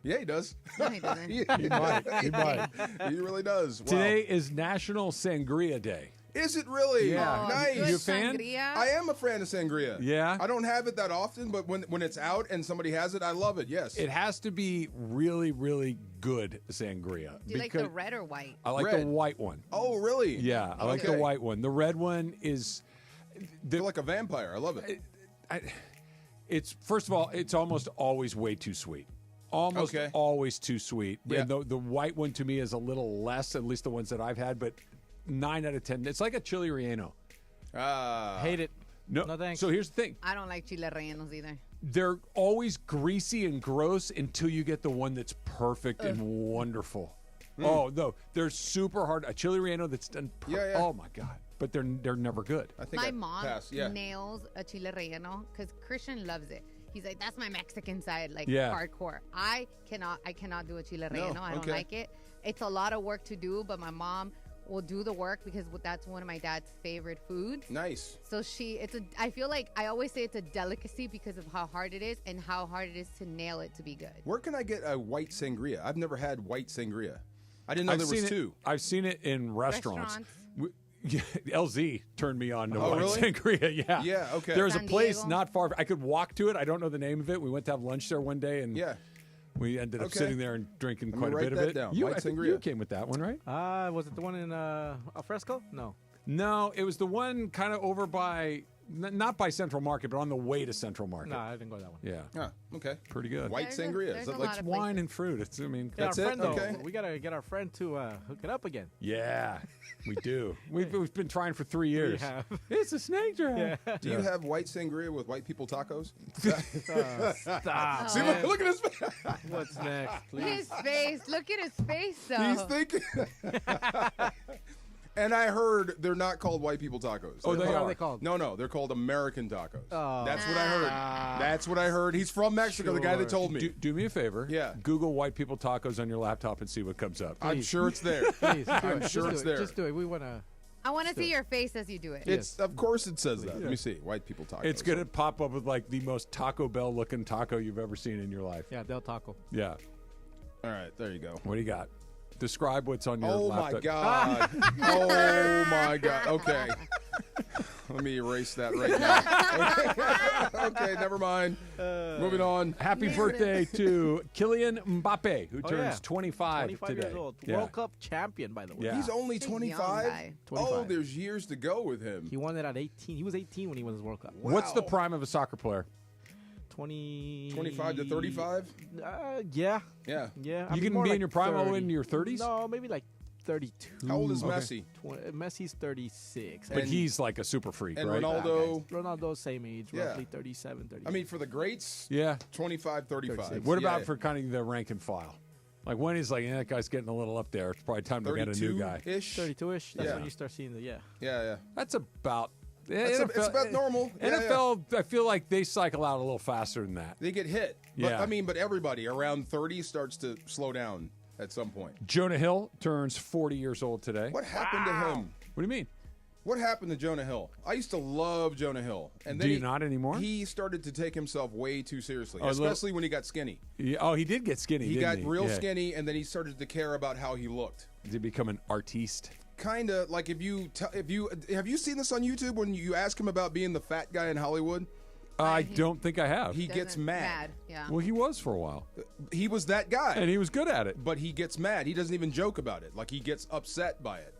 Yeah, he does. No, he doesn't. He might. He might. He really does. Wow. Today is National Sangria Day. Is it really? Yeah. Nice. You a fan? Sangria? I am a fan of sangria. Yeah? I don't have it that often, but when it's out and somebody has it, I love it. Yes. It has to be really, really good sangria. Do you like the red or white? I like the white one. Oh, really? Yeah, I like the Okay. white one. The red one is Feel like a vampire. I love it. it's first of all, it's almost always way too sweet. Almost Okay. always too sweet. Yeah. And the white one to me is a little less, at least the ones that I've had, but 9 out of 10. It's like a chili relleno. Hate it. No, thanks. So here's the thing. I don't like chile rellenos either. They're always greasy and gross until you get the one that's perfect and wonderful. Oh, no. They're super hard. A chili relleno that's done Oh, my God. But they're never good. I think my mom nails a chile relleno because Christian loves it. He's like, that's my Mexican side, like hardcore. I cannot do a chile relleno. I don't like it. It's a lot of work to do, but my mom will do the work because that's one of my dad's favorite foods. Nice. So I feel like I always say it's a delicacy because of how hard it is and how hard it is to nail it to be good. Where can I get a white sangria? I've never had white sangria. I didn't know there was two. I've seen it in restaurants. LZ turned me on to white really? sangria. Yeah. Yeah, okay. There's a San place Diego? not far. I could walk to it. I don't know the name of it. We went to have lunch there one day, and we ended up sitting there and drinking Let me quite a write bit of that it. down. You, White I think sangria. you came with that one, right? Was it the one in Alfresco? No. No, it was the one kind of over by, not by Central Market, but on the way to Central Market. No, I didn't go to that one. Yeah. Oh, okay. Pretty good. White sangria. Is that a like lot of wine and fruit? It's, I mean, Yeah, That's our it? friend, though, Okay. we got to get our friend to hook it up again. yeah, we do. We've been trying for 3 years. We have. It's a snake draft. Yeah. Do you have white sangria with white people tacos? Stop. See, look at his face. What's next, please? His face. Look at his face, though. He's thinking. And I heard they're not called white people tacos. Oh, they What are. are they called? No, they're called American tacos. Oh. That's what I heard. That's what I heard. He's from Mexico, the guy that told me. Do me a favor. Yeah. Google white people tacos on your laptop and see what comes up. I'm sure it's there. Please, do I'm it. sure Just it's do it. there. Just do it. We want to. I want to see your face as you do it. It's of course it says that. Let me see. White people tacos. It's going to pop up with like the most Taco Bell looking taco you've ever seen in your life. Yeah, Del Taco. Yeah. All right, there you go. What do you got? Describe what's on your Oh laptop. my God. Oh my God. Okay. Let me erase that right now. Okay, never mind. Moving on. Happy birthday to Kylian Mbappe, who Oh, turns yeah. 25 today. years old. Yeah. World Cup champion, by the way. Yeah. He's only He's a young 25? guy. Oh, 25. there's years to go with him. He won it at 18. He was 18 when he won his World Cup. What's the prime of a soccer player? 25 to 35? Yeah. Yeah. Yeah. You mean, can more be in like your prime all the way 30. into your 30s? No, maybe like 32. How old is Okay. Messi? Messi's 36. But he's like a super freak, And right? Ronaldo? Ronaldo's same age, Yeah. roughly 37, 36. I mean, for the greats, Yeah. 25, 35. What about Yeah. for kind of the rank and file? Like when he's like, that guy's getting a little up there. It's probably time to get a new guy. 32-ish? 32-ish. That's Yeah. when you start seeing the, Yeah, yeah. That's about. It's about normal. Yeah, NFL, I feel like they cycle out a little faster than that. They get hit. Yeah. But everybody around 30 starts to slow down at some point. Jonah Hill turns 40 years old today. What happened to him? What do you mean? What happened to Jonah Hill? I used to love Jonah Hill. And then Do you not anymore? He started to take himself way too seriously, Oh, especially when he got skinny. He did get skinny, He didn't got real Yeah. skinny, and then he started to care about how he looked. Did he become an artiste? Kind of like have you seen this on YouTube when you ask him about being the fat guy in Hollywood? I don't think I have. He gets mad. Yeah. Well, he was for a while. He was that guy. And he was good at it. But he gets mad. He doesn't even joke about it. Like he gets upset by it.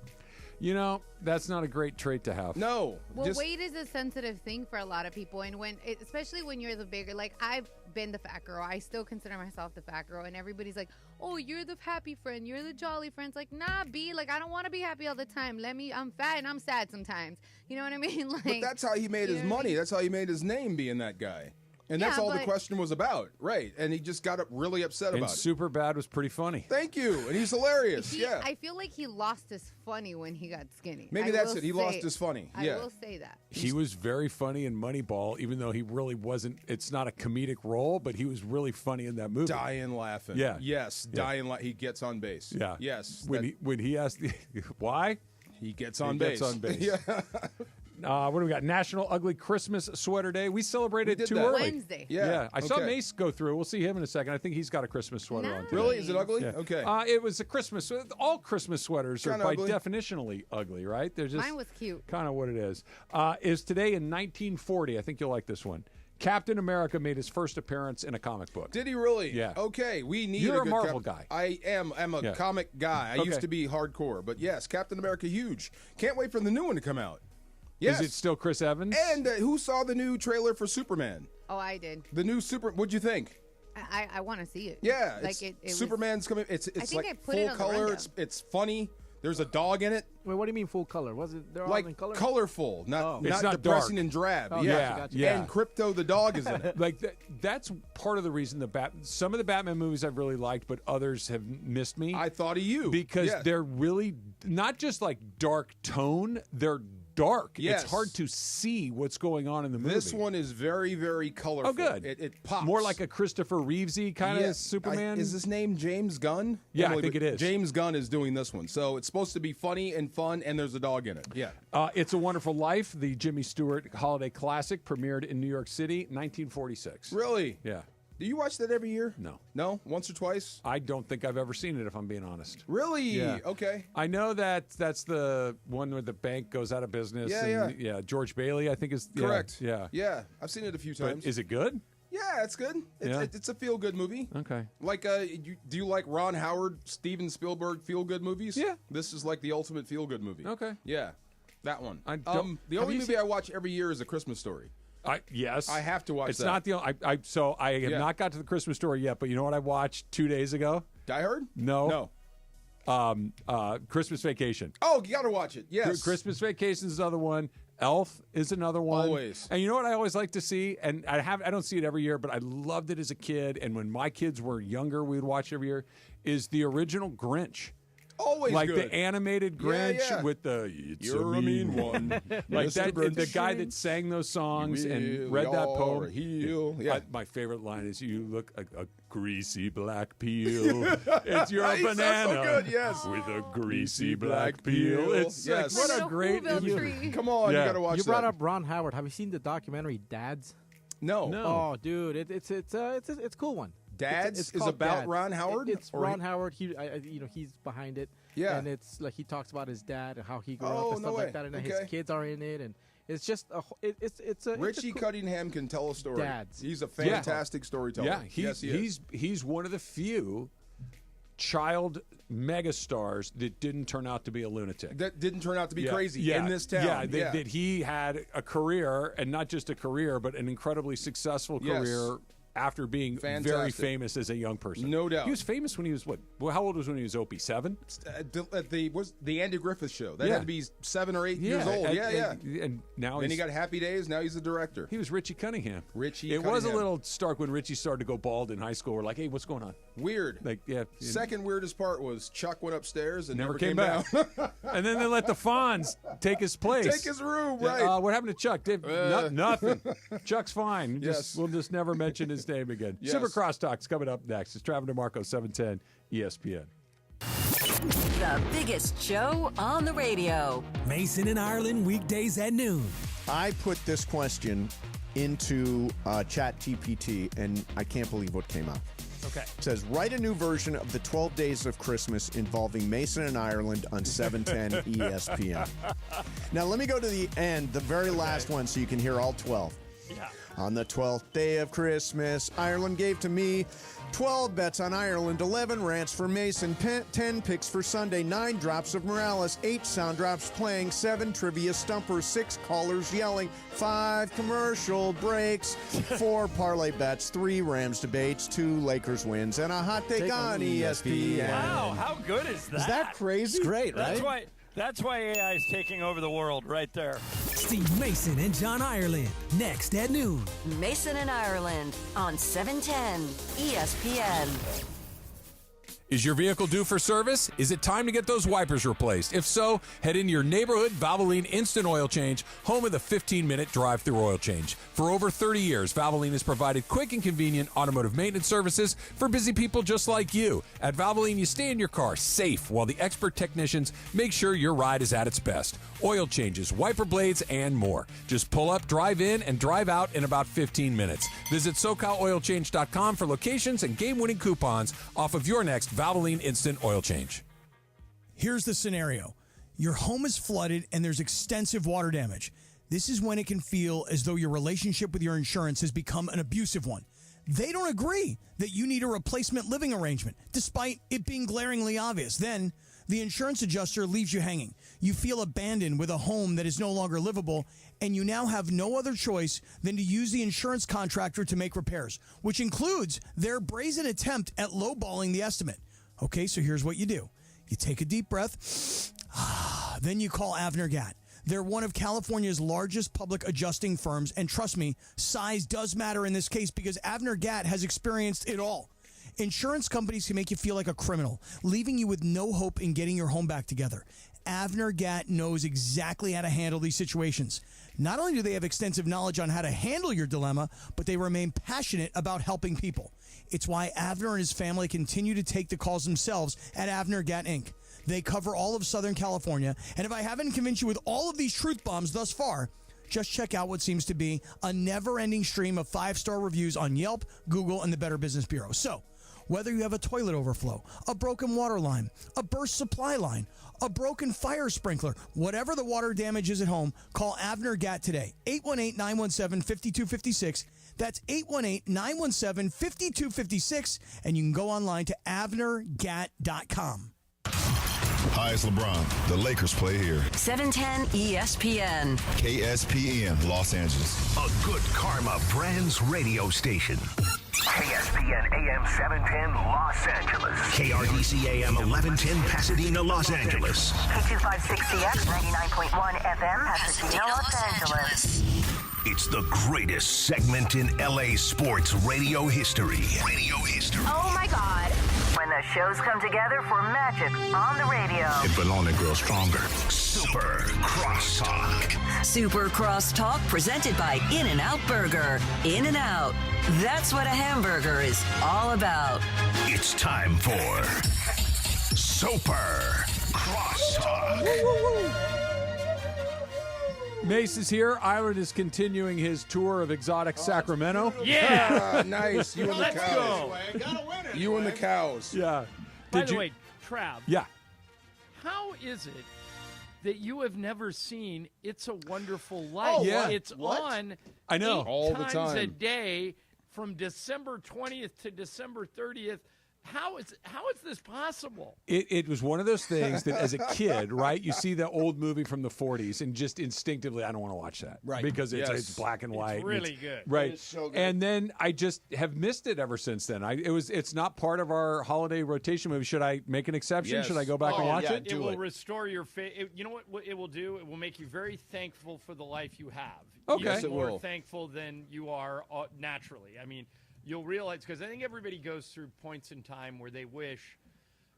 You know, that's not a great trait to have. No. Well, weight is a sensitive thing for a lot of people, and especially when you're the bigger. Like I've been the fat girl. I still consider myself the fat girl, and everybody's like, "Oh, you're the happy friend. You're the jolly friend." It's like, nah, B. Like I don't want to be happy all the time. I'm fat and I'm sad sometimes. You know what I mean? Like, But that's how he made his money. That's how he made his name being that guy. And that's Yeah, all the but- question was about. Right. And he just got really upset And about it. Superbad was pretty funny. Thank you. And he's hilarious. Yeah. I feel like he lost his funny when he got skinny. Maybe I that's will it. He say- lost his funny. Yeah. I will say that. He was very funny in Moneyball, even though he really wasn't. It's not a comedic role, but he was really funny in that movie. Dying laughing. Yeah. Yes. Yeah. Dying He gets on base. Yeah. Yes. When he asked why, he gets on he base. Gets on base. Yeah. What do we got? National Ugly Christmas Sweater Day. We celebrated did too that. early. Wednesday. Yeah. I saw Okay. Mace go through. We'll see him in a second. I think he's got a Christmas sweater on. Today. Really? Is it ugly? Yeah. Okay. It was a Christmas. All Christmas sweaters are Kinda by ugly. definitionally ugly, right? They're just Mine was cute. kind of what it is. Is today in 1940. I think you'll like this one. Captain America made his first appearance in a comic book. Did he really? Yeah. Okay. We need You're a a good Marvel guy. I am. I'm a Yeah. comic guy. I Okay. used to be hardcore. But yes, Captain America, huge. Can't wait for the new one to come out. Yes. Is it still Chris Evans? And who saw the new trailer for Superman? Oh, I did. The new What'd you think? I want to see it. Yeah. Like it was- Superman's coming. It's think like I put full it on the color. rundown. It's funny. There's a dog in it. Wait, what do you mean full color? Was it they're all Like in color? colorful, not It's not depressing dark. and drab. Oh, yeah, gotcha. Yeah. And Crypto the dog is in it. Like that's part of the reason some of the Batman movies I've really liked, but others have missed me. I thought of you because Yeah. they're really not just like dark tone; they're dark. Yes. It's hard to see what's going on in the movie. This one is very, very colorful. Oh, good. It pops. More like a Christopher Reevesy kind of Yes. Superman. Is his name James Gunn? Yeah, Emily, I think it is. James Gunn is doing this one. So it's supposed to be funny and fun, and there's a dog in it. Yeah. It's a Wonderful Life, the Jimmy Stewart holiday classic, premiered in New York City, 1946. Really? Yeah. Do you watch that every year? No. No? Once or twice? I don't think I've ever seen it, if I'm being honest. Really? Yeah. Okay. I know that's the one where the bank goes out of business. Yeah, and, yeah. George Bailey, I think is Correct. Yeah. Yeah. I've seen it a few But times. is it good? Yeah, it's good. It's a feel-good movie. Okay. Like, do you like Ron Howard, Steven Spielberg feel-good movies? Yeah. This is like the ultimate feel-good movie. Okay. Yeah. That one. I don't- the have only you movie I watch every year is A Christmas Story. Yes. I have to watch it's that. not the only. So I have Yeah. not got to the Christmas Story yet, but you know what I watched 2 days ago? Die Hard? No. Christmas Vacation. Oh, you got to watch it. Yes. Christmas Vacation is another one. Elf is another one. Always. And you know what I always like to see, and I don't see it every year, but I loved it as a kid. And when my kids were younger, we would watch it every year. Is the original Grinch. Always like good. the animated Grinch Yeah. with the "It's You're a mean one." like Mr. that. Grinch. The guy that sang those songs You and read that will poem. heal. Yeah. My favorite line is, "You look a greasy black peel. It's your He sounds so banana good, yes. with a greasy black peel." It's Yes. like, what a And a great Whoville image. tree. Come on, Yeah. you got to watch You brought that. up Ron Howard. Have you seen the documentary Dads? No. Oh, dude, it's a cool one. Dads It's is called about Dads. Ron Howard? It's Or Ron Howard. He's behind it. Yeah. and it's like he talks about his dad and how he grew Oh, up and no stuff way. like that, and then Okay. his kids are in it, and it's just it's a Richie cool, Cunningham can tell a story. Dads. He's a fantastic storyteller. Yeah, yes, he is. he's one of the few child megastars that didn't turn out to be a lunatic. That didn't turn out to be Yeah, crazy yeah, in this town. Yeah, that he had a career, and not just a career, but an incredibly successul Yes. career after being very Fantastic. famous as a young person. No doubt. He was famous when he was what? Well, how old was when he was Opie? 7? The Andy Griffith Show. That Yeah. had to be 7 or 8 years old. And now then he he's got Happy Days. Now he's the director. he was Richie Cunningham. Richie It was a Cunningham. little stark when Richie started to go bald in high school. We're like, hey, what's going on? Weird. Like, yeah. Second weirdest part was Chuck went upstairs and Never never came down. back. And then they let the Fonz take his place. Take his room, Yeah, right. what happened to Chuck? Nothing. Chuck's fine. Yes. We'll just never mention his name again. Yes. Super Crosstalk's coming up next. It's Travis DeMarco, 710 ESPN. The biggest show on the radio. Mason and Ireland weekdays at noon. I put this question into ChatGPT, and I can't believe what came out. Okay. It says, write a new version of the 12 Days of Christmas involving Mason and Ireland on 710 ESPN. Now, let me go to the end, the very last one, so you can hear all 12. Yeah. On the 12th day of Christmas, Ireland gave to me 12 bets on Ireland, 11 rants for Mason, 10 picks for Sunday, 9 drops of Morales, 8 sound drops playing, 7 trivia stumpers, 6 callers yelling, 5 commercial breaks, 4 parlay bets, 3 Rams debates, 2 Lakers wins, and a hot take on ESPN. Wow, how good is that? Is that crazy? It's great, right? That's why AI is taking over the world right there. Steve Mason and John Ireland next at noon. Mason and Ireland on 710 ESPN. Is your vehicle due for service? Is it time to get those wipers replaced? If so, head into your neighborhood Valvoline Instant Oil Change, home of the 15-minute drive-through oil change. For over 30 years, Valvoline has provided quick and convenient automotive maintenance services for busy people just like you. At Valvoline, you stay in your car safe while the expert technicians make sure your ride is at its best. Oil changes, wiper blades, and more. Just pull up, drive in, and drive out in about 15 minutes. Visit SoCalOilChange.com for locations and game-winning coupons off of your next Valvoline Instant Oil Change. Here's the scenario. Your home is flooded and there's extensive water damage. This is when it can feel as though your relationship with your insurance has become an abusive one. They don't agree that you need a replacement living arrangement, despite it being glaringly obvious. Then, the insurance adjuster leaves you hanging. You feel abandoned with a home that is no longer livable, and you now have no other choice than to use the insurance contractor to make repairs, which includes their brazen attempt at lowballing the estimate. Okay, so here's what you do. You take a deep breath. Then you call Avner Gatt. They're one of California's largest public adjusting firms, and trust me, size does matter in this case because Avner Gatt has experienced it all. Insurance companies can make you feel like a criminal, leaving you with no hope in getting your home back together. Avner Gatt knows exactly how to handle these situations. Not only do they have extensive knowledge on how to handle your dilemma, but they remain passionate about helping people. It's why Avner and his family continue to take the calls themselves at Avner Gatt Inc. They cover all of Southern California, and if I haven't convinced you with all of these truth bombs thus far, just check out what seems to be a never-ending stream of 5-star reviews on Yelp, Google, and the Better Business Bureau. So, whether you have a toilet overflow, a broken water line, a burst supply line, a broken fire sprinkler, whatever the water damage is at home, call Avner Gatt today. 818-917-5256. That's 818-917-5256. And you can go online to avnergatt.com. Hi, it's LeBron. The Lakers play here. 710 ESPN. KSPN, Los Angeles. A Good Karma Brands radio station. KSPN AM 710 Los Angeles. KRDC AM 1110 Pasadena, Los Angeles. K256CX 99.1 FM Pasadena, Los Angeles. It's the greatest segment in LA sports radio history. Oh my God. When the shows come together for magic on the radio. It will only grow stronger. Super Crosstalk. Super Crosstalk presented by In-N-Out Burger. In-N-Out. That's what a hamburger is all about. It's time for Super Crosstalk. Mace is here. Ireland is continuing his tour of exotic Sacramento. Yeah, nice. You and the Let's cows. go. You and the cows. Yeah. By the way, Trav. Yeah. How is it that you have never seen It's a Wonderful Life? Oh, yeah. It's What? on I know. 8 All the times a time. day from December 20th to December 30th. How is this possible? It was one of those things that as a kid, right, you see the old movie from the 40s and just instinctively, I don't want to watch that. Right. Because it's, Yes. it's black and white. It's really good. Right. It is so good. And then I just have missed it ever since then. It's not part of our holiday rotation movie. Should I make an exception? Yes. Should I go back and watch it? It will restore your faith. You know what it will do? It will make you very thankful for the life you have. Okay. You're Yes, it more will. thankful than you are naturally. I mean, you'll realize, because I think everybody goes through points in time where they wish,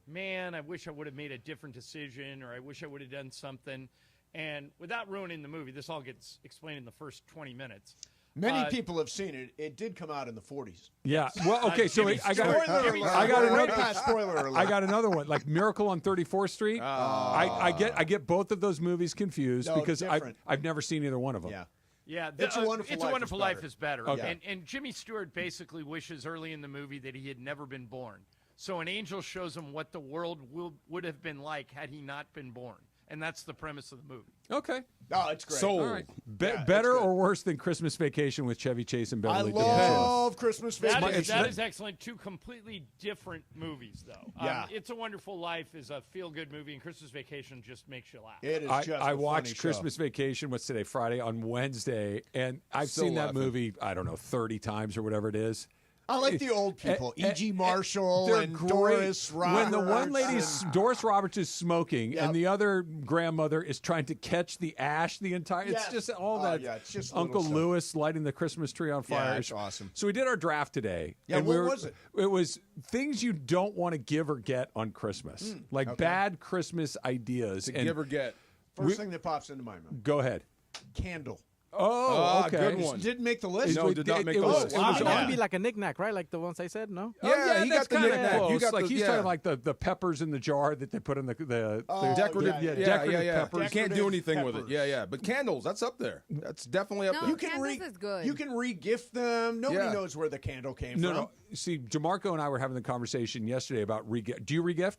man, I wish I would have made a different decision, or I wish I would have done something. And without ruining the movie, this all gets explained in the first 20 minutes. Many people have seen it. It did come out in the 40s. Yeah. Well, okay. So Jimmy I got Spoiler alert. another. Right past spoiler alert. I got another one, like Miracle on 34th Street. I get both of those movies confused No, because different. I've never seen either one of them. Yeah. Yeah, It's a Wonderful Life is better. Okay. And Jimmy Stewart basically wishes early in the movie that he had never been born. So an angel shows him what the world would have been like had he not been born. And that's the premise of the movie. Okay. Oh, it's great. Sold. All right. Yeah, Better it's good. or worse than Christmas Vacation with Chevy Chase and I Beverly love Christmas That Vacation. is excellent. Two completely different movies, though. Yeah. It's a Wonderful Life is a feel-good movie, and Christmas Vacation just makes you laugh. It is I just I a watched funny show. Christmas Vacation, what's today, Friday, on Wednesday, and I've Still seen that laughing. movie, I don't know, 30 times or whatever it is. I like the old people. E.G. and Marshall they're and great. Doris Roberts. When the one lady, Doris Roberts, is smoking, Yep. and the other grandmother is trying to catch the ash the entire. Yes. It's just all Oh, that. yeah, it's just Uncle little stuff. Lewis lighting the Christmas tree on fire. Yeah, it's awesome. So we did our draft today. Yeah, and what was it? It was things you don't want to give or get on Christmas, like okay. bad Christmas ideas. To and give or get. First thing that pops into my mind. go ahead. Candle. Oh, okay. good one. Didn't make the list. No, did not make it the was- list. it was That on- would be like a knick-knack, right? Like the ones I said, no? Oh, Yeah, he that's got the kinda knick-knack. close. You got like the- he's yeah. talking like the peppers in the jar that they put in the Decorative, yeah, decorative peppers. You can't do anything with it. peppers. Yeah. But candles, that's up there. That's definitely up No, there. You can Candles is good. You can re-gift them. Nobody Yeah. knows where the candle came No, from. no. See, DeMarco and I were having the conversation yesterday about regift. Do you regift?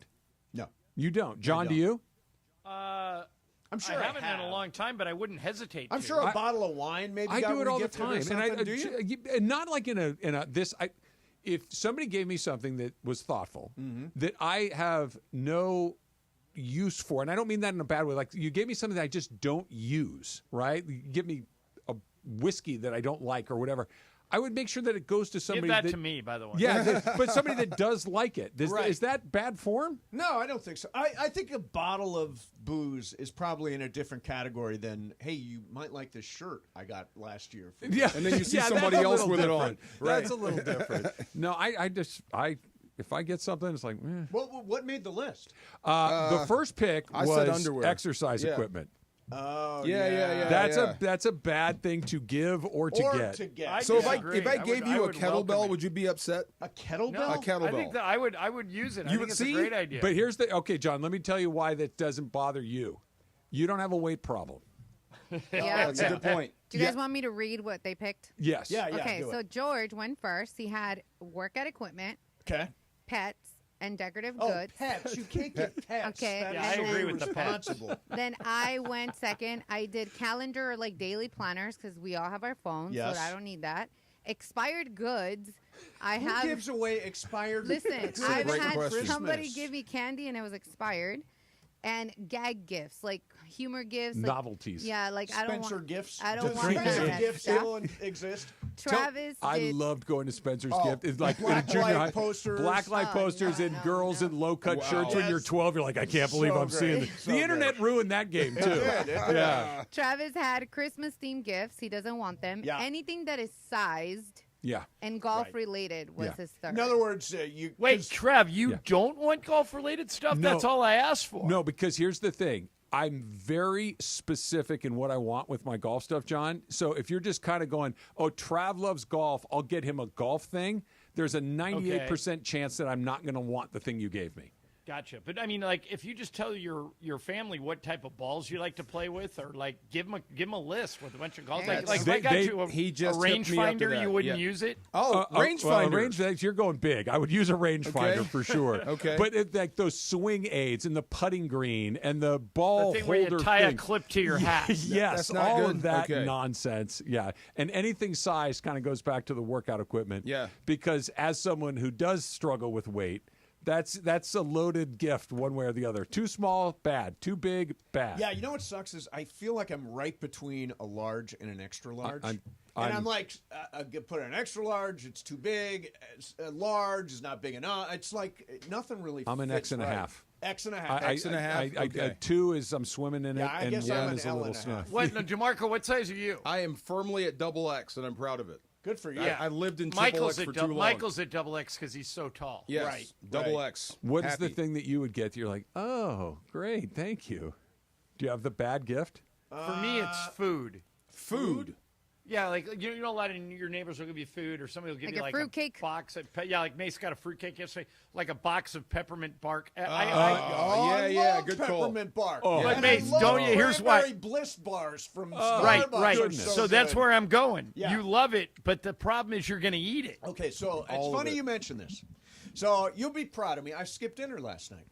No. You don't. John, don't. do you? I'm sure I I haven't in a have. long time, but I wouldn't hesitate I'm to. sure a bottle of wine maybe I got do it all the re-gifted or time, and something. Do you? and not like in a this. If somebody gave me something that was thoughtful, Mm-hmm. that I have no use for, and I don't mean that in a bad way. Like you gave me something that I just don't use, right? You give me a whiskey that I don't like or whatever. I would make sure that it goes to somebody Give that to me, by the way. Yeah, but somebody that does like it. Right. Is that bad form? No, I don't think so. I think a bottle of booze is probably in a different category than, hey, you might like this shirt I got last year. Yeah, and then you see yeah, somebody that's a else little with it different. on. Right. That's a little different. No, I if I get something, it's like, What made the list? the first pick I said was underwear. exercise Yeah. equipment. Oh, Yeah. That's a bad thing to give or to get. So if I disagree. gave I you a would welcome kettlebell, it. would you be upset? A kettlebell? No, A kettlebell. I think that I would use it. I You think would it's see? a great idea. But here's okay, John. Let me tell you why that doesn't bother you. You don't have a weight problem. Yeah. That's a good point. Do you guys want me to read what they picked? Yes. Yeah. Okay, do so it. George went first. He had workout equipment, Okay. pets, and decorative Oh, goods. pets. You can't get pets. Okay, That Yeah, is I agree so with the pets. responsible. Then I went second. I did calendar or like daily planners because we all have our phones, Yes. so I don't need that. Expired goods. I Who have. gives away expired? Listen, It's a I've great had question. somebody Christmas. give me candy and it was expired, and gag gifts like humor gifts, like, Novelties. Yeah, like I don't Spencer want gifts. I don't want Spencer that gifts stuff. still exist. Travis I did. loved going to Spencer's Oh, gift. It's like black in junior light high, posters. black light Oh, posters no, and no, girls no. in low cut Wow. shirts. When you're Yes. 12, you're like, I can't believe So I'm seeing great. this. So The internet ruined that game too. Yeah, Travis had Christmas themed gifts. He doesn't want them. Yeah. Anything that is sized yeah. and golf related was Yeah. his third. In other words, you Wait, 'cause- Trev, you Yeah. don't want golf-related stuff? No. That's all I asked for. No, because here's the thing. I'm very specific in what I want with my golf stuff, John. So if you're just kind of going, oh, Trav loves golf, I'll get him a golf thing, there's a 98% chance that I'm not going to want the thing you gave me. Gotcha. But I mean, like, if you just tell your family what type of balls you like to play with, or like give them a list with a bunch of golf. Like if I got you he a just hipped me up to rangefinder, that. you wouldn't Yeah. use it. Oh, rangefinder. Rangefinder, you're going big. I would use a rangefinder Okay. for sure. Okay. But like those swing aids and the putting green and the ball The thing where holder you tie a thing. clip to your hat. Yes, That's not all good. of that Okay. nonsense. Yeah. And anything size kind of goes back to the workout equipment. Yeah. Because as someone who does struggle with weight, that's a loaded gift one way or the other. Too small, bad. Too big, bad. Yeah, you know what sucks is I feel like I'm right between a large and an extra large. I'm I'm like, I put an extra large, it's too big. Large is not big enough. It's like nothing really I'm an fits X and a right. half. X and a half. X and a half? Okay. 2 is I'm swimming in it, Yeah, I and guess 1 I'm an is a L little and a snuff. half. What, DeMarco? What size are you? I am firmly at double X, and I'm proud of it. Good for you. I lived in triple Michael's X at for too long. Michael's at double X because he's so tall. Yes, Right, double right. X. What is the Happy. thing that you would get that you're like, oh, great, thank you? Do you have the bad gift? For me, it's food. Food. Yeah, like you know, a lot of your neighbors will give you food, or somebody will give Like you a like fruitcake? a box. Like Mace got a fruitcake yesterday, like a box of peppermint bark. I yeah, love good call. peppermint bark. Oh. But And Mace, I love don't you? Here's why. cranberry Bliss bars from Right, Starbucks. right. are So that's good. where I'm going. Yeah. You love it, but the problem is you're going to eat it. Okay, so it's All of funny it. you mention this. So you'll be proud of me. I skipped dinner last night.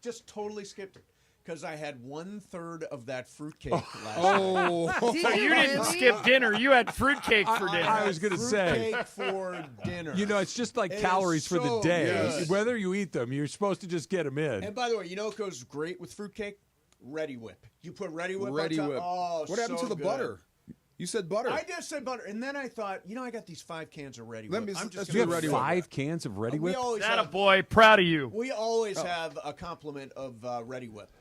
Just totally skipped it. Because I had 1/3 of that fruitcake last night. Oh, Did So you didn't really? skip dinner. You had fruitcake for dinner. I was going to say, Fruitcake for dinner. you know, it's just like It is calories for the so day. good. Whether you eat them, you're supposed to just get them in. And by the way, you know what goes great with fruitcake? Ready Whip. You put Ready Whip Ready on top. Whip. Oh, What happened so to the good. butter? You said butter. I just said butter. And then I thought, you know, I got these 5 cans of Ready Let Whip. me- I'm let's just do you gonna have Ready do Whip. 5 cans of Ready We Whip? always That a have, boy. Proud of you. we always have a complement of Ready Whip.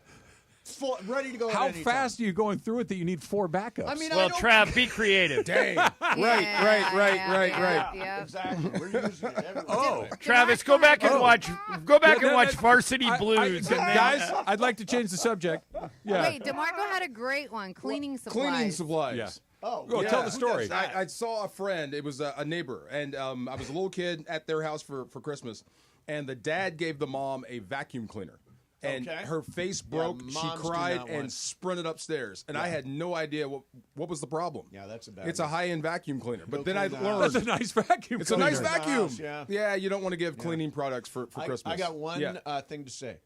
Full, ready to go at How any fast time. are you going through it that you need 4 backups? I mean, I Well, don't Trav, be creative. Dang. Yeah, right. yeah. Exactly. We're using it everywhere. Oh. Travis, go back and watch. Go back and watch Varsity I- Blues. and then- guys, I'd like to change the subject. Yeah. Wait, DeMarco had a great one. Cleaning supplies. Cleaning supplies. Yeah. Oh, Well, yeah. tell the Who story. does that? I saw a friend. It was a neighbor, and I was a little kid at their house for Christmas, and the dad gave the mom a vacuum cleaner. And Okay. her face broke. She moms do cried not and want- sprinted upstairs. And I had no idea what was the problem. Yeah, that's a bad It's a one. high-end vacuum cleaner. But Go then I clean the learned house. That's a nice vacuum it's a cleaner. nice vacuum. House, yeah. You don't want to give cleaning products for Christmas. I got one Yeah. thing to say.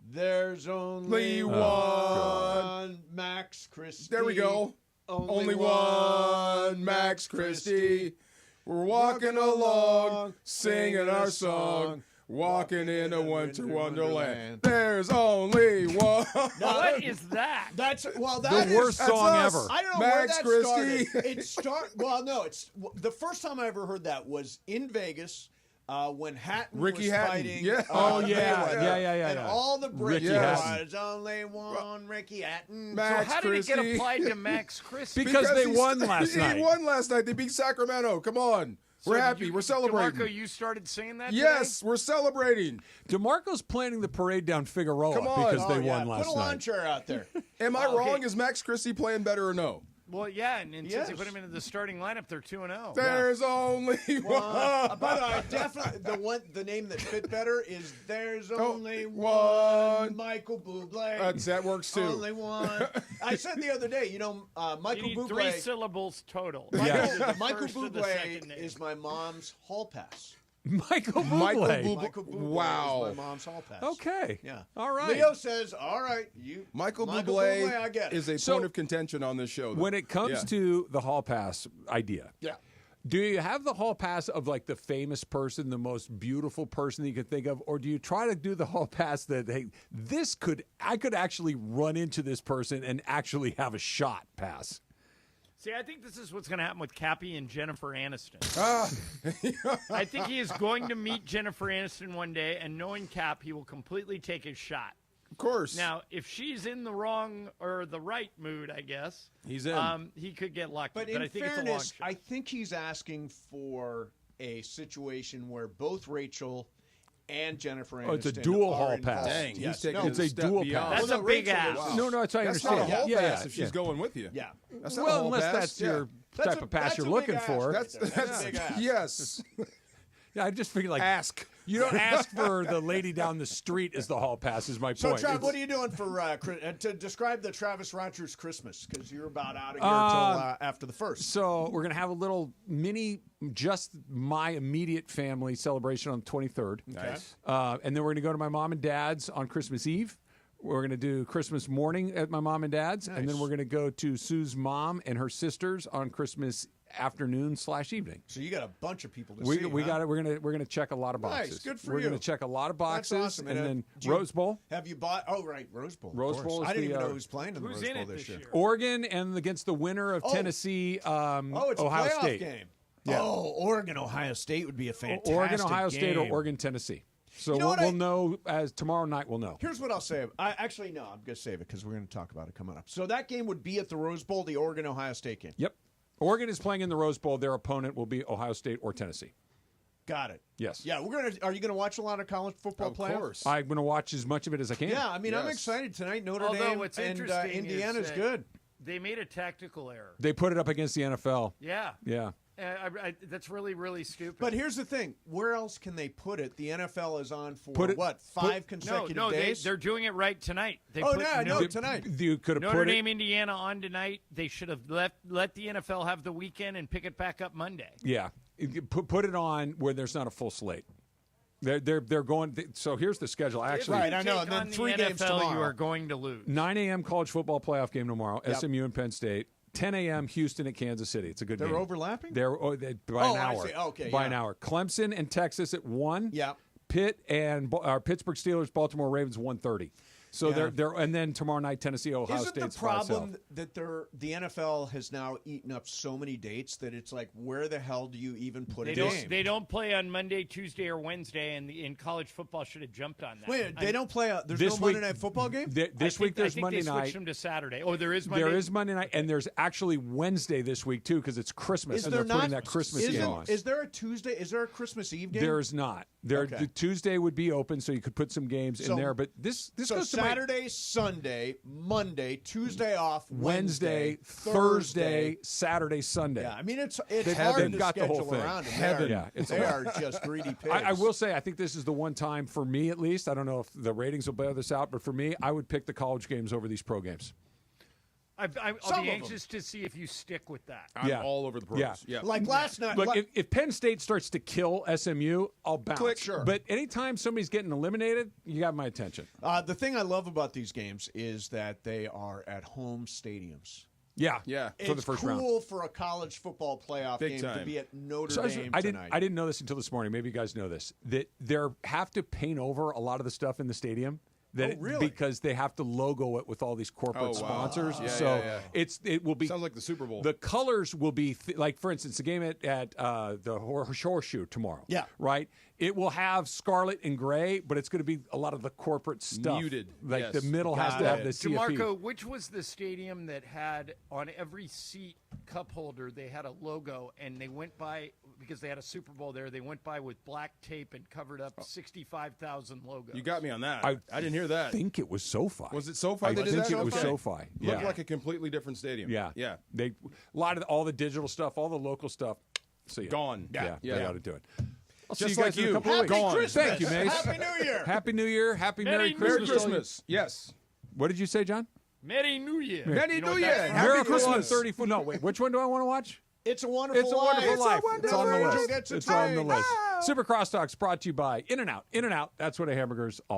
There's only Only one Max Christie. There we go. Only one Max Christie. We're walking along, singing our song. Walking in a winter wonderland. There's only one. What is that? That's the worst song ever. I don't know Max where that Christie. started. Well, no, it's the first time I ever heard that was in Vegas. When Hatton Ricky was Hatton. fighting, Yeah. Mayweather. And all the Brits, Ricky Hatton. there's only one Ricky Hatton. Max So how did it get Christie. applied to Max Christie? Because they he won last night. He won last night. They beat Sacramento. Come on. So We're did happy. you- We're celebrating. DeMarco, you started saying that Yes, today? we're celebrating. DeMarco's planning the parade down Figueroa Come on. because they won last Put a lawn night. chair out there. Am I Okay. wrong? Is Max Christie playing better or no? Well, yeah, and since Yes. they put him into the starting lineup, they're 2-0. There's only one. By the way, definitely the name that fit better is "There's Only one. One." Michael Bublé. That works too. Only one. I said the other day, Michael You need Bublé. 3 syllables total. Yeah. Michael First or the second Bublé name. is my mom's hall pass. Michael Bublé. Michael Bublé Wow. is my mom's hall pass. Okay. Yeah. All right. Leo says, "All right, Michael Bublé, Bublé I get it." is a So- point of contention on this show. Though. When it comes Yeah. to the hall pass idea, Yeah. do you have the hall pass of like the famous person, the most beautiful person that you could think of, or do you try to do the hall pass that hey, I could actually run into this person and actually have a shot pass? See, I think this is what's going to happen with Cappy and Jennifer Aniston. Ah. I think he is going to meet Jennifer Aniston one day, and knowing Cap, he will completely take his shot. Of course. Now, if she's in the wrong or the right mood, I guess He's in. He could get lucky. But I in think it's a long fairness, shot. I think he's asking for a situation where both Rachel and Jennifer Aniston Oh, it's a dual are hall involved. pass. Dang, he's Yes. taking No, it's a a step dual beyond. pass. That's a big Rachel ass. was- No, I That's understand. not a hall yeah, pass yeah, if she's yeah. going with you. Yeah. That's not a Well, hall unless pass. that's your That's type a- of pass that's you're a big looking ass. for. That's a big ass. Yes. Yeah, I just figured like Ask. you don't ask for the lady down the street as the hall pass. Is my So, point. Trav, It's- what are you doing for to describe the Travis Rogers Christmas? Because you're about out of here until after the first. So we're gonna have a little mini, just my immediate family celebration on the 23rd. Nice. And then we're gonna go to my mom and dad's on Christmas Eve. We're gonna do Christmas morning at my mom and dad's, and then Nice. we're gonna go to Sue's mom and her sisters on Christmas afternoon/evening. So you got a bunch of people to We see. got it. We're gonna check a lot of Nice, boxes. good for We're you. gonna check a lot of That's boxes, awesome. and then do you- Rose Bowl. Have you bought? Oh, right, Rose Bowl. of Rose course. Bowl is I didn't the, even know who's playing in the Who's Rose in Bowl it this this year. year? Oregon and against the winner of Oh. Tennessee, It's a Ohio playoff State. game. Yeah. Oh, Oregon, Ohio State would be a fantastic Oregon, Ohio State, or game. Oregon, Tennessee. So You know what we'll know as tomorrow night. We'll know. Here's what I'll say. I'm going to save it because we're going to talk about it coming up. So that game would be at the Rose Bowl, the Oregon Ohio State game. Yep. Oregon is playing in the Rose Bowl. Their opponent will be Ohio State or Tennessee. Got it. Yes. Yeah, are you going to watch a lot of college football Of playoffs? course. I'm going to watch as much of it as I can. Yeah, I mean, I'm Yes. excited tonight. Notre Although Dame what's and interesting Indiana's is that good. They made a tactical error. They put it up against the NFL. Yeah. Yeah. That's really, really stupid. But here's the thing: where else can they put it? The NFL is on for Put it- what? Five consecutive no, days. they're doing it right tonight. They Oh, put yeah, I know, tonight. You could have Notre put Dame, it. Indiana on tonight. They should have let the NFL have the weekend and pick it back up Monday. Yeah. Put it on where there's not a full slate. They're going. So here's the schedule. Actually, Right, I know, Take and then on 3 the games NFL, tomorrow. You are going to lose. 9 a.m. college football playoff game tomorrow. Yep. SMU and Penn State. 10 a.m. Houston at Kansas City. It's a good They're game. overlapping? They're by Oh, an I hour. see. Okay, by yeah. an hour. Clemson and Texas at 1. Yeah. Pitt and Pittsburgh Steelers, Baltimore Ravens 1:30. So Yeah. they're and then tomorrow night Tennessee, Ohio Isn't State's the fly problem south. that the NFL has now eaten up so many dates that it's like, where the hell do you even put a game? They don't play on Monday, Tuesday, or Wednesday, and in college football should have jumped on that. Wait, they don't play. There's This no Monday week- Night Football game. This week there's I think Monday they night. switched them to Saturday. Oh, there is Monday. There is Monday night, and there's actually Wednesday this week too because it's Christmas, Is and there they're putting not? that Christmas is game it- on. Is there a Tuesday? Is there a Christmas Eve game? There's not. Okay. The Tuesday would be open, so you could put some games So- in there. But this so goes to my Saturday, Sunday, Monday, Tuesday off, Wednesday, Thursday, Saturday, Sunday. Yeah, I mean it's They've hard to got the whole schedule thing. around them. Heaven. Yeah, it's they a are lot. just greedy pigs. I will say, I think this is the one time for me, at least. I don't know if the ratings will bear this out, but for me, I would pick the college games over these pro games. I'll Some be of anxious to see if you stick with that. I'm Yeah. all over the pros. Yeah. Yeah. Like last night. Look, if Penn State starts to kill SMU, I'll bounce. Click, sure. But anytime somebody's getting eliminated, you got my attention. The thing I love about these games is that they are at home stadiums. Yeah, Yeah. for the It's first cool round. for a college football playoff Big game to time. be at Notre So Dame I tonight. didn't know this until this morning. Maybe you guys know this. That they have to paint over a lot of the stuff in the stadium. Really? Because they have to logo it with all these corporate sponsors. Yeah, so yeah. it will be Sounds like the Super Bowl. The colors will be like, for instance, the game at the Horseshoe tomorrow. Yeah. Right. It will have scarlet and gray, but it's going to be a lot of the corporate stuff. Muted. Like Yes. the middle has to have the CFP. DeMarco, which was the stadium that had on every seat cup holder they had a logo, and they went by because they had a Super Bowl there. They went by with black tape and covered up 65,000 logos. You got me on that. I didn't hear that. I think it was SoFi. Was it SoFi I that did think that? it was Okay. SoFi. Yeah. Looked like a completely different stadium. Yeah. Yeah. They a lot of all the digital stuff, all the local stuff. See ya. Gone. Yeah. They ought to do it. I'll Just see you like guys in a you. couple of Happy weeks. Christmas. Thank you, Mace. Happy New Year. Happy New Year. Happy Merry Merry Christmas. Christmas. Yes. What did you say, John? Merry New Year. Merry You know New what Year. that's from? Happy Miracle on Christmas. 34. No, wait. Which one do I want to watch? It's a Wonderful It's a Life. Wonderful Life. It's on the Angel list. gets a It's on the tank. list. Super Crosstalks brought to you by In-N-Out. In-N-Out. That's what a hamburger's all about.